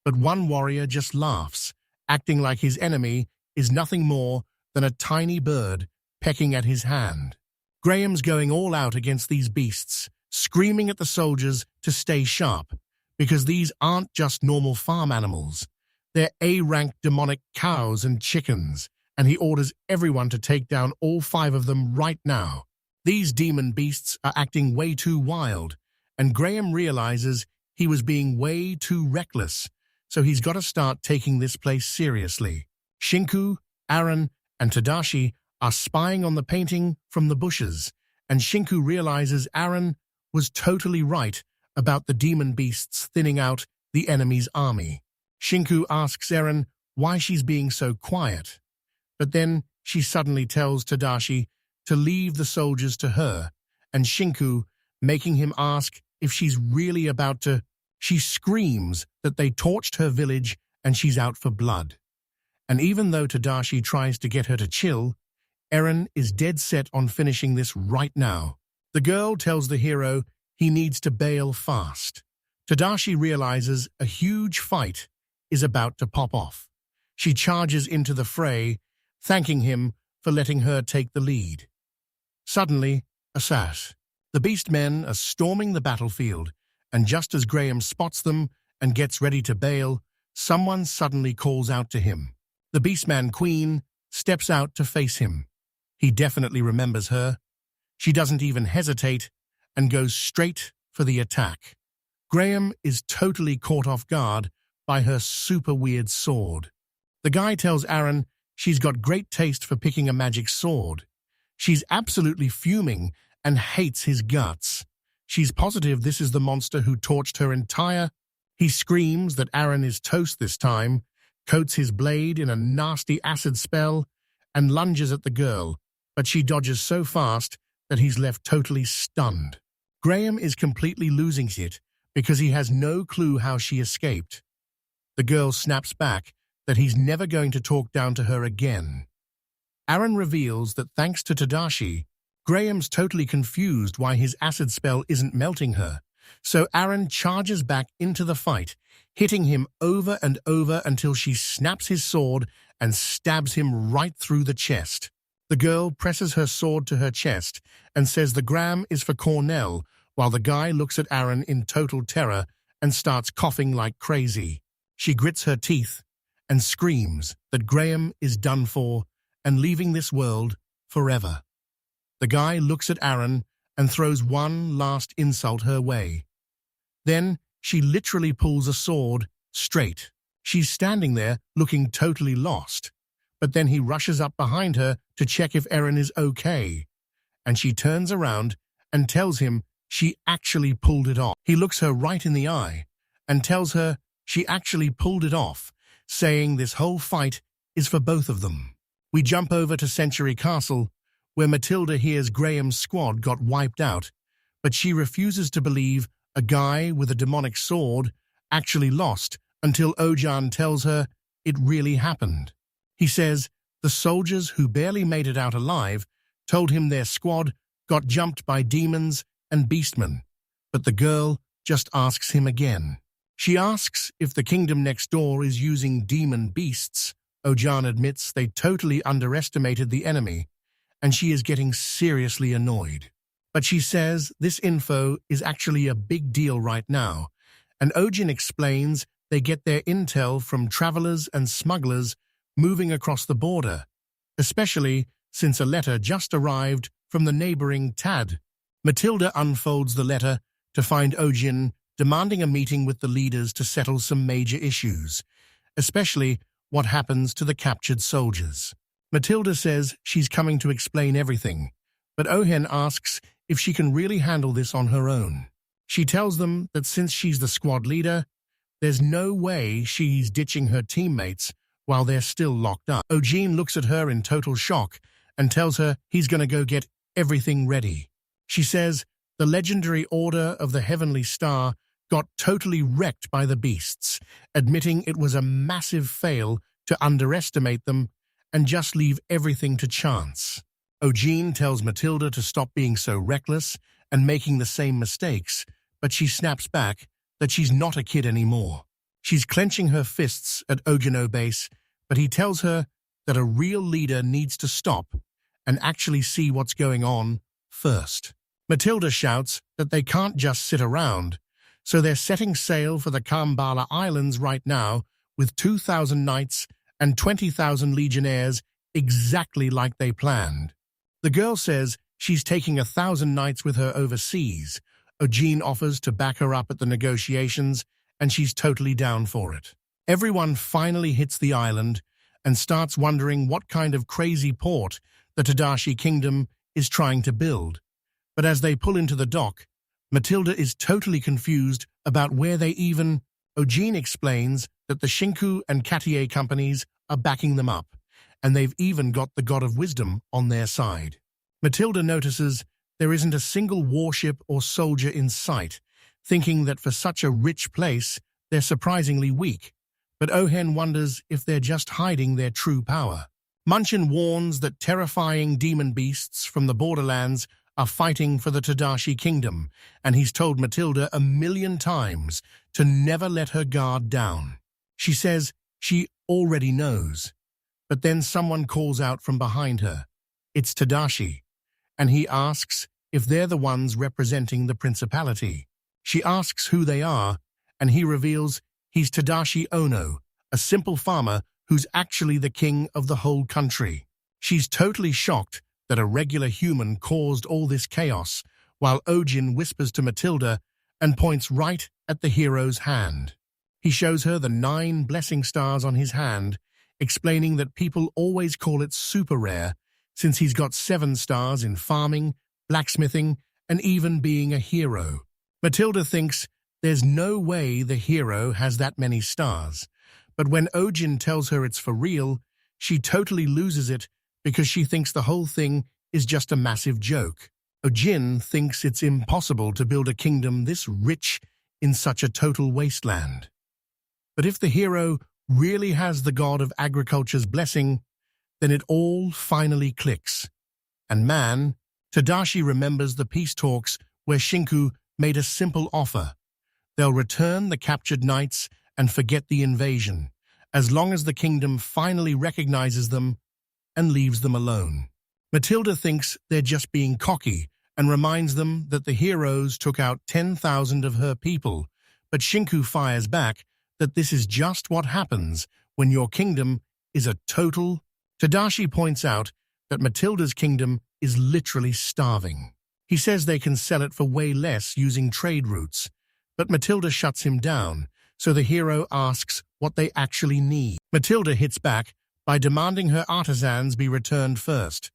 but one warrior just laughs, acting like his enemy is nothing more than a tiny bird pecking at his hand. Graham's going all out against these beasts, screaming at the soldiers to stay sharp, because these aren't just normal farm animals. They're A-rank demonic cows and chickens, and he orders everyone to take down all 5 of them right now. These demon beasts are acting way too wild, and Graham realizes he was being way too reckless, so he's got to start taking this place seriously. Shinku, Aaron, and Tadashi are spying on the painting from the bushes, and Shinku realizes Aaron was totally right about the demon beasts thinning out the enemy's army. Shinku asks Aaron why she's being so quiet, but then she suddenly tells Tadashi to leave the soldiers to her, and Shinku, making him ask if she's really about to, she screams that they torched her village and she's out for blood. And even though Tadashi tries to get her to chill, Eren is dead set on finishing this right now. The girl tells the hero he needs to bail fast. Tadashi realizes a huge fight is about to pop off. She charges into the fray, thanking him for letting her take the lead. Suddenly, the beastmen are storming the battlefield, and just as Graham spots them and gets ready to bail, someone suddenly calls out to him. The beastman queen steps out to face him. He definitely remembers her. She doesn't even hesitate and goes straight for the attack. Graham is totally caught off guard by her super weird sword. The guy tells Aaron she's got great taste for picking a magic sword. She's absolutely fuming and hates his guts. She's positive this is the monster who torched her entire. He screams that Aaron is toast this time, coats his blade in a nasty acid spell, and lunges at the girl, but she dodges so fast that he's left totally stunned. Graham is completely losing it because he has no clue how she escaped. The girl snaps back that he's never going to talk down to her again. Aaron reveals that thanks to Tadashi, Graham's totally confused why his acid spell isn't melting her, so Aaron charges back into the fight, hitting him over and over until she snaps his sword and stabs him right through the chest. The girl presses her sword to her chest and says the gram is for Cornell, while the guy looks at Aaron in total terror and starts coughing like crazy. She grits her teeth and screams that Graham is done for and leaving this world forever. The guy looks at Aaron and throws one last insult her way. Then she literally pulls a sword straight. She's standing there looking totally lost, but then he rushes up behind her to check if Eren is okay, and she turns around and tells him she actually pulled it off. He looks her right in the eye and tells her she actually pulled it off, saying this whole fight is for both of them. We jump over to Century Castle, where Matilda hears Graham's squad got wiped out, but she refuses to believe a guy with a demonic sword actually lost until Ojan tells her it really happened. He says the soldiers who barely made it out alive told him their squad got jumped by demons and beastmen, but the girl just asks him again. She asks if the kingdom next door is using demon beasts. Ojan admits they totally underestimated the enemy, and she is getting seriously annoyed. But she says this info is actually a big deal right now, and Ojin explains they get their intel from travelers and smugglers moving across the border, especially since a letter just arrived from the neighboring Tad. Matilda unfolds the letter to find Ojin demanding a meeting with the leaders to settle some major issues, especially what happens to the captured soldiers. Matilda says she's coming to explain everything, but Ohen asks if she can really handle this on her own. She tells them that since she's the squad leader, there's no way she's ditching her teammates while they're still locked up. Ojin looks at her in total shock and tells her he's going to go get everything ready. She says the legendary Order of the Heavenly Star got totally wrecked by the beasts, admitting it was a massive fail to underestimate them and just leave everything to chance. Ojin tells Matilda to stop being so reckless and making the same mistakes, but she snaps back that she's not a kid anymore. She's clenching her fists at Ogino base, but he tells her that a real leader needs to stop and actually see what's going on first. Matilda shouts that they can't just sit around, so they're setting sail for the Kambala Islands right now with 2,000 knights and 20,000 legionnaires exactly like they planned. The girl says she's taking 1,000 knights with her overseas. Ojin offers to back her up at the negotiations, and she's totally down for it. Everyone finally hits the island and starts wondering what kind of crazy port the Tadashi kingdom is trying to build. But as they pull into the dock, Matilda is totally confused about where they even... Ojin explains that the Shinku and Katie companies are backing them up, and they've even got the God of Wisdom on their side. Matilda notices there isn't a single warship or soldier in sight, thinking that for such a rich place, they're surprisingly weak. But Ohen wonders if they're just hiding their true power. Munchin warns that terrifying demon beasts from the borderlands are fighting for the Tadashi kingdom, and he's told Matilda 1,000,000 times to never let her guard down. She says she already knows, but then someone calls out from behind her. It's Tadashi, and he asks if they're the ones representing the Principality. She asks who they are, and he reveals he's Tadashi Ono, a simple farmer who's actually the king of the whole country. She's totally shocked that a regular human caused all this chaos, while Ojin whispers to Matilda and points right at the hero's hand. He shows her the 9 blessing stars on his hand, explaining that people always call it super rare, since he's got 7 stars in farming, blacksmithing, and even being a hero. Matilda thinks there's no way the hero has that many stars, but when Ojin tells her it's for real, she totally loses it because she thinks the whole thing is just a massive joke. Ojin thinks it's impossible to build a kingdom this rich in such a total wasteland. But if the hero really has the god of agriculture's blessing, then it all finally clicks. And man, Tadashi remembers the peace talks where Shinku made a simple offer. They'll return the captured knights and forget the invasion, as long as the kingdom finally recognizes them and leaves them alone. Matilda thinks they're just being cocky and reminds them that the heroes took out 10,000 of her people, but Shinku fires back that this is just what happens when your kingdom is a total... Tadashi points out that Matilda's kingdom is literally starving. He says they can sell it for way less using trade routes, but Matilda shuts him down, so the hero asks what they actually need. Matilda hits back by demanding her artisans be returned first,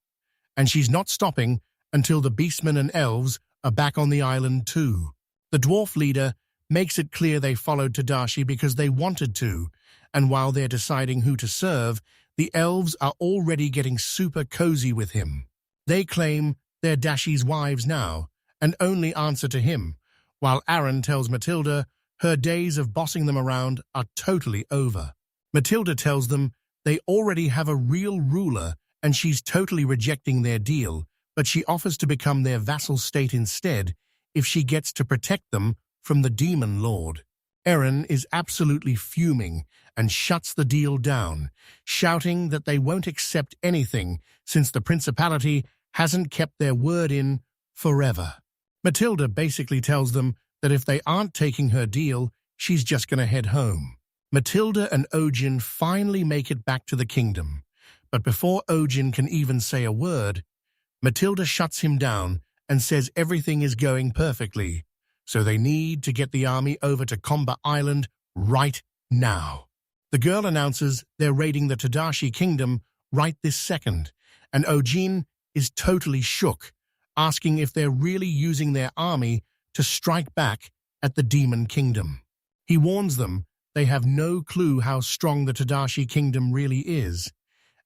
and she's not stopping until the beastmen and elves are back on the island too. The dwarf leader makes it clear they followed Tadashi because they wanted to, and while they're deciding who to serve, the elves are already getting super cozy with him. They claim they're Dashi's wives now, and only answer to him, while Aaron tells Matilda her days of bossing them around are totally over. Matilda tells them they already have a real ruler and she's totally rejecting their deal, but she offers to become their vassal state instead if she gets to protect them from the demon lord. Eren is absolutely fuming and shuts the deal down, shouting that they won't accept anything since the Principality hasn't kept their word in forever. Matilda basically tells them that if they aren't taking her deal, she's just going to head home. Matilda and Ojin finally make it back to the kingdom, but before Ojin can even say a word, Matilda shuts him down and says everything is going perfectly, so they need to get the army over to Comba Island right now. The girl announces they're raiding the Tadashi kingdom right this second, and Ojin is totally shook, asking if they're really using their army to strike back at the demon kingdom. He warns them they have no clue how strong the Tadashi kingdom really is,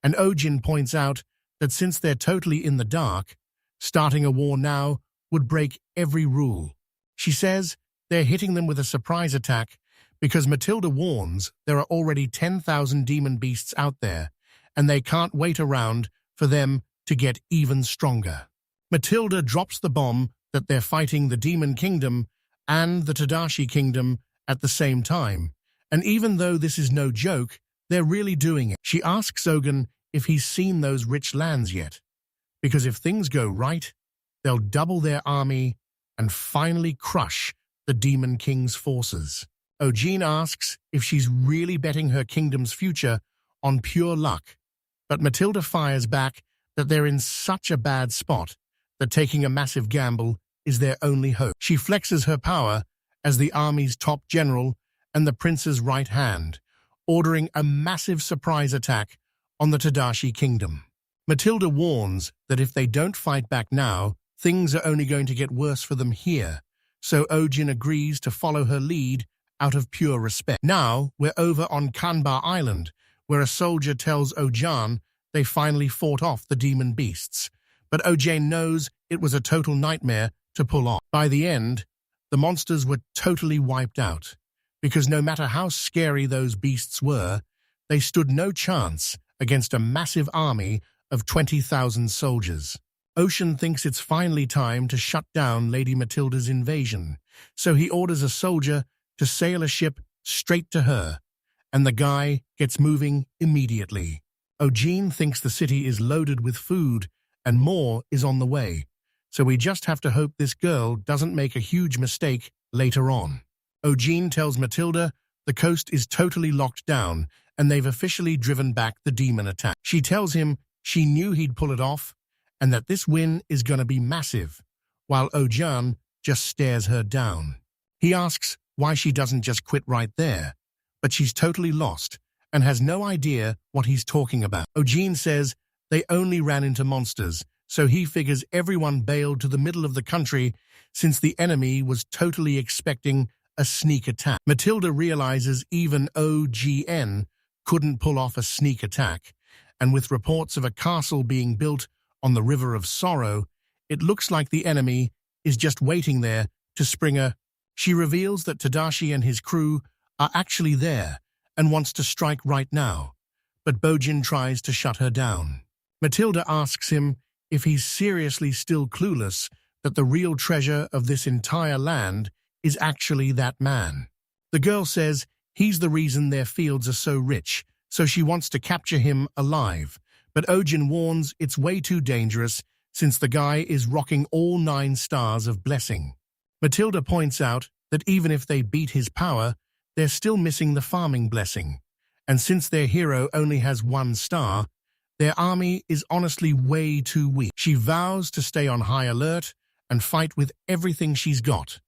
and Ojin points out that since they're totally in the dark, starting a war now would break every rule. She says they're hitting them with a surprise attack because Matilda warns there are already 10,000 demon beasts out there, and they can't wait around for them to get even stronger. Matilda drops the bomb that they're fighting the demon kingdom and the Tadashi kingdom at the same time, and even though this is no joke, they're really doing it. She asks Ogun if he's seen those rich lands yet, because if things go right, they'll double their army and finally crush the Demon King's forces. Ojin asks if she's really betting her kingdom's future on pure luck, but Matilda fires back that they're in such a bad spot that taking a massive gamble is their only hope. She flexes her power as the army's top general and the prince's right hand, ordering a massive surprise attack on the Tadashi kingdom. Matilda warns that if they don't fight back now, things are only going to get worse for them here, so Ojin agrees to follow her lead out of pure respect. Now, we're over on Kanba Island, where a soldier tells Ojan they finally fought off the demon beasts, but Ojin knows it was a total nightmare to pull off. By the end, the monsters were totally wiped out, because no matter how scary those beasts were, they stood no chance against a massive army of 20,000 soldiers. Ocean thinks it's finally time to shut down Lady Matilda's invasion, so he orders a soldier to sail a ship straight to her, and the guy gets moving immediately. Ojin thinks the city is loaded with food and more is on the way, so we just have to hope this girl doesn't make a huge mistake later on. Ojin tells Matilda the coast is totally locked down and they've officially driven back the demon attack. She tells him she knew he'd pull it off and that this win is going to be massive, while Ojan just stares her down. He asks why she doesn't just quit right there, but she's totally lost and has no idea what he's talking about. Ojin says they only ran into monsters, so he figures everyone bailed to the middle of the country since the enemy was totally expecting a sneak attack. Matilda realizes even OGN couldn't pull off a sneak attack, and with reports of a castle being built on the River of Sorrow, it looks like the enemy is just waiting there to spring a... She reveals that Tadashi and his crew are actually there and wants to strike right now, but Bojin tries to shut her down. Matilda asks him if he's seriously still clueless that the real treasure of this entire land is actually that man. The girl says he's the reason their fields are so rich, so she wants to capture him alive, but Ojin warns it's way too dangerous since the guy is rocking all 9 stars of blessing. Matilda points out that even if they beat his power, they're still missing the farming blessing, and since their hero only has 1 star, their army is honestly way too weak. She vows to stay on high alert and fight with everything she's got,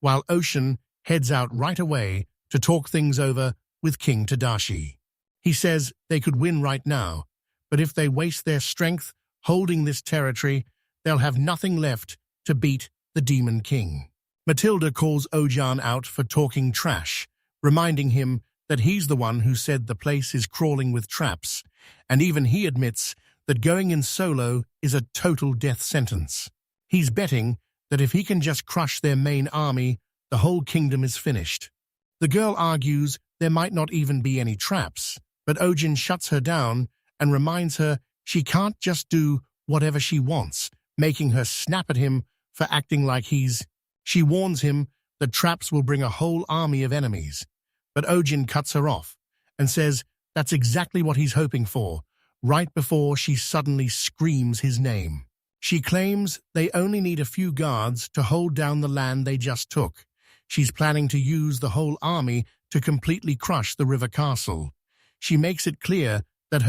while Ocean heads out right away to talk things over with King Tadashi. He says they could win right now, but if they waste their strength holding this territory, they'll have nothing left to beat the Demon King. Matilda calls Ojan out for talking trash, reminding him that he's the one who said the place is crawling with traps, and even he admits that going in solo is a total death sentence. He's betting that if he can just crush their main army, the whole kingdom is finished. The girl argues there might not even be any traps, but Ojin shuts her down and reminds her she can't just do whatever she wants, making her snap at him for acting like he's... She warns him that traps will bring a whole army of enemies. But Ojin cuts her off and says that's exactly what he's hoping for, right before she suddenly screams his name. She claims they only need a few guards to hold down the land they just took. She's planning to use the whole army to completely crush the river castle. She makes it clear that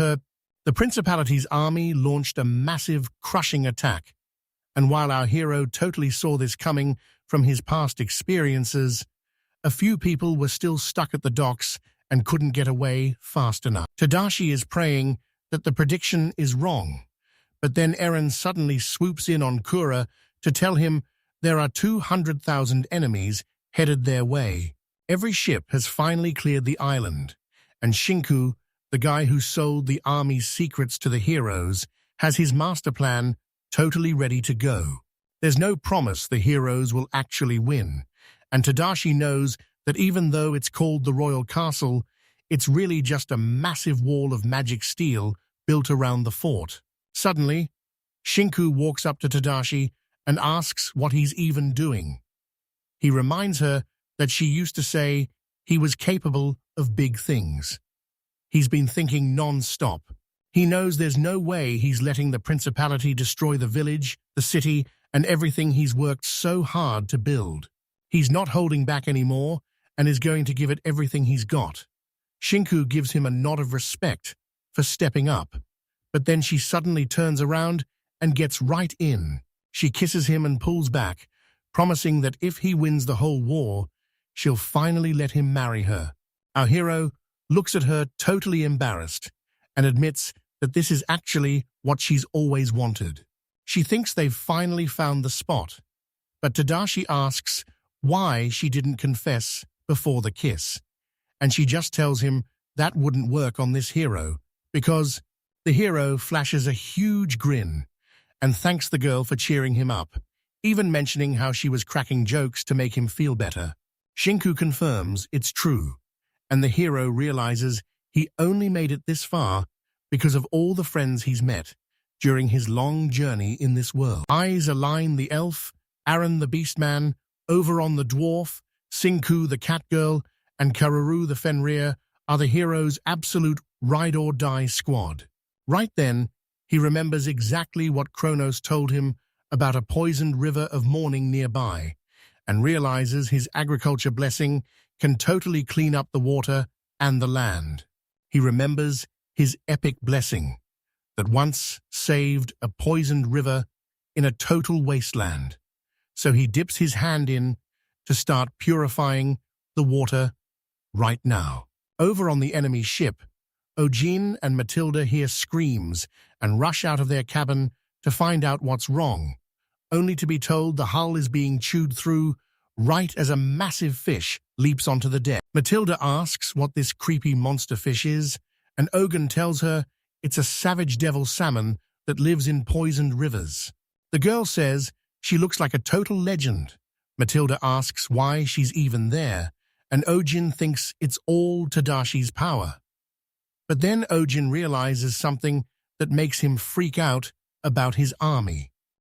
the Principality's army launched a massive, crushing attack. And while our hero totally saw this coming from his past experiences, a few people were still stuck at the docks and couldn't get away fast enough. Tadashi is praying that the prediction is wrong, but then Eren suddenly swoops in on Kura to tell him there are 200,000 enemies headed their way. Every ship has finally cleared the island, and Shinku, the guy who sold the army's secrets to the heroes, has his master plan totally ready to go. There's no promise the heroes will actually win, and Tadashi knows that even though it's called the Royal Castle, it's really just a massive wall of magic steel built around the fort. Suddenly, Shinku walks up to Tadashi and asks what he's even doing. He reminds her that she used to say he was capable of big things. He's been thinking non-stop. He knows there's no way he's letting the Principality destroy the village, the city, and everything he's worked so hard to build. He's not holding back anymore and is going to give it everything he's got. Shinku gives him a nod of respect for stepping up, but then she suddenly turns around and gets right in. She kisses him and pulls back, promising that if he wins the whole war, she'll finally let him marry her. Our hero looks at her totally embarrassed and admits that this is actually what she's always wanted. She thinks they've finally found the spot, but Tadashi asks why she didn't confess before the kiss, and she just tells him that wouldn't work on this hero because the hero flashes a huge grin and thanks the girl for cheering him up, even mentioning how she was cracking jokes to make him feel better. Shinku confirms it's true, and the hero realizes he only made it this far because of all the friends he's met during his long journey in this world. Eyes align the elf, Aaron the beastman, Overon the dwarf, Sinku the catgirl, and Karuru the Fenrir are the hero's absolute ride-or-die squad. Right then, he remembers exactly what Kronos told him about a poisoned river of mourning nearby, and realizes his agriculture blessing can totally clean up the water and the land. He remembers his epic blessing that once saved a poisoned river in a total wasteland. So he dips his hand in to start purifying the water right now. Over on the enemy ship, Ojin and Matilda hear screams and rush out of their cabin to find out what's wrong, only to be told the hull is being chewed through right as a massive fish leaps onto the deck. Matilda asks what this creepy monster fish is, and Ogun tells her it's a savage devil salmon that lives in poisoned rivers. The girl says she looks like a total legend. Matilda asks why she's even there, and Ojin thinks it's all Tadashi's power. But then Ojin realizes something that makes him freak out about his army.